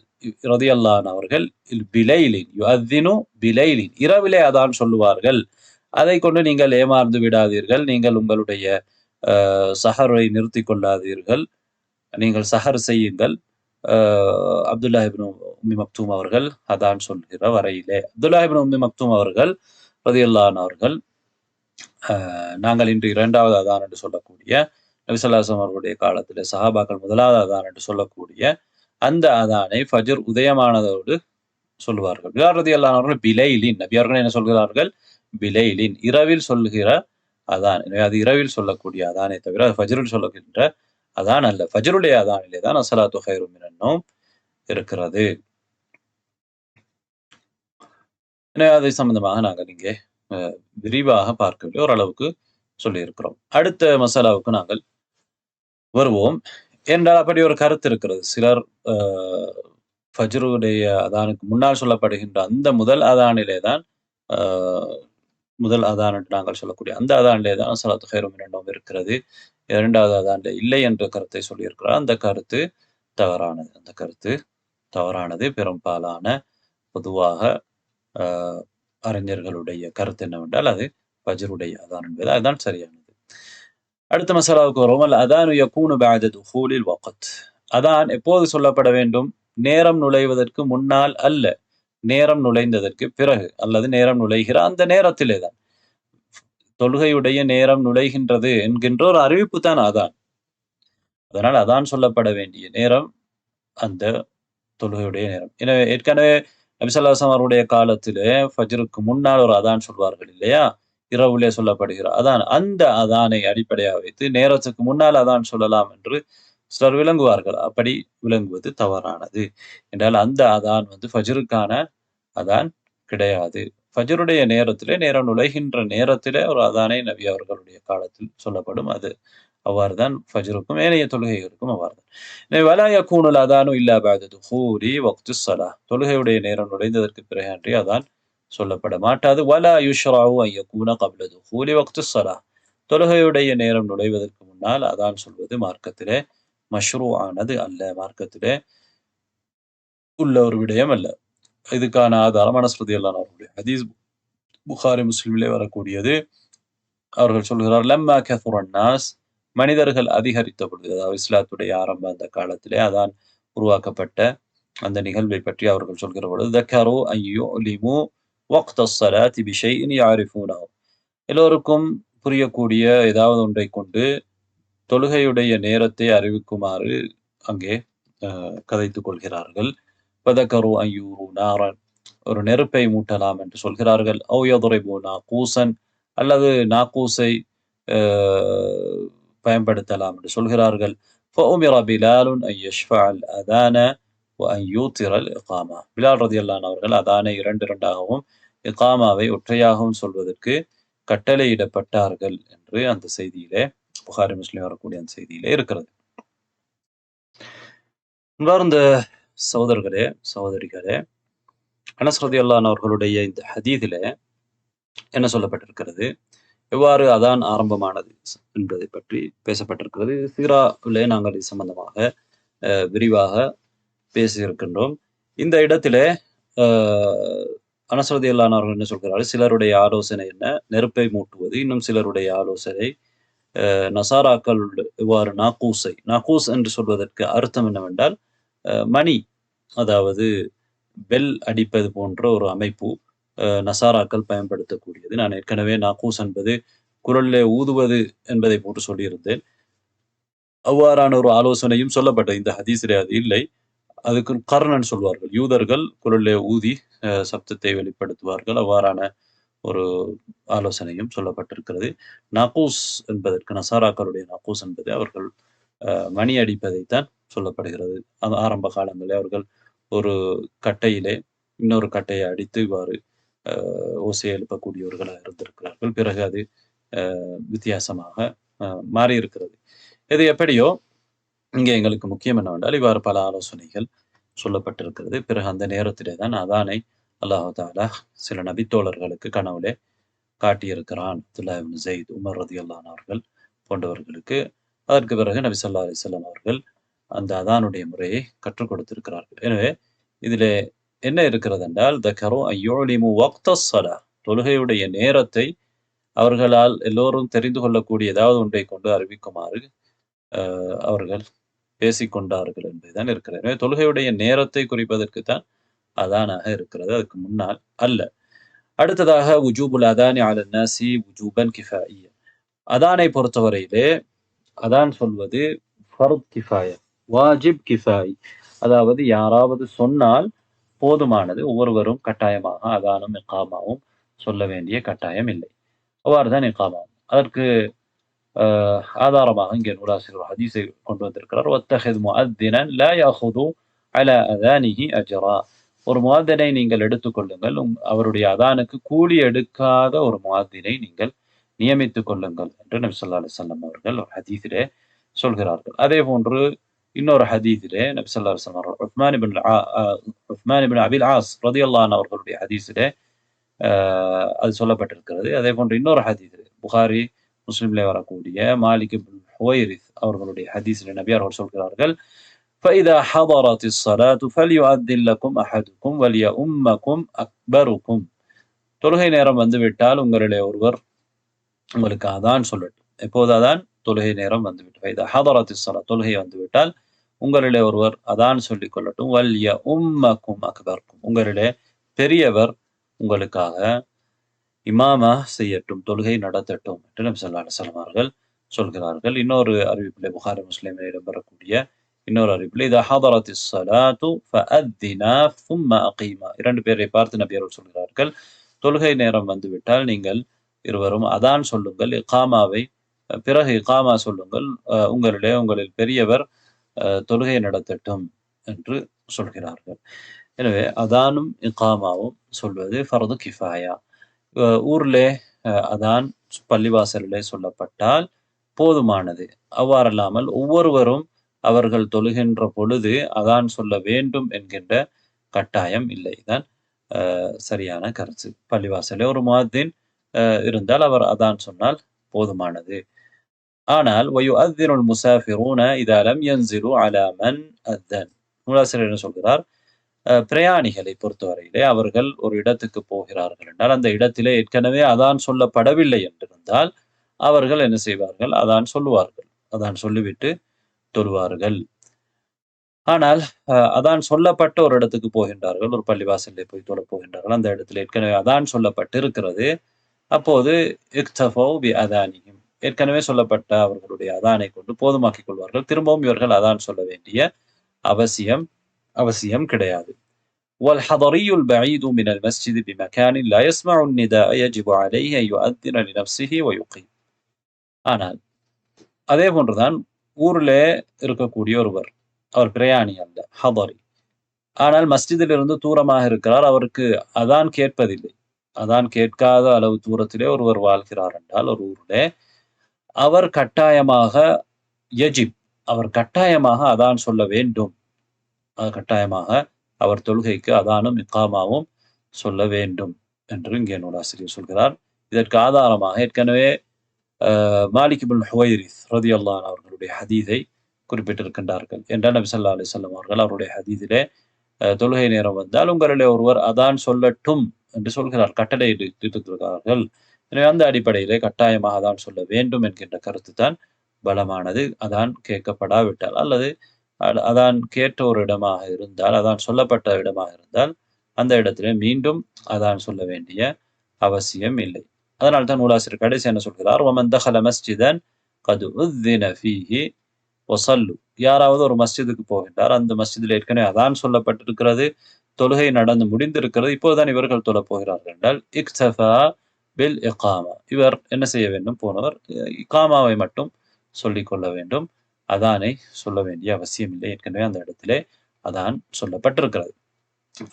ரலியல்லாஹு அன்ஹு அவர்கள் பிலைலின் யுஅذினு பிலைலின், இரவிலே அதான் சொல்லுவார்கள். அதை கொண்டு நீங்கள் ஏமாந்து விடாதீர்கள், நீங்கள் உங்களுடைய சஹரை நிறுத்தி கொள்ளாதீர்கள், நீங்கள் சஹர் செய்யுங்கள். அப்துல்லா இப்னு உம்மி மக்தூம் அவர்கள் அதான் சொல்கிற வரையிலே, அப்துல்லா இப்னு உம்மி மக்தூம் அவர்கள் ரலியல்லாஹு அன்ஹு அவர்கள், நாங்கள் இன்று இரண்டாவது அதான் என்று சொல்லக்கூடிய, நபி ஸல்லல்லாஹு அலைஹி வஸல்லம் அவர்களுடைய காலத்திலே சஹாபாக்கள் முதலாவது அதான் என்று சொல்லக்கூடிய அந்த அதானை ஃபஜ்ர் உதயமானதோடு சொல்லுவார்கள். பிலால் ரலியல்லாஹு அன்ஹு அவர்கள் பிலைலின், நபி அவர்கள் என்ன சொல்கிறார்கள்? பிலைலின், இரவில் சொல்லுகிற அதான். எனவே அது இரவில் சொல்லக்கூடிய அதானை தவிர அது ஃபஜ்ரில் சொல்லுகின்ற அதான் அல்ல. ஃபஜ்ருடைய அதானிலே தான் அஸ்ஸலாத்து கைரு மினன் நௌம் இருக்கிறது. எனவே அதை சம்பந்தமாக நாங்கள் இங்கே விரிவாக பார்க்கவில்லை, ஓரளவுக்கு சொல்லியிருக்கிறோம். அடுத்த மசாலாவுக்கு நாங்கள் வருவோம். என்றால் அப்படி ஒரு கருத்து இருக்கிறது. சிலர் ஃபஜ்ருடைய அதானுக்கு முன்னால் சொல்லப்படுகின்ற அந்த முதல் அதானிலே தான், முதல் அதான் என்று நாங்கள் சொல்லக்கூடிய அந்த அதானிலே தான் ஸலாத்து கைரு மினன் நௌம் இருக்கிறது, இரண்டாவது அதானிலே இல்லை என்ற கருத்தை சொல்லியிருக்கிறார். அந்த கருத்து தவறானது. பெரும்பாலான பொதுவாக அறிஞர்களுடைய கருத்து என்னவென்றால் அது ஃபஜ்ருடைய அதான் என்பது அதுதான் சரியானது. அடுத்த மசாலாவுக்கு வரும். அல் அதானு யகூனு பஅத துஹூலில் வக்த், அதான் எப்போது சொல்லப்பட வேண்டும்? நேரம் நுழைவதற்கு முன்னால் அல்ல, நேரம் நுழைந்ததற்கு பிறகு, அல்லது நேரம் நுழைகிற அந்த நேரத்திலே தான். தொழுகையுடைய நேரம் நுழைகின்றது என்கின்ற ஒரு அறிவிப்பு தான் அதான். அதனால் அதான் சொல்லப்பட வேண்டிய நேரம் அந்த தொழுகையுடைய நேரம். எனவே ஏற்கனவே நபி ஸல்லல்லாஹு அலைஹி வஸல்லம் அவருடைய காலத்திலே ஃபஜ்ருக்கு முன்னால் ஒரு அதான் சொல்வார்கள் இல்லையா? இரவுலே சொல்லப்படுகிற அதான். அந்த அதானை அடிப்படையாக வைத்து நேரத்துக்கு முன்னால் அதான் சொல்லலாம் என்று சிலர் விளங்குவார்கள். அப்படி விளங்குவது தவறானது. என்றால் அந்த அதான் ஃபஜ்ருக்கான அதான் கிடையாது. ஃபஜ்ருடைய நேரத்திலே, நேரம் நுழைகின்ற நேரத்திலே ஒரு அதானை நபி அவர்களுடைய காலத்தில் சொல்லப்படும். அது அவ்வாறுதான் ஃபஜ்ருக்கும் ஏனைய தொழுகைகளுக்கும் அவ்வாறுதான். எனவே வலா யகூனுல் அதானு இல்லா பஅத துஹூலி வக்திஸ் ஸலாஹ், தொழுகையுடைய நேரம் நுழைந்ததற்கு பிறகு அன்றி அதான் சொல்லப்பட மாட்டாது. வலா யுஷ்ரஉ அன் யகூன கப்ல துஹூலி வக்திஸ் ஸலாஹ், தொழுகையுடைய நேரம் நுழைவதற்கு முன்னால் அதான் சொல்வது மார்க்கத்திலே மஷ்ரூ ஆனது அல்ல, மார்க்கத்திலே உள்ள ஒரு விடயம் அல்ல. இதுக்கான ஆதாரம் அனஸ் ரலியல்லாஹு அன்ஹு ஹதீஸ் புகாரி முஸ்லிமிலே வரக்கூடியது. அவர்கள் சொல்கிறார், லம்மா கஸுரன் நாஸ், மனிதர்கள் அதிகரித்த பொழுது, அதாவது இஸ்லாத்துடைய ஆரம்ப அந்த காலத்திலே அதான் உருவாக்கப்பட்ட அந்த நிகழ்வை பற்றி அவர்கள் சொல்கிற பொழுது, தக்கரு அன் யுலிமு வக்தஸ் ஸலாத்தி பிஷைஇன் யஅரிஃபூனஹு, எல்லோருக்கும் புரியக்கூடிய ஏதாவது ஒன்றை கொண்டு தொழுகையுடைய நேரத்தை அறிவிக்குமாறு அங்கே கதைத்துக் கொள்கிறார்கள். ஃபதக்கரு அன் யூரு நாரன், ஒரு நெருப்பை மூட்டலாம் என்று சொல்கிறார்கள். அவ் யضربு நாகூசன், அல்லது நாக்கூசை பயன்படுத்தலாம் என்று சொல்கிறார்கள். فأمر بلال أن يشفع الأذان وأن يوتر الإقامة, பிலால் ரலியல்லாஹு அன்ஹு அவர்கள் அதானை இரண்டாகவும் இகாமாவை ஒற்றையாகவும் சொல்வதற்கு கட்டளையிடப்பட்டார்கள் என்று அந்த செய்தியிலே, புகாரி முஸ்லிம் வரக்கூடிய அந்த செய்தியிலே இருக்கிறது. அன்பார்ந்த சகோதரர்களே, சகோதரிகளே, அனஸ் ரலியல்லாஹு அன்ஹு அவர்களுடைய இந்த ஹதீஸிலே என்ன சொல்லப்பட்டிருக்கிறது, எவ்வாறு அதான் ஆரம்பமானது என்பதை பற்றி பேசப்பட்டிருக்கிறது. சீராவிலே நாங்கள் இது சம்பந்தமாக விரிவாக பேசியிருக்கின்றோம். இந்த இடத்திலே அனஸ் ரலியல்லாஹு அன்ஹு அவர்கள் என்ன சொல்கிறார்கள், சிலருடைய ஆலோசனை என்ன? நெருப்பை மூட்டுவது. இன்னும் சிலருடைய ஆலோசனை நசாராக்கள் இவ்வாறு நாக்கூஸ் என்று சொல்வதற்கு அர்த்தம் என்னவென்றால், மணி, அதாவது பெல் அடிப்பது போன்ற ஒரு அமைப்பு நசாராக்கள் பயன்படுத்தக்கூடியது. நான் ஏற்கனவே நாக்கூஸ் என்பது குரலிலே ஊதுவது என்பதை போட்டு சொல்லியிருந்தேன். அவ்வாறான ஒரு ஆலோசனையும் சொல்லப்பட்டது. இந்த ஹதீஸிலே அது இல்லை. அதுக்கு கர்ணன் சொல்வார்கள். யூதர்கள் குரலிலே ஊதி சப்தத்தை வெளிப்படுத்துவார்கள். அவ்வாறான ஒரு ஆலோசனையும் சொல்லப்பட்டிருக்கிறது. நாக்கூஸ் என்பதற்கு நசாராக்களுடைய நாக்கூஸ் என்பது அவர்கள் மணி அடிப்பதைத்தான் சொல்லப்படுகிறது. ஆரம்ப காலங்களில் அவர்கள் ஒரு கட்டையிலே இன்னொரு கட்டையை அடித்து இவ்வாறு ஓசை எழுப்பக்கூடியவர்களாக இருந்திருக்கிறார்கள். பிறகு அது வித்தியாசமாக மாறியிருக்கிறது. இது எப்படியோ இங்கே எங்களுக்கு முக்கியம் என்னவென்றால், இவ்வாறு பல ஆலோசனைகள் சொல்லப்பட்டிருக்கிறது. பிறகு அந்த நேரத்திலே தான் அதானை அல்லாஹு தஆலா சில நபித்தோழர்களுக்கு கனவுலே காட்டியிருக்கிறான். அப்துல்லாஹ் இப்னு ஸைத், உமர் ரலியல்லாஹு அன்ஹு அவர்கள் போன்றவர்களுக்கு. அதற்கு பிறகு நபி ஸல்லல்லாஹு அலைஹி வஸல்லம் அவர்கள் அந்த அதானுடைய முறையை கற்றுக் கொடுத்திருக்கிறார்கள். எனவே இதிலே என்ன இருக்கிறது என்றால், தக்கரு அய்யுலிமு வக்தஸ் ஸலா, தொழுகையுடைய நேரத்தை அவர்களால் எல்லோரும் தெரிந்து கொள்ளக்கூடிய ஏதாவது ஒன்றை கொண்டு அறிவிக்குமாறு அவர்கள் பேசிக்கொண்டார்கள் என்பதுதான் இருக்கிறது. எனவே தொழுகையுடைய நேரத்தை குறிப்பதற்குத்தான் அதானாக இருக்கிறது, அதுக்கு முன்னால் அல்ல. அடுத்ததாக உஜூபுல் அதானி அலன் நாசி உஜூபன் கிஃபாயியா. அதானை பொறுத்தவரையிலே அதான் சொல்வது ஃபர்த் கிஃபாயா, வாஜிப் கிஃபாயி. அதாவது யாராவது சொன்னால் போதுமானது, ஒவ்வொருவரும் கட்டாயமாக அதானும் இகாமாவும் சொல்ல வேண்டிய கட்டாயம் இல்லை. அவ்வாறுதான் இகாமாவும். அதற்கு ஆதாரமாக இங்கே நூலாசிரியர் ஒரு ஹதீஸை கொண்டு வந்திருக்கிறார். வத்தஹித் முஅத்தினன் லா யஅஹுது அலா அதானிஹி அஜ்ரா. ஒரு முஅத்தினை நீங்கள் எடுத்துக்கொள்ளுங்கள், அவருடைய அதானுக்கு கூலி எடுக்காத ஒரு முஅத்தினை நீங்கள் நியமித்துக் கொள்ளுங்கள் என்று நபி ஸல்லல்லாஹு அலைஹி வஸல்லம் அவர்கள் ஒரு ஹதீஸிலே சொல்கிறார்கள். அதே போன்று இன்னொரு ஹதீஸிலே நபி ஸல்லல்லாஹு அலைஹி வஸல்லம் உஸ்மான் இப்னு அபில் ஆஸ் ரலியல்லாஹு அன்ஹு அவர்களுடைய ஹதீஸிலே அது சொல்லப்பட்டிருக்கிறது. அதே போன்று இன்னொரு ஹதீஸிலே புகாரி முஸ்லிம்ல வரக்கூடிய மாலிக் இப்னு ஹுவைரிஸ் அவர்களுடைய ஹதீஸிலே நபி அவர்கள் சொல்கிறார்கள், فإذا حضرت الصلاة فليؤذن لكم أحدكم وليؤمكم أكبركم. தொழுகை நேரம் வந்துவிட்டால் உங்களிலே ஒருவர் உங்களுக்கு அதான் சொல்லட்டும். எப்போது அதான்? தொழுகை நேரம் வந்துவிட்டு. فإذا حضرت الصلاة, தொழுகை வந்துவிட்டால் உங்களிலே ஒருவர் அதான் சொல்லிக் கொள்ளட்டும். وَلْيَؤُمَّكُمْ أَكْبَرُكُمْ, உங்களிலே பெரியவர் உங்களுக்காக இமாமா செய்யட்டும், தொழுகை நடத்தட்டும் என்று நபி ஸல்லல்லாஹு அலைஹி வஸல்லம் அவர்கள் சொல்கிறார்கள். இன்னொரு அறிவிப்பிலே புகாரி முஸ்லிமில் இடம்பெறக்கூடிய இன்னொரு அறிவிப்பில் இதா ஹதரத்திஸ் ஸலாத்து ஃபஅத்தினா ثم அகீமா, இரண்டு பேரை பார்த்து நபி அவர்கள் சொல்கிறார்கள், தொழுகை நேரம் வந்துவிட்டால் நீங்கள் இருவரும் அதான் சொல்லுங்கள், இகாமாவை பிறகு இகாமா சொல்லுங்கள், உங்களில் பெரியவர் தொழுகை நடத்தட்டும் என்று சொல்கிறார்கள். எனவே அதானும் இகாமாவும் சொல்வது ஃபர்து கிஃபாயா. ஊரிலே அதான் பள்ளிவாசலிலே சொல்லப்பட்டால் போதுமானது. அவ்வாறல்லாமல் ஒவ்வொருவரும் அவர்கள் தொழுகின்ற பொழுது அதான் சொல்ல வேண்டும் என்கின்ற கட்டாயம் இல்லை. தான் சரியான கருத்து. பள்ளிவாசலே ஒரு முஅத்தின் இருந்தால் அவர் அதான் சொன்னால் போதுமானது. ஆனால் வயுஅத்தினுல் முஸாஃபிரூன இதா லம் யன்ஸிலு அலா மன் அத்தன், நூலாசிரியர் என்ன சொல்கிறார், பிரயாணிகளை பொறுத்தவரையிலே அவர்கள் ஒரு இடத்துக்கு போகிறார்கள் என்றால் அந்த இடத்திலே ஏற்கனவே அதான் சொல்லப்படவில்லை என்றிருந்தால் அவர்கள் என்ன செய்வார்கள், அதான் சொல்லுவார்கள், அதான் சொல்லிவிட்டு தொழுவார்கள். ஆனால் அதான் சொல்லப்பட்ட ஒரு இடத்துக்கு போகின்றார்கள், ஒரு பள்ளிவாசலிலே போய் தொழ போகின்றார்கள், அந்த இடத்துல ஏற்கனவே அதான் சொல்லப்பட்டு இருக்கிறது. அப்போது இக்தஃபௌ பி அதானிஹிம், ஏற்கனவே சொல்லப்பட்ட அவர்களுடைய அதானை கொண்டு போதுமாக்கிக் கொள்வார்கள். திரும்பவும் இவர்கள் அதான் சொல்ல வேண்டிய அவசியம் கிடையாது. والحضري البعيد من المسجد بمكان لا يسمع النداء يجب عليه أن يؤذن لنفسه ويقيم. ஆனால் அதே போன்றுதான் ஊரிலே இருக்கக்கூடிய ஒருவர், அவர் பிரயாணி அல்ல, ஹதரி, ஆனால் மஸ்ஜிதிலிருந்து தூரமாக இருக்கிறார், அவருக்கு அதான் கேட்பதில்லை. அதான் கேட்காத அளவு தூரத்திலே ஒருவர் வாழ்கிறார் என்றால் ஒரு ஊரிலே அவர் கட்டாயமாக அவர் கட்டாயமாக அதான் சொல்ல வேண்டும். கட்டாயமாக அவர் தொழுகைக்கு அதானும் இகாமாவும் சொல்ல வேண்டும் என்று இங்கே நூலாசிரியர் சொல்கிறார். இதற்கு ஆதாரமாக ஏற்கனவே மாலிக் இப்னு ஹுவைரிஸ் ரலியல்லாஹு அன்ஹு அவர்களுடைய ஹதீஸை குறிப்பிட்டிருக்கின்றார்கள் என்றால் நபி ஸல்லல்லாஹு அலைஹி வஸல்லம் அவர்கள் அவருடைய ஹதீஸிலே தொழுகை நேரம் வந்தால் உங்களிலே ஒருவர் அதான் சொல்லட்டும் என்று சொல்கிறார், கட்டளை இட்டிருக்கிறார்கள். எனவே அந்த அடிப்படையிலே கட்டாயமாக அதான் சொல்ல வேண்டும் என்கின்ற கருத்து தான் பலமானது. அதான் கேட்கப்படாவிட்டால் அல்லது அதான் கேட்ட ஒரு இடமாக இருந்தால், அதான் சொல்லப்பட்ட இடமாக இருந்தால் அந்த இடத்திலே மீண்டும் அதான் சொல்ல வேண்டிய அவசியம் இல்லை. அதனால் தான் நூலாசிரியர் கடைசி என்ன சொல்கிறார், وَمَنْ دَخَلَ مَسْجِدًا قَدْ أُذِّنَ فِيهِ وَصَلُّوا. யாராவது ஒரு மஸ்ஜிதுக்கு போகின்றார், அந்த மஸ்ஜிதில் ஏற்கனவே அதான் சொல்லப்பட்டிருக்கிறது, தொழுகை நடந்து முடிந்திருக்கிறது, இப்போதுதான் இவர்கள் தொழப் போகிறார்கள் என்றால் இக்தஃபா பில் இகாமா, இவர் என்ன செய்ய வேண்டும், போனவர் இகாமாவை மட்டும் சொல்லிக் கொள்ள வேண்டும், அதானை சொல்ல வேண்டிய அவசியம் இல்லை, ஏற்கனவே அந்த இடத்திலே அதான் சொல்லப்பட்டிருக்கிறது.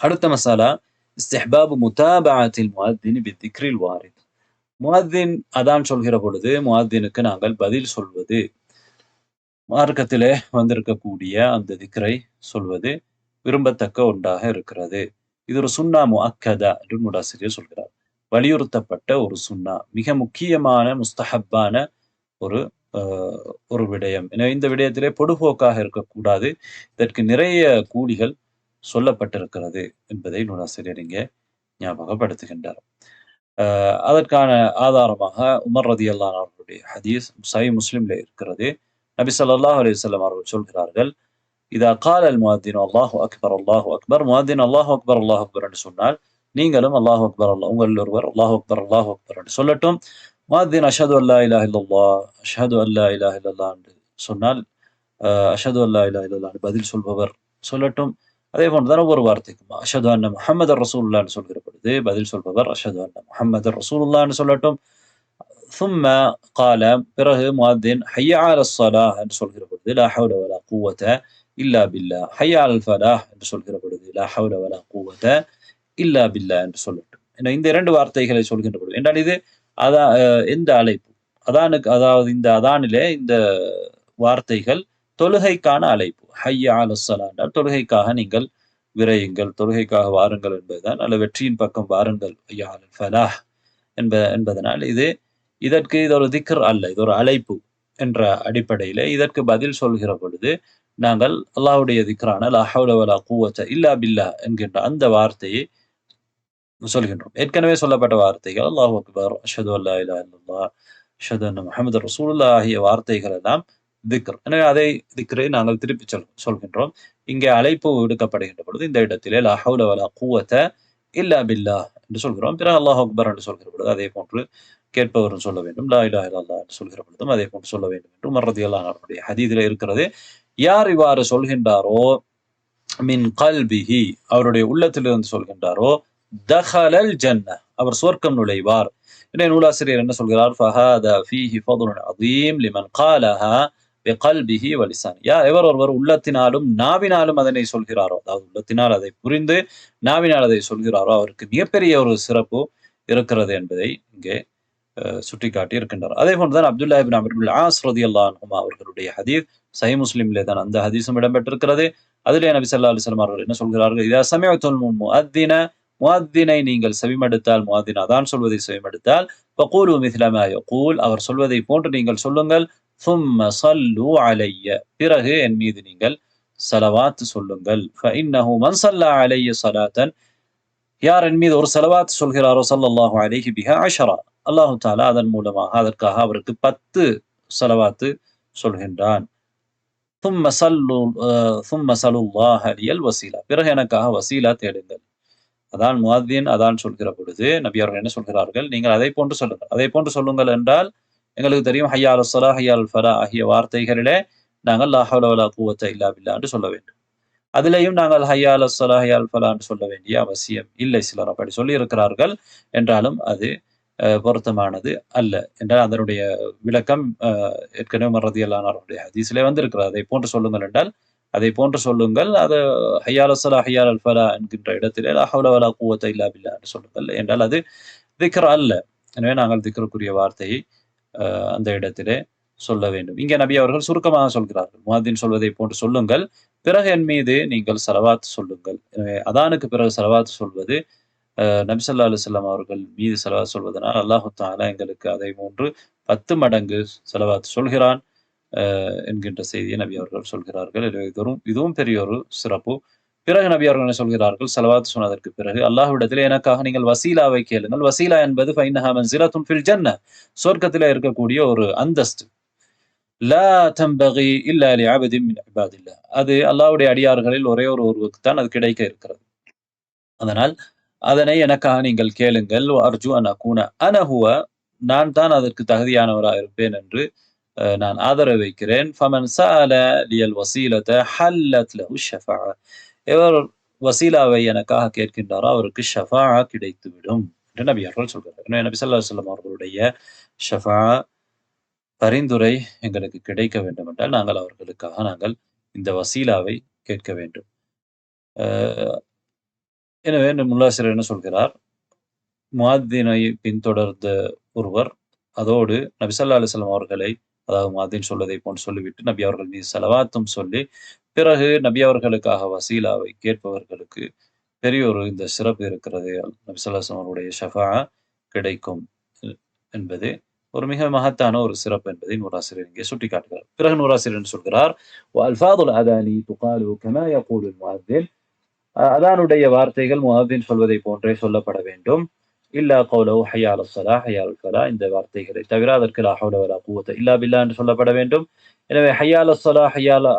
அடுத்த மசாலா இஸ்திஹ்பாபு முதாபஅத்தில் முஅத்தின் பித்திக்ரில் வாரித். முஅத்தின் அதான் சொல்கிற பொழுது முஅத்தினுக்கு நாங்கள் பதில் சொல்வது, மார்க்கத்திலே வந்திருக்கக்கூடிய அந்த திக்ரை சொல்வது விரும்பத்தக்க ஒன்றாக இருக்கிறது. இது ஒரு சுன்னா முஅக்கதா என்று நூலாசிரியர் சொல்கிறார். வலியுறுத்தப்பட்ட ஒரு சுன்னா, மிக முக்கியமான முஸ்தஹப்பான ஒரு ஒரு விடயம். எனவே இந்த விடயத்திலே பொடுபோக்காக இருக்கக்கூடாது, இதற்கு நிறைய கூலிகள் சொல்லப்பட்டிருக்கிறது என்பதை நூலாசிரியர் இங்கே ஞாபகப்படுத்துகின்றார். அதற்கான ஆதாரமாக உமர் ரலியல்லாஹு அன்ஹு அவர்களுடைய ஹதீஸ் சஹீஹ் முஸ்லிம்ல இருக்கிறது. நபி ஸல்லல்லாஹு அலைஹி வஸல்லம் அவர்கள் சொல்கிறார்கள், இதா கால அல் முஅத்தின் அல்லாஹு அக்பர் அல்லாஹு அக்பர், முஅத்தின் அல்லாஹு அக்பர் அல்லாஹு அக்பர் என்று சொன்னால் நீங்களும் அல்லாஹு அக்பர் உங்களில் ஒருவர் அல்லாஹு அக்பர் என்று சொல்லட்டும். முஅத்தின் அஷ்ஹது அல்லா இலாஹ இல்லல்லாஹ் அஷ்ஹது அல்லா இலாஹ இல்லல்லாஹ் என்று சொன்னால் அஷ்ஹது அல்லா இலாஹ இல்லல்லாஹ் என்று பதில் சொல்பவர் சொல்லட்டும். அதே போன்றுதான் ஒவ்வொரு வார்த்தைக்கும் அஷ்ஹது அன்ன முஹம்மதர் ரசூலுல்லாஹ் என்று சொல்கிற பொழுது பதில் சொல்பவர் அஷ்ஹது அன்ன முஹம்மதர் ரசூலுல்லாஹ் என்று சொல்லட்டும். ثم قال, பிறகு முஅத்தின் ஹய்ய அலஸ் ஸலாஹ் என்று சொல்கிற பொழுது லா ஹவ்ல வலா குவத இல்லா பில்லாஹ், ஹய்ய அலல் ஃபலாஹ் என்று சொல்கிற பொழுது லா ஹவ்ல வலா குவத இல்லா பில்லாஹ் என்று சொல்லட்டும். இந்த இரண்டு வார்த்தைகளை சொல்கின்ற பொழுது என்றால் இது அதான் எந்த அழைப்பு அதானுக்கு, அதாவது இந்த அதானிலே இந்த வார்த்தைகள் தொழுகைக்கான அழைப்பு. ஹய்ய அலஸ் ஸலாஹ் என்றால் தொழுகைக்காக நீங்கள் விரையுங்கள், தொழுகைக்காக வாருங்கள் என்பதுதான், அல்ல வெற்றியின் பக்கம் வாருங்கள், ஹய்ய அலல் ஃபலாஹ் என்பதனால் இதற்கு இது ஒரு திக்ர் அல்ல, இது ஒரு அழைப்பு என்ற அடிப்படையில் இதற்கு பதில் சொல்கிற பொழுது நாங்கள் அல்லாஹ்வுடைய திக்ரான லா ஹவ்ல வலா குவத இல்லா பில்லாஹ் என்கின்ற அந்த வார்த்தையை சொல்கின்றோம். ஏற்கனவே சொல்லப்பட்ட வார்த்தைகள் அல்லாஹு அக்பர், அஷ்ஹது அல்லா இலாஹ இல்லல்லாஹ், அஷ்ஹது அன்ன முஹம்மதர் ரசூலுல்லாஹ் ஆகிய வார்த்தைகள் எல்லாம் திக்ர். எனவே அதை திக்ரை நாங்கள் திருப்பி சொல்கின்றோம். இங்கே அழைப்பு விடுக்கப்படுகின்ற பொழுது இந்த இடத்திலே லா ஹவ்ல வலா குவத இல்லா பில்லாஹ் என்று சொல்கிறோம். பிறகு அல்லாஹு அக்பர் என்று சொல்கிற பொழுது அதே போன்று கேட்பவரும் சொல்ல வேண்டும், லா இலாஹ இல்லல்லாஹ் என்று சொல்கிற பொழுதும் அதே போன்று சொல்ல வேண்டும் என்று உமர் ரலியல்லாஹு அன்ஹுடைய ஹதீஸிலே இருக்கிறது. யார் இவ்வாறு சொல்கின்றாரோ மின் கல்பிஹி, அவருடைய உள்ளத்திலிருந்து சொல்கின்றாரோ, தஹலல் ஜன்னah, அவர் சுவர்க்கம் நுழைவார். எனவே நூலாசிரியர் என்ன சொல்கிறார், ஃபஹாதா ஃபீஹி ஃபضل அதீம் லிமன் காலஹா பிகல்பிஹி வலிசானி. எவர் ஒருவர் உள்ளத்தினாலும் நாவினாலும் அதனை சொல்கிறாரோ, அதாவது உள்ளத்தினால் அதை புரிந்து நாவினால் அதை சொல்கிறாரோ அவருக்கு மிகப்பெரிய ஒரு சிறப்பு இருக்கிறது என்பதை இங்கே சுட்டிக்காட்டி இருக்கின்றார். அதே போன்றுதான் அப்துல்லா இப்னு அம்ர் இப்னு ஆஸ் ரலியல்லாஹு அன்ஹுமா அவர்களுடைய ஹதீஸ் சஹீஹ் முஸ்லிமிலே தான் அந்த ஹதீஸும் இடம்பெற்றிருக்கிறது. அதிலே நபி ஸல்லல்லாஹு அலைஹி வஸல்லம் அவர்கள் என்ன சொல்கிறார்கள், இதா சமிஅத்துல் முஅத்தின, முஅத்தினை நீங்கள் செவிமடுத்தால், முஅத்தின் அதான் சொல்வதை செவிமடுத்தால், ஃபகூலு மிஸ்ல மா யகூல், அவர் சொல்வதை போன்று நீங்கள் சொல்லுங்கள், ثم صلوا علي, பிறகு என் மீது நீங்கள் ஸலவாத் சொல்லுங்கள், فإنه من صلى علي صلاة, யார் என் மீது ஒரு ஸலவாத் சொல்கிறாரோ ஸல்லல்லாஹு அலைஹி பிஹா அஷரா, அல்லாஹு தஆலா அதன் மூலமாக அதற்காக அவருக்கு 10 ஸலவாத் சொல்கின்றான். ثم صلوا الله لي الوسيلة, பிறகு எனக்காக வசீலா தேடுங்கள். அதான் முஅத்தின் அதான் சொல்கிற பொழுது நபி அவர்கள் என்ன சொல்கிறார்கள், நீங்கள் அதை போன்று சொல்லுங்கள். அதை போன்று சொல்லுங்கள் என்றால் எங்களுக்கு தெரியும் ஹய்ய அலஸ் ஸலாஹ் ஹய்ய அலல் ஃபலாஹ் ஆகிய வார்த்தைகளிலே நாங்கள் லா ஹவ்ல வலா குவத இல்லா பில்லாஹ் என்று சொல்ல வேண்டும். அதிலேயும் நாங்கள் ஹய்ய அலஸ் ஸலாஹ் ஹய்ய அலல் ஃபலாஹ் என்று சொல்ல வேண்டிய அவசியம் இல்லை. சிலர் அப்படி சொல்லி இருக்கிறார்கள், என்றாலும் அது பொருத்தமானது அல்ல என்றால் அதனுடைய விளக்கம் ஏற்கனவே உமர் ரலியல்லாஹு அன்ஹுடைய ஹதீஸிலே வந்திருக்கிறது. அதை போன்று சொல்லுங்கள் என்றால் அதை போன்று சொல்லுங்கள், அது ஹய்ய அலஸ் ஸலாஹ் ஹய்ய அலல் ஃபலாஹ் என்கின்ற இடத்திலே லா ஹவ்ல வலா குவத இல்லா பில்லாஹ் என்று சொல்லுங்கள் என்றால் அது திக்ர் அல்ல. எனவே நாங்கள் திக்ருக்குரிய வார்த்தையை அந்த இடத்திலே சொல்ல வேண்டும். இங்கே நபி அவர்கள் சுருக்கமாக சொல்கிறார்கள், முஅத்தின் சொல்வதை போன்று சொல்லுங்கள், பிறகு என் மீது நீங்கள் ஸலவாத் சொல்லுங்கள். எனவே அதானுக்கு பிறகு ஸலவாத் சொல்வது நபி ஸல்லல்லாஹு அலைஹி வஸல்லம் அவர்கள் மீது ஸலவாத் சொல்வதனால் அல்லாஹ் தஆலா எங்களுக்கு அதை போன்று 10 மடங்கு ஸலவாத் சொல்கிறான். என்கின்ற செய்தியை நபி அவர்கள் சொல்கிறார்கள். இதுவும் பெரிய ஒரு சிறப்பு. பிறகு நபி அவர்கள் என்ன சொல்கிறார்கள்? ஸலவாத் சொன்னதற்கு பிறகு, அல்லாஹ்விடத்திலே எனக்காக நீங்கள் வசீலாவை கேளுங்கள். வசீலா என்பது ஃபைன்னஹா மன்சிலத்துன் ஃபில் ஜன்னah, சொர்க்கத்திலே இருக்கக்கூடிய ஒரு அந்தஸ்து. லா தன்பகி இல்லா லிஅப்தின் மின் இபாதில்லாஹ், அது அல்லாஹ்வுடைய அடியார்களில் ஒரே ஒருவருக்கு தான் அது கிடைக்க இருக்கிறது. அதனால் அதனை எனக்காக நீங்கள் கேளுங்கள். அர்ஜு அன் அகூன அன ஹுவ, நான் தான் அதற்கு தகுதியானவராக இருப்பேன் என்று நான் ஆதரவு வைக்கிறேன். ஃபமன் சஅல லியல் வஸீலத ஹல்லத் லஹு ஷஃபாஅ, எவர் வசீலாவை எனக்காக கேட்கின்றாரோ அவருக்கு ஷஃபாஅ கிடைத்துவிடும் என்று நபி அவர்கள் சொல்கிறார். நபி ஸல்லல்லாஹு அலைஹி வஸல்லம் அவர்களுடைய ஷஃபாஅ, பரிந்துரை எங்களுக்கு கிடைக்க வேண்டும் என்றால் நாங்கள் அவர்களுக்காக இந்த வசீலாவை கேட்க வேண்டும். எனவே முல்லாசிரியர் என்ன சொல்கிறார்? முஅத்தினை பின்தொடர்ந்த ஒருவர் அதோடு நபி ஸல்லல்லாஹு அலைஹி வஸல்லம் அவர்களை, அதாவது முஅத்தின் சொல்வதை போன்று சொல்லிவிட்டு நபி அவர்கள் மீது ஸலவாத்தும் சொல்லி பிறகு நபி அவர்களுக்காக வசீலாவை கேட்பவர்களுக்கு பெரிய ஒரு இந்த சிறப்பு இருக்கிறது. நபி ஸல்லல்லாஹு அலைஹி வஸல்லம் அவருடைய ஷஃபாஅ கிடைக்கும் என்பது ஒரு மிக மகத்தான ஒரு சிறப்பு என்பதை நூறாசிரியர் இங்கே சுட்டிக்காட்டுகிறார். பிறகு நூறாசிரியர் சொல்கிறார், வஅல்ஃபாதுல் அதானி துகாலு கமா யகூலுல் முஅத்தின், அதானுடைய வார்த்தைகள் முஅத்தின் சொல்வதை போன்றே சொல்லப்பட வேண்டும். இல்லா கௌலஹு ஹய்ய அலஸ் ஸலாஹ் ஹய்ய அலல் ஃபலாஹ், இந்த வார்த்தைகளை தவிர அதற்கு லா ஹவ்ல வலா குவத்த இல்லா பில்லாஹ் என்று சொல்லப்பட வேண்டும். எனவே ஹய்ய அலஸ் ஸலாஹ்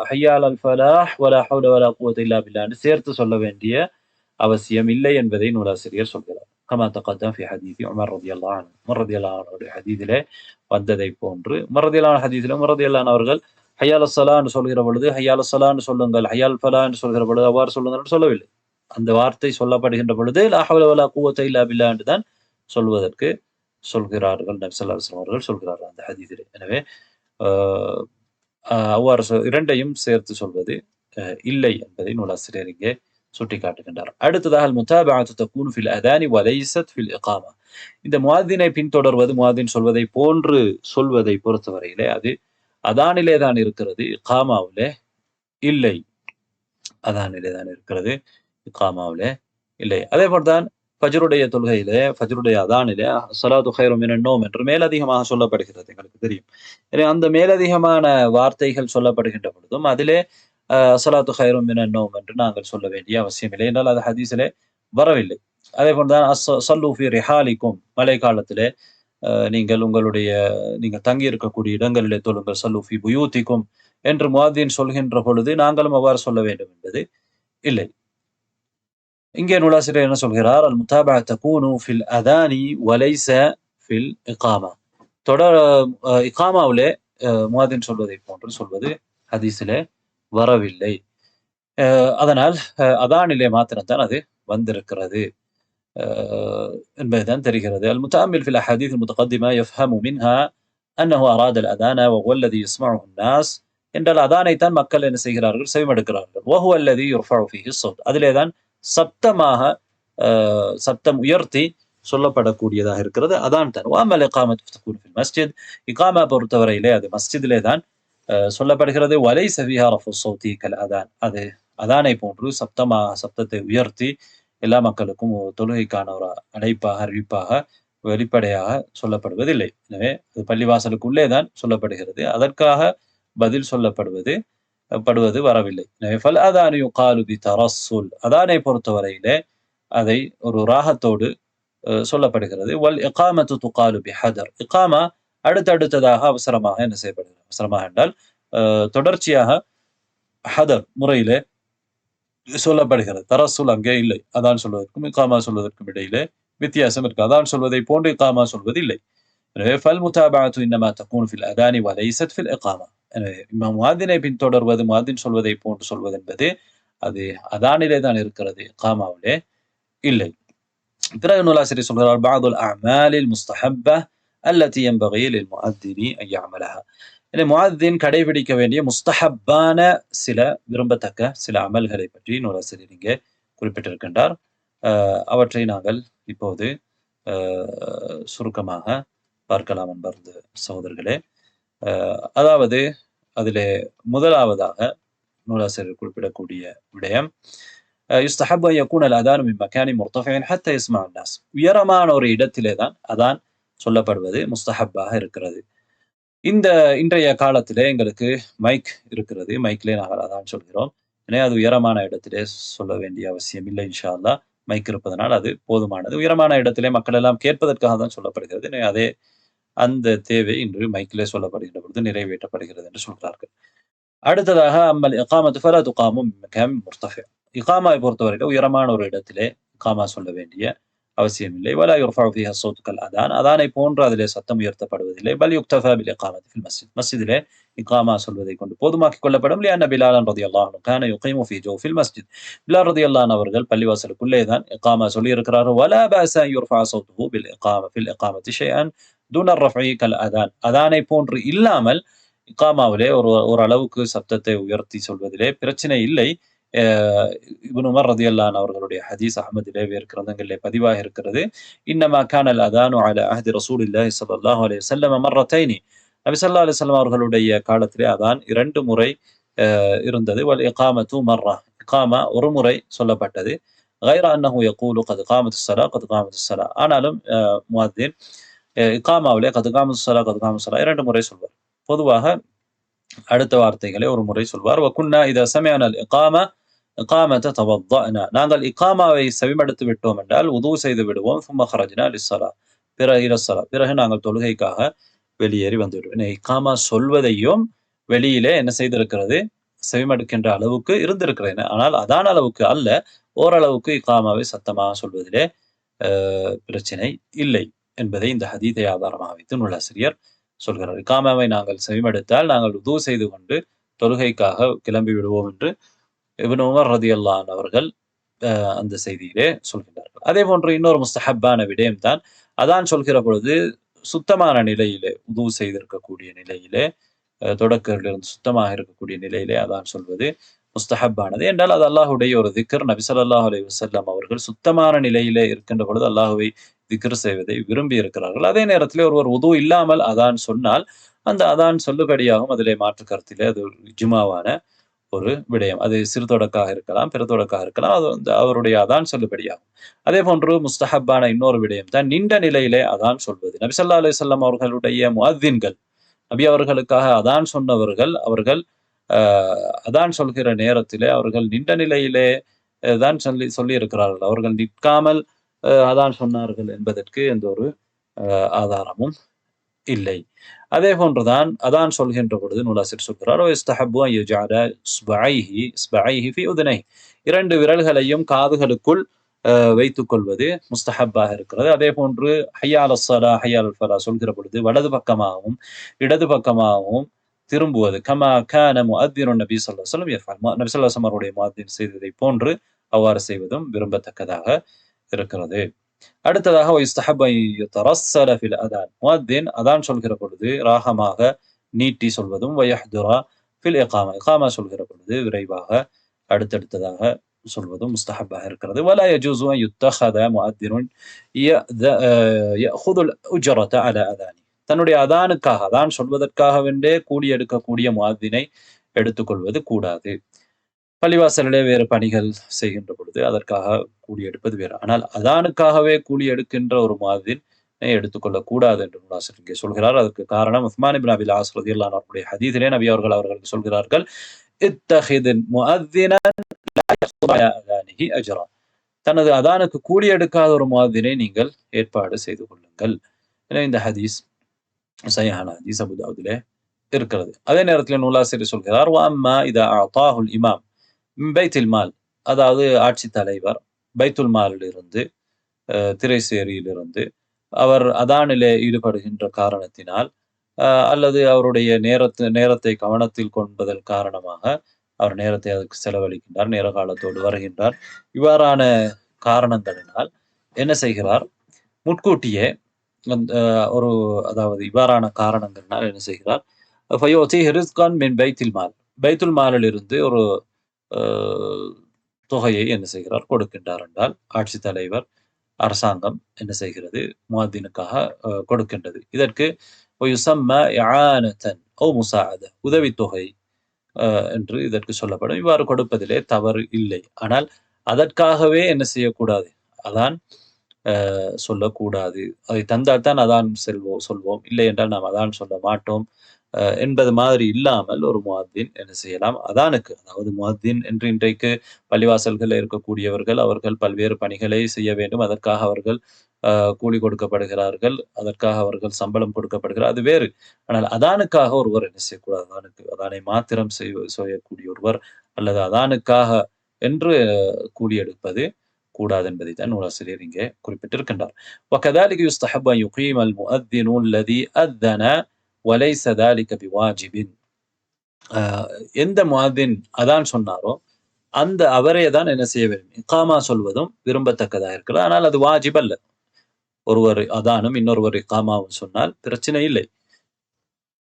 ஹய்ய அலல் ஃபலாஹ் வலா ஹவ்ல வலா குவத்த இல்லா பில்லாஹ் என்று சேர்த்து சொல்ல வேண்டிய அவசியம் இல்லை என்பதை நூலாசிரியர் சொல்கிறார். கமா தகத்தம் ஃபி ஹதீஸி உமர் ரலியல்லாஹு அன்ஹு, உமர் ரலியல்லாஹு அன்ஹுடைய ஹதீஸிலே வந்ததை போன்று, உமர் ரலியல்லாஹு அன்ஹு ஹதீஸிலே உமர் ரலியல்லாஹு அன்ஹு அவர்கள் ஹய்ய அலஸ் ஸலாஹ் என்று சொல்கிற பொழுது ஹய்ய அலஸ் ஸலாஹ் என்று சொல்லுங்கள், ஹய்ய அல் ஃபலாஹ் என்று சொல்கிற பொழுது அவ்வாறு சொல்லுங்கள் என்று சொல்லவில்லை. அந்த வார்த்தை சொல்லப்படுகின்ற பொழுது லா ஹவ்ல வலா குவத்த இல்லா பில்லாஹ் என்று தான் சொல்வதற்கு சொல்கிறார்கள். நபி ஸல்லல்லாஹு அலைஹி வஸல்லம் அவர்கள் சொல்கிறார்கள் அந்த ஹதீஸிலே. எனவே அவ்வாறு இரண்டையும் சேர்த்து சொல்வது இல்லை என்பதை நூலாசிரியர் இங்கே சுட்டிக்காட்டுகின்றார். அடுத்ததாக முதாபஅத்து தகூனு ஃபில் அதானி வலைஸத் ஃபில் இகாமா, இந்த முஅத்தினை பின்தொடர்வது முஅத்தின் சொல்வதை போன்று சொல்வதை பொறுத்தவரையிலே அது அதானிலே தான் இருக்கிறது, இகாமாவிலே இல்லை. அதானிலே தான் இருக்கிறது, இகாமாவிலே இல்லை. அதே போல்தான் ஃபஜ்ருடைய தொழுகையிலே, ஃபஜ்ருடைய அதானிலே ஸலாத்து கைரும் மினன் நௌம் என்று மேலதிகமாக சொல்லப்படுகிறது, எங்களுக்கு தெரியும். எனவே அந்த மேலதிகமான வார்த்தைகள் சொல்லப்படுகின்ற பொழுதும் அதிலே ஸலாத்து கைரும் மினன் நௌம் என்று நாங்கள் சொல்ல வேண்டிய அவசியம் இல்லை, என்றால் அது ஹதீஸிலே வரவில்லை. அதே போல்தான் ஸல்லு ஃபீ ரிஹாலிக்கும், மழை காலத்திலே நீங்கள் தங்கி இருக்கக்கூடிய இடங்களிலே தொழுங்கள், ஸல்லு ஃபீ புயூத்திக்கும் என்று முஅத்தின் சொல்கின்ற பொழுது நாங்களும் அவ்வாறு சொல்ல வேண்டும் என்பது இல்லை. இங்கே நூலாசிரியர் என்ன சொல்கிறார்? அல் முதாபஅ தகூனு ஃபில் அதானி வலைஸ ஃபில் இகாமா, தொடர் இகாமாவிலே முஅத்தின் சொல்வதை போன்று சொல்வது ஹதீஸிலே வரவில்லை. அதனால் அதானிலே மாத்திரம்தான் அது வந்திருக்கிறது என்பதுதான் தெரிகிறது. அல் முத்தஅம்மில் ஃபில் அஹாதீஸ் முத்தகத்திமா யஃப்ஹமு மின்ஹா அன்னஹு அராத அல் அதான வஹுவ அல்லதி யஸ்மஉஹு அன்-நாஸ், என்றால் அதானைத்தான் மக்கள் என்ன செய்கிறார்கள்? செவிமடுக்கிறார்கள். வஹுவ அல்லதி யுர்ஃபஉ ஃபீஹி ஸௌத், அதிலே தான் சப்தமாக சப்தம் உயர்த்தி சொல்லப்படக்கூடியதாக இருக்கிறது அதான் தான். வஅமல் இகாமத்து தகூனு ஃபில் மஸ்ஜித், இகாமா பொறுத்தவரையிலே அது மஸ்ஜிதிலே தான் சொல்லப்படுகிறது. வலைஸ ஃபீஹா ரஃபு ஸௌதி கல் அதான், அது அதானை போன்று சப்தத்தை உயர்த்தி எல்லா மக்களுக்கும் தொழுகைக்கான ஒரு அழைப்பாக, அறிவிப்பாக, வெளிப்படையாக சொல்லப்படுவதில்லை. எனவே அது பள்ளிவாசலுக்குள்ளே தான் சொல்லப்படுகிறது, அதற்காக பதில் சொல்லப்படுவது வரவில்லை. எனவே ஃபல் அதானு யுகாலு பிதரஸ்ஸுல், அதானை பொறுத்தவரையிலே அதை ஒரு ராகத்தோடு சொல்லப்படுகிறது. வல் இகாமத்து துகாலு பிஹதர், இகாமா அடுத்தடுத்ததாக அவசரமாக என்ன செய்யப்படுகிறது? அவசரமாக என்றால் தொடர்ச்சியாக ஹதர் முறையிலே சொல்லப்படுகிறது. தரஸ்ஸுல் அங்கே இல்லை. அதான் சொல்வதற்கும் இகாமா சொல்வதற்கும் இடையிலே வித்தியாசம் இருக்கு. அதான் சொல்வதை போன்று இகாமா சொல்வது இல்லை. எனவே ஃபல் முதாபஅத்து இன்னமா தகூனு ஃபில் அதானி வலைஸத் ஃபில் இகாமா, எனவே முஅத்தினை பின்தொடர்வது முஅத்தின் சொல்வதை போன்று சொல்வது என்பது அது அதானிலே தான் இருக்கிறது, இகாமாவிலே இல்லை. பிறகு நூலாசிரியர் சொல்கிறார், பஅதுல் அஅமாலில் முஸ்தஹப்ப அல்லதி யன்பகி லில் முஅத்தினி அன் யஅமலஹா, எனவே முஅத்தின் கடைபிடிக்க வேண்டிய முஸ்தஹப்பான சில விரும்பத்தக்க சில அமல்களை பற்றி நூலாசிரியர் இங்கே குறிப்பிட்டிருக்கின்றார். அவற்றை நாங்கள் இப்போது சுருக்கமாக பார்க்கலாம் அன்பர்ந்த சகோதரர்களே. அதாவது அதிலே முதலாவதாக நூலாசிரியர் குறிப்பிடக்கூடிய விடயம், யுஸ்தஹப்பு அன் யகூன அல் அதானு மின் மகானின் முர்தஃபிஇன் ஹத்தா யஸ்மஅ அன்-நாஸ், உயரமான ஒரு இடத்திலே தான் அதான் சொல்லப்படுவது முஸ்தஹப்பாக இருக்கிறது. இந்த இன்றைய காலத்திலே எங்களுக்கு மைக் இருக்கிறது. மைக்லே நாங்கள் அதான் சொல்கிறோம். எனவே அது உயரமான இடத்திலே சொல்ல வேண்டிய அவசியம் இல்லை இன்ஷா அல்லாஹ். மைக் இருப்பதனால் அது போதுமானது. உயரமான இடத்திலே மக்கள் எல்லாம் கேட்பதற்காக தான் சொல்லப்படுகிறது. எனவே அந்த தேவை இன்று மைக்கிலே சொல்லப்படுகின்ற பொழுது நிறைவேற்றப்படுகிறது என்று சொல்கிறார்கள். அடுத்ததாக அம்மல் இகாமத்து ஃபலா துகாமு மின் மகான் முர்தஃபி. இகாமாவை பொறுத்தவரையில உயரமான ஒரு இடத்திலே இகாமா சொல்ல வேண்டிய அவசியமில்லை. வலா யுர்ஃபஉ ஃபீஹா ஸௌத்து கல் அதான். அதானை போன்று அதிலே சத்தம் உயர்த்தப்படுவதில்லை. பல் யுக்தஃபா பில் இகாமத்தி ஃபில் மஸ்ஜித். மஸ்ஜிதிலே இகாமா சொல்வதைக் கொண்டு போதுமாக்கிக் கொள்ளப்படும். லிஅன்ன பிலாலன் ரலியல்லாஹு அன்ஹு கான யுகீமு ஃபீ ஜௌஃபில் மஸ்ஜித். பிலால் ரலியல்லாஹு அன்ஹு அவர்கள் பள்ளிவாசலுக்குள்ளே தான் இகாமா சொல்லியிருக்கிறார்கள். வலா பஅஸ அன் யுர்ஃபஅ ஸௌத்துஹு பில் இகாமா ஃபில் இகாமத்தி ஷைஅன் தூன الرفع கல் அதான். அதானை போன்று இல்லாமல் இகாமாவிலே ஒரு அளவுக்கு சப்தத்தை உயர்த்தி சொல்வதிலே பிரச்சனை இல்லை. இப்னு உமர் ரலியல்லாஹு அன்ஹு அவர்களுடைய ஹதீஸ் அஹ்மதிலே வேறு கிரந்தங்களிலே பதிவாக இருக்கிறது. இன்னமா கானல் அதானு அலா அஹ்தி ரசூலில்லாஹி ஸல்லல்லாஹு அலைஹி வஸல்லம் மர்ரத்தைனி. நபி ஸல்லல்லாஹு அலைஹி வஸல்லம் அவர்களுடைய காலத்திலே அதான் 2 முறை இருந்தது. வல் இகாமத்து மர்ரா. இகாமா ஒரு முறை சொல்லப்பட்டது. غير أنه يقول قد قامت الصلاة قد قامت الصلاة. ஆனாலும் முஅத்தின் இகாமாவிலே قد قامت الصلاة قد قامت الصلاة 2 முறை சொல்வார். பொதுவாக அடுத்த வார்த்தைகளை ஒரு முறை சொல்வார். வகுன்னா இதா சமிஅனா அல் இகாமத தவத்தஅனா. நாங்கள் இகாமாவை செவிமடுத்து விட்டோம் என்றால் உது செய்து விடுவோம். ثم خرجنا للصلاة. பிறகு நாங்கள் தொழுகைக்காக வெளியேறி வந்து விடுவோம். இகாமா சொல்வதையும் வெளியிலே என்ன செய்திருக்கிறது, செவிமடுக்கின்ற அளவுக்கு இருந்திருக்கிறது. ஆனால் அதான் அளவுக்கு அல்ல, ஓரளவுக்கு இகாமாவை சத்தமாக சொல்வதிலே பிரச்சனை இல்லை என்பதை இந்த ஹதீதை ஆதாரமாக வைத்து நூலாசிரியர் சொல்கிறார். இகாமாவை நாங்கள் செவிமடுத்தால் நாங்கள் உது செய்து கொண்டு தொழுகைக்காக கிளம்பி விடுவோம் என்று இப்னு உமர் ரலியல்லாஹு அன்ஹு அவர்கள் அந்த செய்தியிலே சொல்கிறார்கள். அதே போன்று இன்னொரு முஸ்தஹப்பான விடயம் தான், அதான் சொல்கிற பொழுது சுத்தமான நிலையிலே உது செய்திருக்கக்கூடிய நிலையிலே தொடக்கத்திலிருந்து சுத்தமாக இருக்கக்கூடிய நிலையிலே அதான் சொல்வது முஸ்தஹப்பானது. என்றால் அது அல்லாஹ்வுடைய ஒரு திக்ர். நபி ஸல்லல்லாஹு அலைஹி வஸல்லம் அவர்கள் சுத்தமான நிலையிலே இருக்கின்ற பொழுது அல்லாஹ்வை திக்ர் செய்வதை விரும்பி இருக்கிறார்கள். அதே நேரத்திலே ஒருவர் உது இல்லாமல் அதான் சொன்னால் அந்த அதான் சொல்லுபடியாகும். அதிலே மாற்று கருத்திலே அது இஜ்மாவான ஒரு விடயம். அது சிறு தொடக்காக இருக்கலாம், பெரு தொடக்காக இருக்கலாம். அது அவருடைய அதான் சொல்லுபடியாகும். அதே போன்று முஸ்தஹப்பான இன்னொரு விடயம் தான் நின்ற நிலையிலே அதான் சொல்வது. நபி ஸல்லல்லாஹு அலைஹி வஸல்லம் அவர்களுடைய முஅத்தின்கள், நபி அவர்களுக்காக அதான் சொன்னவர்கள், அவர்கள் அதான் சொல்கிற நேரத்திலே அவர்கள் நின்ற நிலையிலே தான் சொல்லி இருக்கிறார்கள். அவர்கள் நிற்காமல் அதான் சொன்னார்கள் என்பதற்கு எந்த ஒரு ஆதாரமும் இல்லை. அதே போன்றுதான் அதான் சொல்கின்ற பொழுது நூலாசிரியர் சொல்கிறார், "வயஸ்தஹப்பு அன் யஜஅல இஸ்பஅைஹி ஃபீ உதுனைஹி." 2 விரல்களையும் காதுகளுக்குள் வைத்துக் கொள்வது முஸ்தஹப்பாக இருக்கிறது. அதே போன்று ஹய்ய அலஸ் ஸலாஹ் ஹய்ய அலல் ஃபலாஹ் சொல்கிற பொழுது வலது பக்கமாகவும் இடது பக்கமாகவும் திரும்புவது. கமா கான முஅத்தினு நபி ஸல்லல்லாஹு அலைஹி வஸல்லம் யஃஅல். நபி ஸல்லல்லாஹு அலைஹி வஸல்லம் அவருடைய முஅத்தின் செய்ததை போன்று அவ்வாறு செய்வதும் விரும்பத்தக்கதாக இருக்கிறது. அடுத்ததாக வயுஸ்தஹப்பு அன் யதரஸ்ஸல ஃபில் அதான். முஅத்தின் அதான் சொல்கிற பொழுது ராகமாக நீட்டி சொல்வதும் வயஹ்துரா ஃபில் இகாமா. இகாமா சொல்கிற பொழுது விரைவாக அடுத்தடுத்ததாக சொல்வதும் முஸ்தஹப்பாக இருக்கிறது. வலா யஜூஸு அன் யுத்தஹத முஅத்தினுன் யஅஹுதுல் உஜ்ரத அலா அதானி. தன்னுடைய அதானுக்காக அதான் சொல்வதற்காகவென்றே கூலி எடுக்கக்கூடிய முஅத்தினை எடுத்துக்கொள்வது கூடாது. பள்ளிவாசலிலே வேறு பணிகள் செய்கின்ற பொழுது அதற்காக கூலி எடுப்பது வேறு. ஆனால் அதானுக்காகவே கூலி எடுக்கின்ற ஒரு முஅத்தினை எடுத்துக்கொள்ளக் கூடாது என்று நூலாசிரியர் இங்கே சொல்கிறார். அதற்கு காரணம் உஸ்மான் இப்னு அபில் ஆஸ் ரலியல்லாஹு அன்ஹு அவர்களுடைய ஹதீஸிலே நபி அவர்களுக்கு சொல்கிறார்கள், இத்தஹிதுல் முஅத்தினன் லா யஹ்து அலா அதானிஹி அஜ்ரா. தனது அதானுக்கு கூலி எடுக்காத ஒரு முஅத்தினை நீங்கள் ஏற்பாடு செய்து கொள்ளுங்கள். எனவே இந்த ஹதீஸ் ஸஹீஹான ஹதீஸ் அபூ தாவூதிலே இருக்கிறது. அதே நேரத்தில் நூலாசிரியர் சொல்கிறார், வ அம்மா இதா அஅதாஹுல் இமாம் மின் பைத்துல் மால். அதாவது ஆட்சி தலைவர் பைத்துல் மாலிலிருந்து திரைசேரியிலிருந்து அவர் அதானிலே ஈடுபடுகின்ற காரணத்தினால் அல்லது அவருடைய நேரத்தை கவனத்தில் கொள்வதன் காரணமாக அவர் நேரத்தை அதற்கு செலவழிக்கின்றார், நேர காலத்தோடு வருகின்றார். இவ்வாறான காரணங்களினால் என்ன செய்கிறார், முன்கூட்டியே ஒரு அதாவது இவ்வாறான காரணங்களினால் என்ன செய்கிறார், ஃபயுதீஹி ரிஸ்கன் மின் பைத்துல் மால். பைத்துல் மாலிலிருந்து ஒரு தொகையை என்ன செய்கிறார், கொடுக்கின்றார் என்றால் ஆட்சி தலைவர் அரசாங்கம் என்ன செய்கிறது, முஅத்தினுக்காக கொடுக்கின்றது. இதற்கு வயுஸம்ம இஆனத்தன் அவ் முஸாஅத, உதவித்தொகை என்று இதற்கு சொல்லப்படும். இவ்வாறு கொடுப்பதிலே தவறு இல்லை. ஆனால் அதற்காகவே என்ன செய்யக்கூடாது, அதான் சொல்லக்கூடாது. அதை தந்தால் தான் அதான் சொல்வோம், இல்லை என்றால் நாம் அதான் சொல்ல மாட்டோம். என்பது மாதிரி இல்லாமல் ஒரு முஅத்தின் என்ன செய்யலாம், அதானுக்கு, அதாவது முஅத்தின் என்று இன்றைக்கு பள்ளிவாசல்களில் இருக்கக்கூடியவர்கள், அவர்கள் பல்வேறு பணிகளை செய்ய வேண்டும். அதற்காக அவர்கள் கூலி கொடுக்கப்படுகிறார்கள். அதற்காக அவர்கள் சம்பளம் கொடுக்கப்படுகிறது. அது வேறு. ஆனால் அதானுக்காக ஒருவர் என்ன செய்யக்கூடாது? அதானை மாத்திரம் செய்யக்கூடிய ஒருவர் அல்லது அதானுக்காக என்று கூலி எடுப்பது கூடாது என்பதை தான் நூலாசிரியர் இங்கே குறிப்பிட்டிருக்கின்றார். وكذلك يستحب أن يقيم المؤذن الذي أذن وليس ذلك بواجب. எந்த முஅத்தின் அதான் சொன்னாரோ அந்த அவரே தான் என்ன செய்ய வேண்டும், இகாமா சொல்வதும் விரும்பத்தக்கதாக இருக்கிறது. ஆனால் அது வாஜிப் அல்ல. ஒருவர் அதானும் இன்னொருவர் இகாமாவும் சொன்னால் பிரச்சனை இல்லை.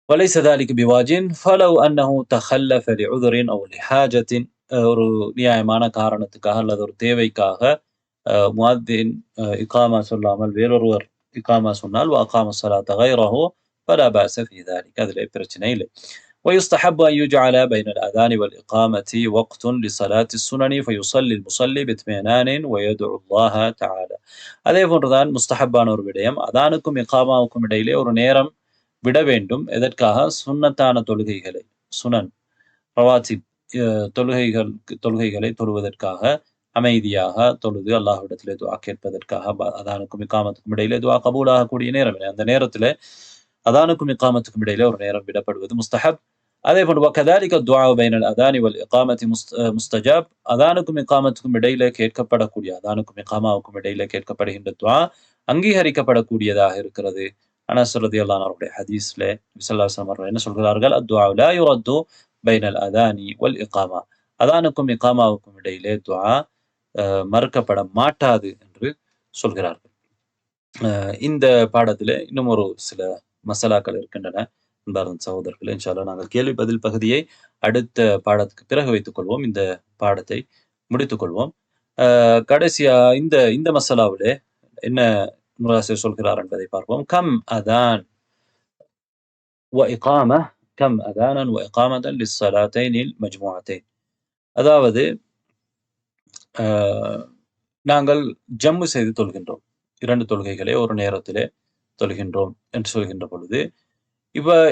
وليس ذلك بواجب فلو أنه تخلف لعذر أو لحاجة, ஒரு நியாயமான காரணத்துக்காக அல்லது ஒரு தேவைக்காக முஅத்தின் இகாமா சொல்லாமல் வேறொருவர் இகாமா சொன்னால் وأقام الصلاة غيره فلا بأس في ذلك, அதிலே பிரச்சனை இல்லை. ويستحب أن يجعل بين الأذان والإقامة وقت لصلاة السنن فيصلي المصلي باطمئنان ويدعو الله تعالى. அதே போன்றுதான் முஸ்தஹப்பான ஒரு விடயம், அதானுக்கும் இகாமாவுக்கும் இடையிலே ஒரு நேரம் விட வேண்டும். எதற்காக? சுன்னத்தான தொழுகைகளை, சுனன் ரவாத்திப் தொழுகைகளை தொழுவதற்காக, அமைதியாக தொழுது அல்லாஹ்விடத்திலே துஆ கேட்பதற்காக. அதானுக்கும் இகாமத்துக்கும் இடையிலே துஆ கபூலாகக்கூடிய நேரம், அந்த நேரத்திலே அதானுக்கும் இகாமத்துக்கும் இடையிலே ஒரு நேரம் விடப்படுவது முஸ்தஹப். அதே போன்று وكذلك الدعاء بين الأذان والإقامة مستجاب. அதானுக்கும் இகாமத்துக்கும் இடையிலே கேட்கப்படக்கூடிய, அதானுக்கும் இகாமாவுக்கும் இடையிலே கேட்கப்படுகின்ற துஆ அங்கீகரிக்கப்படக்கூடியதாக இருக்கிறது. அனஸ் ரலியல்லாஹு அன்ஹு அவருடைய ஹதீஸ்ல நபி ஸல்லல்லாஹு அலைஹி வஸல்லம் என்ன சொல்கிறார்கள்? அத்துஆ லா யுரத்து பைன அல் அதானி வல் இகாமா. அதானுக்கும் இகாமாவுக்கும் இடையிலே துஆ மறுக்கப்பட மாட்டாது என்று சொல்கிறார்கள். இந்த பாடத்திலே இன்னும் ஒரு சில மசாலாக்கள் இருக்கின்றன. அன்பார்ந்த சகோதரர்களே, இன்ஷா அல்லாஹ் நாங்கள் கேள்வி பதில் பகுதியை அடுத்த பாடத்துக்கு பிறகு வைத்துக் கொள்வோம். இந்த பாடத்தை முடித்துக் கொள்வோம். கடைசியா இந்த இந்த மசாலாவிலே என்ன நூலாசிரியர் சொல்கிறார் என்பதை பார்ப்போம். கம் அதான் வ இகாமா, கம் அதானன் வ இகாமத்தன் லிஸ்ஸலாத்தைனில் மஜ்முஅத்தைன். அதாவது நாங்கள் ஜம்மு செய்து தொழுகின்றோம். 2 தொழுகைகளை ஒரு நேரத்திலே தொழுகின்றோம் என்று சொல்கின்ற பொழுது,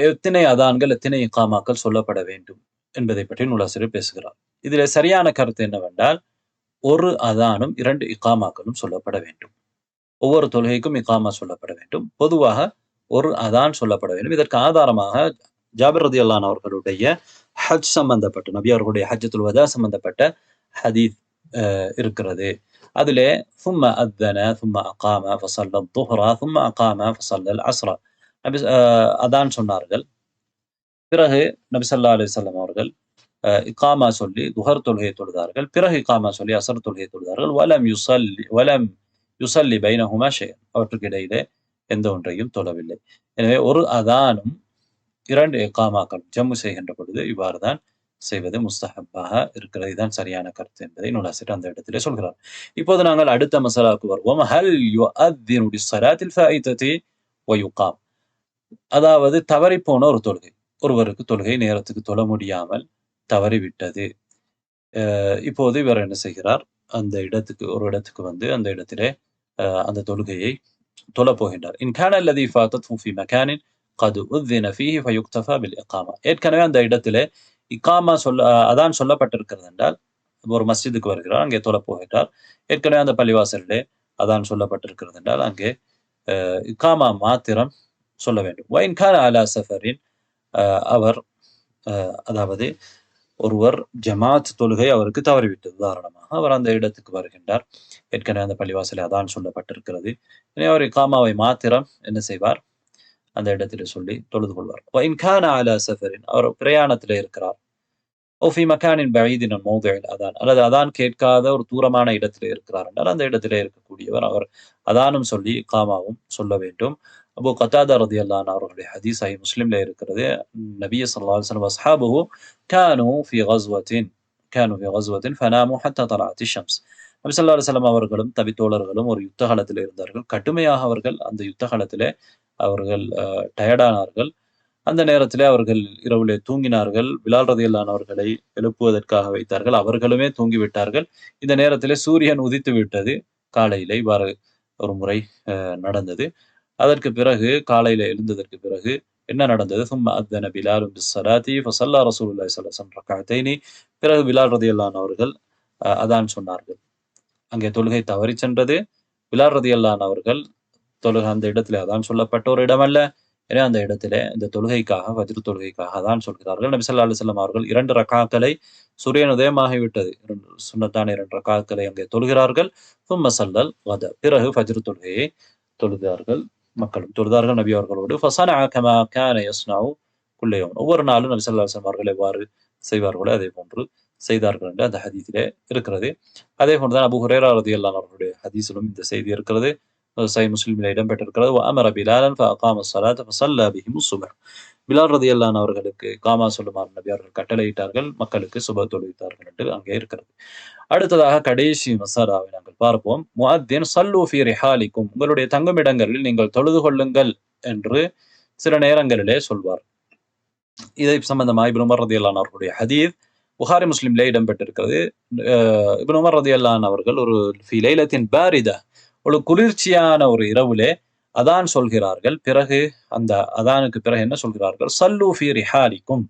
எத்தனை அதான்கள், எத்தனை இகாமாக்கள் சொல்லப்பட வேண்டும் என்பதை பற்றி நூலாசிரியர் பேசுகிறார். இதிலே சரியான கருத்து என்னவென்றால், ஒரு அதானும் 2 இகாமாக்களும் சொல்லப்பட வேண்டும். ஒவ்வொரு தொழுகைக்கும் இகாமா சொல்லப்பட வேண்டும். பொதுவாக ஒரு அதான் சொல்லப்பட வேண்டும். இதற்கு ஆதாரமாக ஜாபிர் ரலியல்லாஹு அன்ஹு அவர்களுடைய ஹஜ் சம்பந்தப்பட்ட, நபி அவர்களுடைய ஹஜ்ஜத்துல் வதா சம்பந்தப்பட்ட ஹதீஸ் இருக்கிறது. அதிலே ثم أذن ثم أقام فصلى الظهر ثم أقام فصلى العصر. அதான் சொன்னார்கள். பிறகு நபி ஸல்லல்லாஹு அலைஹி வஸல்லம் அவர்கள் இகாமா சொல்லி துஹர் தொழுகையை தொழுதார்கள். பிறகு இகாமா சொல்லி அஸ்ர் தொழுகையை தொழுதார்கள். வலம் யுஸல்லி பைனஹுமா ஷைஅன். அவற்றுக்கு இடையிலே எந்த ஒன்றையும் தொழவில்லை. எனவே ஒரு அதானும் 2 இகாமாக்கள் ஜம்மு செய்கின்ற பொழுது இவ்வாறு தான் செய்வது முஸ்தஹப்பாக இருக்கிறது. இதுதான் சரியான கருத்து என்பதை நூலாசிரியர் அந்த இடத்திலே சொல்கிறார். இப்போது நாங்கள் அடுத்த மசாலாவுக்கு வருவோம். ஹல் யுஅத்தினு லிஸ்ஸலாத்தில் ஃபாயிததி வ யுகாம். அதாவது தவறிப்போன ஒரு தொழுகை, ஒருவருக்கு தொழுகை நேரத்துக்கு தொழ முடியாமல் தவறிவிட்டது. இப்போது இவர் என்ன செய்கிறார்? அந்த இடத்துக்கு, ஒரு இடத்துக்கு வந்து அந்த இடத்திலே அந்த தொழுகையை தொழப் போகின்றார். இன் கான அல்லதி ஃபாதத்ஹு ஃபீ மகானின் கத் உذின ஃபீஹி ஃபயுக்தஃபா பில் இகாமா. ஏற்கனவே அந்த இடத்திலே இகாமா அதான் சொல்லப்பட்டிருக்கிறது என்றால், ஒரு மஸ்ஜிதுக்கு வருகிறார், அங்கே தொழப் போகின்றார். ஏற்கனவே அந்த பள்ளிவாசலிலே அதான் சொல்லப்பட்டிருக்கிறது என்றால் அங்கே இகாமா மாத்திரம் சொல்ல வேண்டும். வைன் கான அலா சஃபரின், அவர் அதாவது ஒருவர் ஜமாத் தொழுகை அவருக்கு தவறிவிட்டது. உதாரணமாக அவர் அந்த இடத்துக்கு வருகின்றார், ஏற்கனவே அந்த பள்ளிவாசலில் அதான் சொல்லப்பட்டிருக்கிறது. எனவே அவர் இகாமாவை மாத்திரம் என்ன செய்வார்? அந்த இடத்திலே சொல்லி தொழுது கொள்வார். வைன் கான அலா சஃபரின், அவர் பிரயாணத்திலே இருக்கிறார். ஓ ஃபி மகானின் பஈதின் அன் மௌதிஇல் அதான், அல்லது அதான் கேட்காத ஒரு தூரமான இடத்திலே இருக்கிறார் என்றால் அந்த இடத்திலே இருக்கக்கூடியவர் அவர் அதானும் சொல்லி இகாமாவும் சொல்ல வேண்டும். அபூ கத்தாதா ரலியல்லாஹு அன்ஹு அவர்களுடைய ஹதீஸ் சஹீஹ் முஸ்லிம்ல இருக்கிறது. நபி ஸல்லல்லாஹு அலைஹி வஸல்லம் வஸ்ஹாபுஹு கானூ ஃபீ கஸ்வத்தின் ஃபனாமு ஹத்தா தலஅத் அஷ்-ஷம்ஸ். நபி ஸல்லல்லாஹு அலைஹி வஸல்லம் அவர்களும் தோழர்களும் ஒரு யுத்த காலத்தில் இருந்தார்கள். கடுமையாக அவர்கள் அந்த யுத்த காலத்திலே அவர்கள் டயர்டானார்கள். அந்த நேரத்திலே அவர்கள் இரவிலே தூங்கினார்கள். பிலால் ரலியல்லாஹு அன்ஹு அவர்களை எழுப்புவதற்காக வைத்தார்கள். அவர்களுமே தூங்கிவிட்டார்கள். இந்த நேரத்திலே சூரியன் உதித்து விட்டது காலையிலே. இவ்வாறு ஒரு முறை நடந்தது. அதற்கு பிறகு காலையில எழுந்ததற்கு பிறகு என்ன நடந்தது? ثم أذن بلال بالصلاة فصلى رسول الله صلى الله عليه وسلم ركعتين. பிறகு பிலால் ரதியல்லாஹு அவர்கள் அதான் சொன்னார்கள். அங்கே தொழுகை தவறி சென்றது. பிலால் ரதியல்லாஹு அவர்கள் அந்த இடத்திலே அதான் சொல்லப்பட்ட ஒரு இடம் அல்ல. எனவே அந்த இடத்திலே இந்த தொழுகைக்காக ஃபஜ்ர் தொழுகைக்காக அதான் சொல்கிறார்கள். நபி ஸல்லல்லாஹு அலைஹி வஸல்லம் அவர்கள் 2 ரக்காக்களை சூரியன் உதயமாகிவிட்டது. சுன்னத்தான 2 ரக்காக்களை அங்கே தொழுகிறார்கள். ثم صلى الغداء. பிறகு ஃபஜ்ர் தொழுகையை தொழுதார்கள். மக்களும் தொழுதார்கள் நபி அவர்களோடு. فصنع كما كان يصنع كل يوم. ஒவ்வொரு நாளும் நபி ஸல்லல்லாஹு அலைஹி வஸல்லம் அவர்கள் எவ்வாறு செய்வார்களோ அதே போன்று செய்தார்கள் என்று அந்த ஹதீஸிலே இருக்கிறது. அதே போன்றுதான் அபூ ஹுரைரா ரலியல்லாஹு அன்ஹு அவர்களுடைய ஹதீஸிலும் இந்த செய்தி இருக்கிறது. சஹீஹ் முஸ்லிமில் இடம்பெற்றிருக்கிறது. وأمر بلالا فأقام الصلاة فصلى بهم الصبح. பிலால் ரலியல்லாஹு அன்ஹு அவர்களுக்கு இகாமா சொல்லுமாறு நபி அவர்கள் கட்டளையிட்டார்கள். மக்களுக்கு சுபஹ் தொழுவித்தார்கள் என்று அங்கே இருக்கிறது. அடுத்ததாக கடைசி மசாலாவை நாங்கள் பார்ப்போம். முஅத்தின் ஸல்லு ஃபீ ரிஹாலிக்கும். உங்களுடைய தங்குமிடங்களில் நீங்கள் தொழுது கொள்ளுங்கள் என்று சில நேரங்களிலே சொல்வார். இதை சம்பந்தமாக இப்னு உமர் ரலியல்லாஹு அன்ஹு அவர்களுடைய ஹதீஸ் புகாரி முஸ்லிமிலே இடம்பெற்றிருக்கிறது. இப்னு உமர் ரலியல்லாஹு அன்ஹு அவர்கள் ஒரு ஃபீ லைலத்தின் பாரிதா, ஒரு குளிர்ச்சியான ஒரு இரவிலே அதான் சொல்கிறார்கள். பிறகு அந்த அதானுக்கு பிறகு என்ன சொல்கிறார்கள்? ஸல்லு ஃபீ ரிஹாலிக்கும்.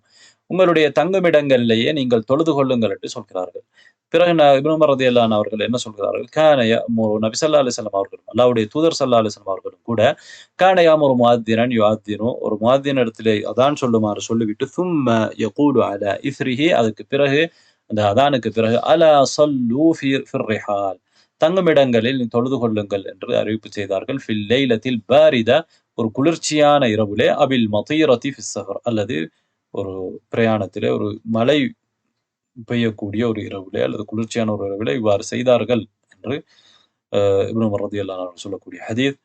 உங்களுடைய தங்குமிடங்களிலேயே நீங்கள் தொழுது கொள்ளுங்கள் என்று சொல்கிறார்கள். பிறகு இப்னு உமர் ரலியல்லாஹு அன்ஹு அவர்கள் என்ன சொல்கிறார்கள்? கான யஅமுரு. நபி ஸல்லல்லாஹு அலைஹி வஸல்லம் அவர்களும் அல்லாஹ்வுடைய தூதர் ஸல்லல்லாஹு அலைஹி வஸல்லம் அவர்களும் கூட கான யஅமுரு முஅத்தினன் யுஅத்தினு, ஒரு முஅத்தின் இடத்திலே அதான் சொல்லுமாறு சொல்லிவிட்டு ثم يقول على إثره, அதுக்கு பிறகு அந்த அதானுக்கு பிறகு அலா ஸல்லு ஃபிர் ரிஹால், தங்குமிடங்களில் தொழுது கொள்ளுங்கள் என்று அறிவிப்பு செய்தார்கள். ஃபில் லைலத்தில் பாரிதா, ஒரு குளிர்ச்சியான இரவிலே, அபில் மதீரதி ஃபிஸ் ஸஃபர், அல்லது ஒரு பிரயாணத்திலே ஒரு மழை பெய்யக்கூடிய ஒரு இரவிலே அல்லது குளிர்ச்சியான ஒரு இரவிலே இவ்வாறு செய்தார்கள் என்று இப்னு உமர் ரலியல்லாஹு அன்ஹு சொல்லக்கூடிய ஹதீஸ்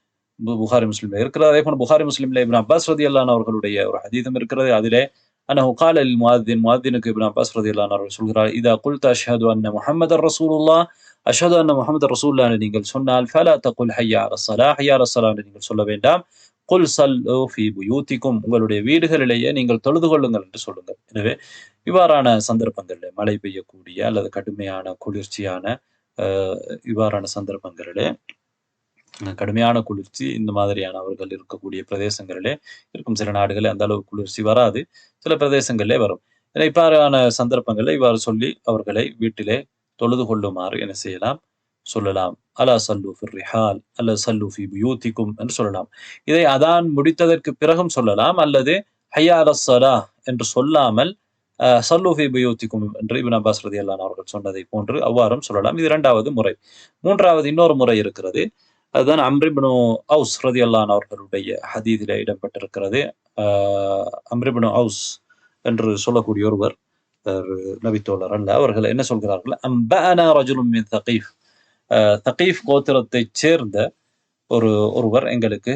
புகாரி முஸ்லிம்ல இருக்கிறது. அதே போல புகாரி முஸ்லிம்ல இப்னு அப்பாஸ் ரலியல்லாஹு அன்ஹு அவர்களுடைய ஒரு ஹதீஸும் இருக்கிறது. அதிலே அன்னஹு قال للمؤذن, முஅத்தினுக்கு இப்னு அப்பாஸ் ரலியல்லாஹு அன்ஹு அவர்கள் சொல்கிறார், இதா குல்த அஷ்ஹது அன்ன முஹம்மதர் ரசூலுல்லாஹ், அஷ்ஹது அன்ன முஹம்மதர் ரசூலுல்லாஹ் என்று நீங்கள் சொன்னால், ஃபலா தகுல் ஹய்ய அலஸ் ஸலாஹ், ஹய்ய அலஸ் ஸலாஹ் என்று நீங்கள் சொல்ல வேண்டாம். குல் ஸல்லு ஃபீ புயூதிக்கும், உங்களுடைய வீடுகளிலேயே நீங்கள் தொழுது கொள்ளுங்கள் என்று சொல்லுங்கள். எனவே இவ்வாறான சந்தர்ப்பங்களிலே மழை பெய்யக்கூடிய அல்லது கடுமையான குளிர்ச்சியான இவ்வாறான சந்தர்ப்பங்களிலே, கடுமையான குளிர்ச்சி இந்த மாதிரியான அவர்கள் இருக்கக்கூடிய பிரதேசங்களிலே இருக்கும். சில நாடுகளில் அந்த அளவு குளிர்ச்சி வராது, சில பிரதேசங்களிலே வரும். இவ்வாறான சந்தர்ப்பங்களில் இவ்வாறு சொல்லி அவர்களை வீட்டிலே தொழுது கொள்ளுமாறு என்ன செய்யலாம்? சொல்லலாம். அலா ஸல்லு ஃபிர் ரிஹால் அல்லது ஸல்லு ஃபீ புயூதிக்கும் என்று சொல்லலாம். இதை அதான் முடித்ததற்கு பிறகும் சொல்லலாம், அல்லது ஹய்ய அலஸ் ஸலாஹ் என்று சொல்லாமல் ஸல்லு ஃபீ புயூதிக்கும் என்று இப்னு அப்பாஸ் ரலியல்லாஹு அன்ஹு அவர்கள் சொன்னதை போன்று அவ்வாறும் சொல்லலாம். இது இரண்டாவது முறை. மூன்றாவது இன்னொரு முறை இருக்கிறது. அதுதான் அம்ர் இப்னு அவுஸ் ரலியல்லாஹு அன்ஹு அவர்களுடைய ஹதீஸிலே இடம்பெற்றிருக்கிறது. அம்ர் இப்னு அவுஸ் என்று சொல்லக்கூடிய ஒருவர் நபித்தோழர் அல்ல. அவர்கள் என்ன சொல்கிறார்கள்? அம்பஅனா ரஜுலுன் மின் தகீஃப், தகீஃப் கோத்திரத்தைச் சேர்ந்த ஒருவர் எங்களுக்கு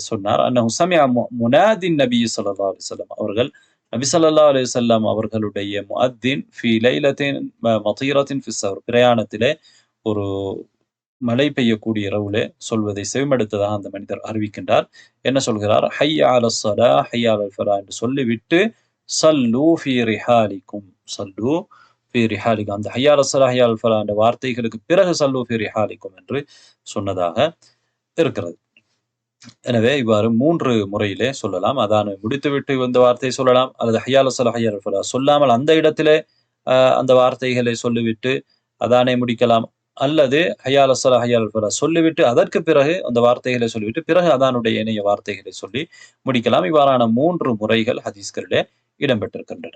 சொன்னார். அன்னஹு சமிஅ முனாதின் நபி ஸல்லல்லாஹு அலைஹி வஸல்லம், அவர்கள் நபி ஸல்லல்லாஹு அலைஹி வஸல்லம் அவர்களுடைய முஅத்தின் ஃபீ லைலத்தின் மதீரத்தின் ஃபிஸ் ஸஃபர், பிரயாணத்திலே ஒரு மழை பெய்யக்கூடிய இரவிலே சொல்வதை செவிமடுத்ததாக அந்த மனிதர் அறிவிக்கின்றார். என்ன சொல்கிறார்? ஹய்ய அலஸ் ஸலாஹ் ஹய்ய அலல் ஃபலாஹ் என்று சொல்லிவிட்டு ஸல்லு ஃபீ ரிஹாலிக்கும், ஸல்லு ஃபீ ரிஹாலிக்கும், அந்த ஹய்ய அலஸ் ஸலாஹ் ஹய்ய அலல் ஃபலாஹ் என்ற வார்த்தைகளுக்கு பிறகு ஸல்லு ஃபீ ரிஹாலிக்கும் என்று சொன்னதாக இருக்கிறது. எனவே இவ்வாறு 3 முறையிலே சொல்லலாம். அதான் முடித்துவிட்டு இந்த வார்த்தையை சொல்லலாம், அல்லது ஹய்ய அலஸ் ஸலாஹ் ஹய்ய அலல் ஃபலாஹ் சொல்லாமல் அந்த இடத்திலே அந்த வார்த்தைகளை சொல்லிவிட்டு அதானை முடிக்கலாம், அல்லது ஹய்ய அலஸ் ஸலாஹ் ஹய்ய அலல் ஃபலாஹ் சொல்லிவிட்டு அதற்கு பிறகு அந்த வார்த்தைகளை சொல்லிவிட்டு பிறகு அதானுடைய இணைய வார்த்தைகளை சொல்லி முடிக்கலாம். இவ்வாறான 3 முறைகள் ஹதீஸ்களிலே இடம்பெற்றிருக்கின்றன.